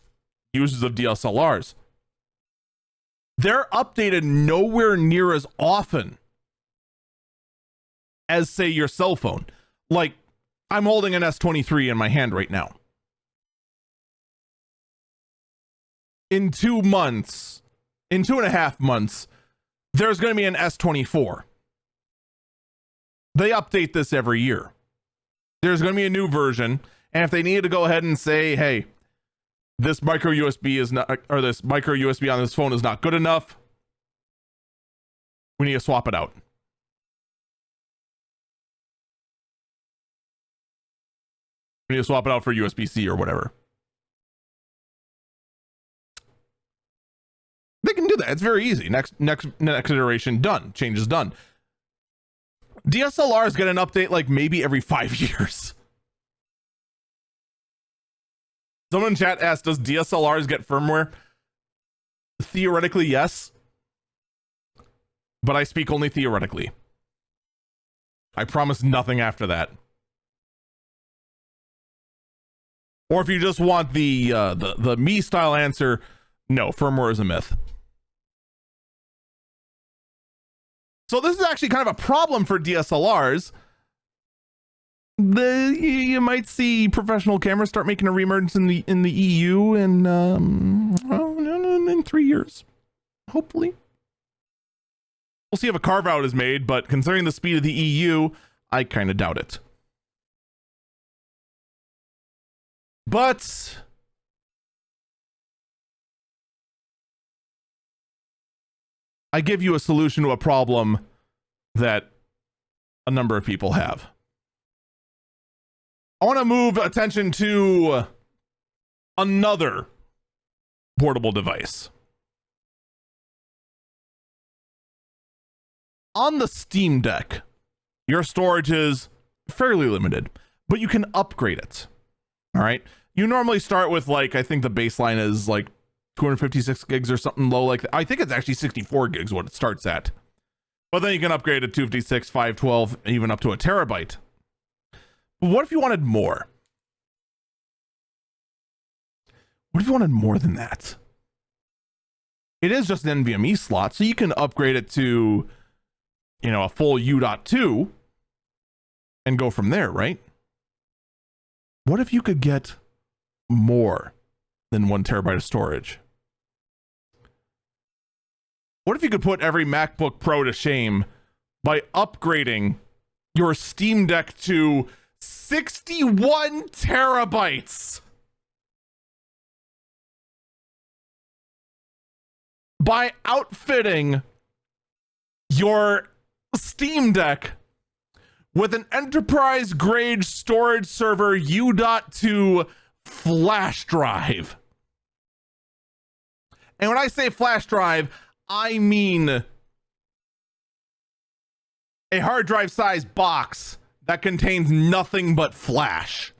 users of DSLRs. They're updated nowhere near as often as, say, your cell phone. Like, I'm holding an S23 in my hand right now. In 2 months, in 2.5 months, there's going to be an S24. They update this every year. There's going to be a new version. And if they need to go ahead and say, hey, this micro USB is not, or this micro USB on this phone is not good enough, we need to swap it out. We need to swap it out for USB-C or whatever. They can do that. It's very easy. Next iteration, done. Change is done. DSLRs get an update like maybe every 5 years. Someone in chat asked, does DSLRs get firmware? Theoretically, yes. But I speak only theoretically. I promise nothing after that. Or if you just want the me style answer, no, firmware is a myth. So this is actually kind of a problem for DSLRs. You might see professional cameras start making a reemergence in the EU in 3 years, hopefully. We'll see if a carve out is made, but considering the speed of the EU, I kind of doubt it. But I give you a solution to a problem that a number of people have. I want to move attention to another portable device. On the Steam Deck, your storage is fairly limited, but you can upgrade it. All right. You normally start with, like, I think the baseline is like 256 gigs or something low like that. I think it's actually 64 gigs what it starts at. But then you can upgrade to 256, 512, even up to a terabyte. But what if you wanted more? What if you wanted more than that? It is just an NVMe slot, so you can upgrade it to, you know, a full U.2 and go from there, right? What if you could get more than 1 terabyte of storage? What if you could put every MacBook Pro to shame by upgrading your Steam Deck to 61 terabytes? By outfitting your Steam Deck with an enterprise grade storage server U.2 flash drive. And when I say flash drive, I mean a hard drive size box that contains nothing but flash.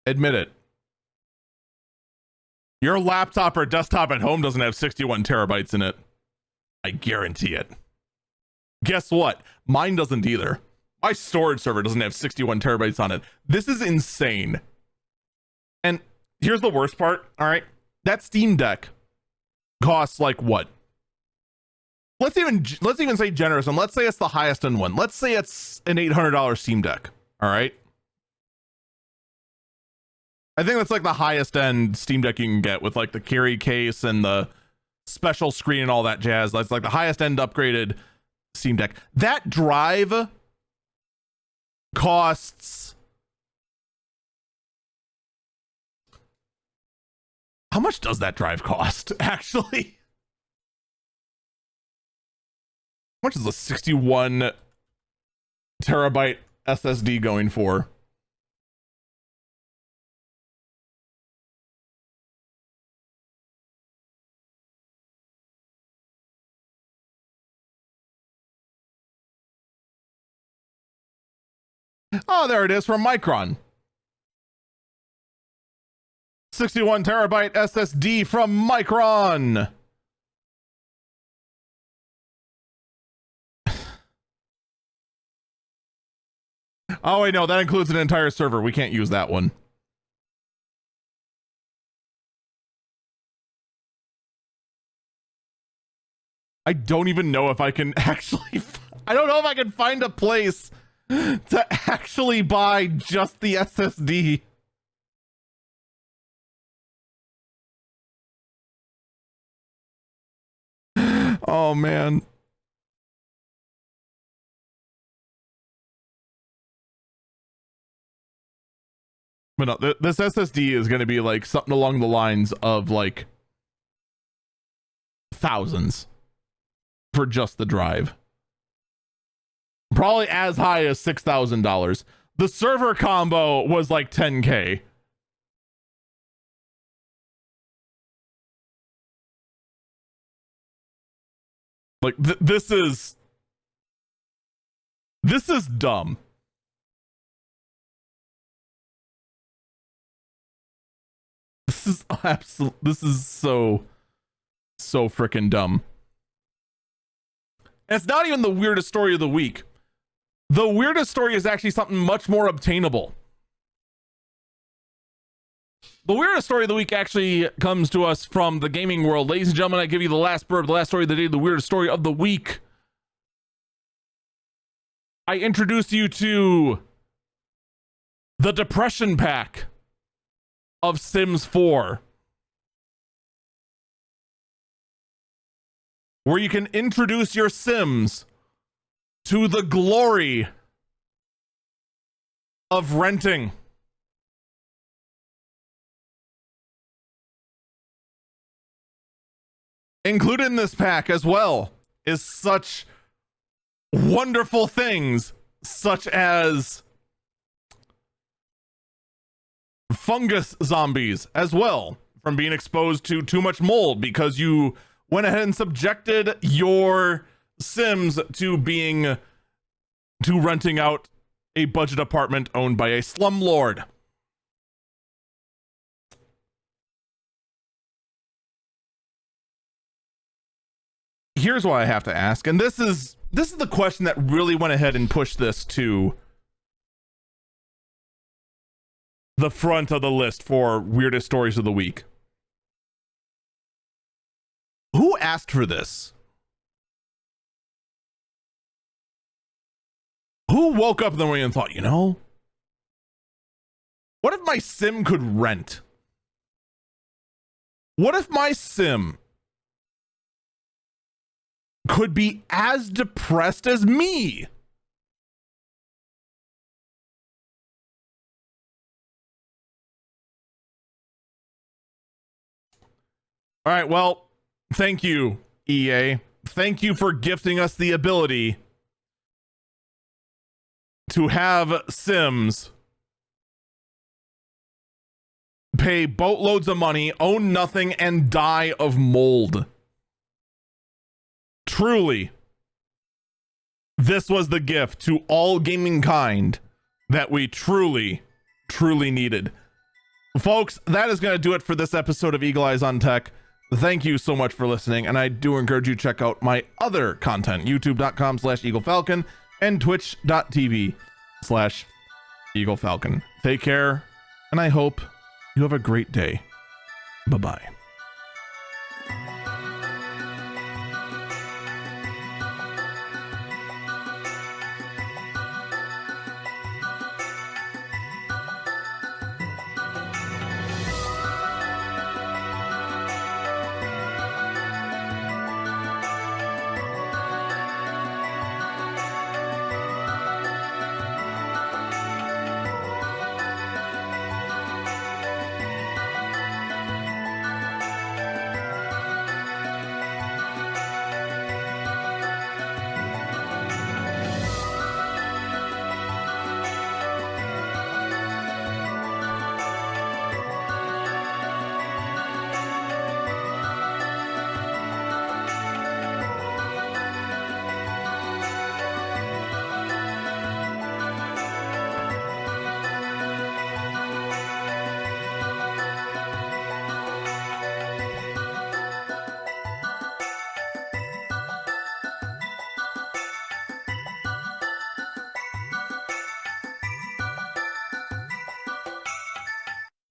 Admit it. Your laptop or desktop at home doesn't have 61 terabytes in it. I guarantee it. Guess what? Mine doesn't either. My storage server doesn't have 61 terabytes on it. This is insane. And here's the worst part, all right? That Steam Deck costs like what? let's even say generous, and let's say it's the highest end one. Let's say it's an $800 Steam Deck. All right. I think that's like the highest end Steam Deck you can get with like the carry case and the special screen and all that jazz. That's like the highest end upgraded Steam Deck. That drive costs, how much does that drive cost actually? How much is a 61 terabyte SSD going for? Oh, there it is from Micron. 61 terabyte SSD from Micron. Oh, wait, no, that includes an entire server. We can't use that one. I don't even know if I can actually... I don't know if I can find a place to actually buy just the SSD. Oh, man. But no, this SSD is going to be like something along the lines of like thousands for just the drive. Probably as high as $6,000. The server combo was like 10K. Like this is dumb. This is absolute. This is so freaking dumb. And it's not even the weirdest story of the week. The weirdest story is actually something much more obtainable. The weirdest story of the week actually comes to us from the gaming world. Ladies and gentlemen, I give you the last burp, the last story of the day, the weirdest story of the week. I introduce you to the Depression Pack of Sims 4, where you can introduce your Sims to the glory of renting. Included in this pack as well is such wonderful things such as fungus zombies as well, from being exposed to too much mold because you went ahead and subjected your Sims to renting out a budget apartment owned by a slumlord. Here's what I have to ask, and this is the question that really went ahead and pushed this to the front of the list for weirdest stories of the week. Who asked for this? Who woke up in the morning and thought, you know, what if my Sim could rent? What if my Sim could be as depressed as me? All right, well, thank you, EA. Thank you for gifting us the ability to have Sims pay boatloads of money, own nothing, and die of mold. Truly, this was the gift to all gaming kind that we truly needed. Folks, that is going to do it for this episode of Eagle Eyes on Tech. Thank you so much for listening, and I do encourage you to check out my other content, youtube.com/EagleFalcon and twitch.tv/EagleFalcon. Take care, and I hope you have a great day. Bye-bye.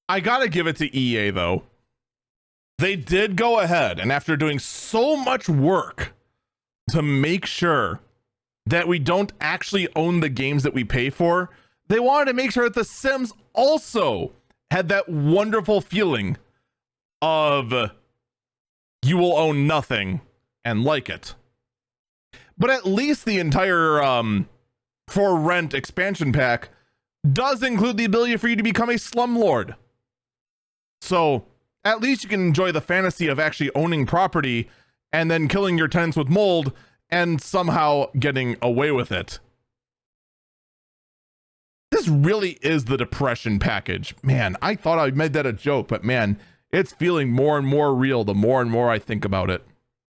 I gotta give it to EA though. They did go ahead, and after doing so much work to make sure that we don't actually own the games that we pay for, they wanted to make sure that The Sims also had that wonderful feeling of you will own nothing and like it. But at least the entire for rent expansion pack does include the ability for you to become a slumlord. So at least you can enjoy the fantasy of actually owning property and then killing your tenants with mold and somehow getting away with it. This really is the depression package. Man, I thought I made that a joke, but man, it's feeling more and more real the more and more I think about it.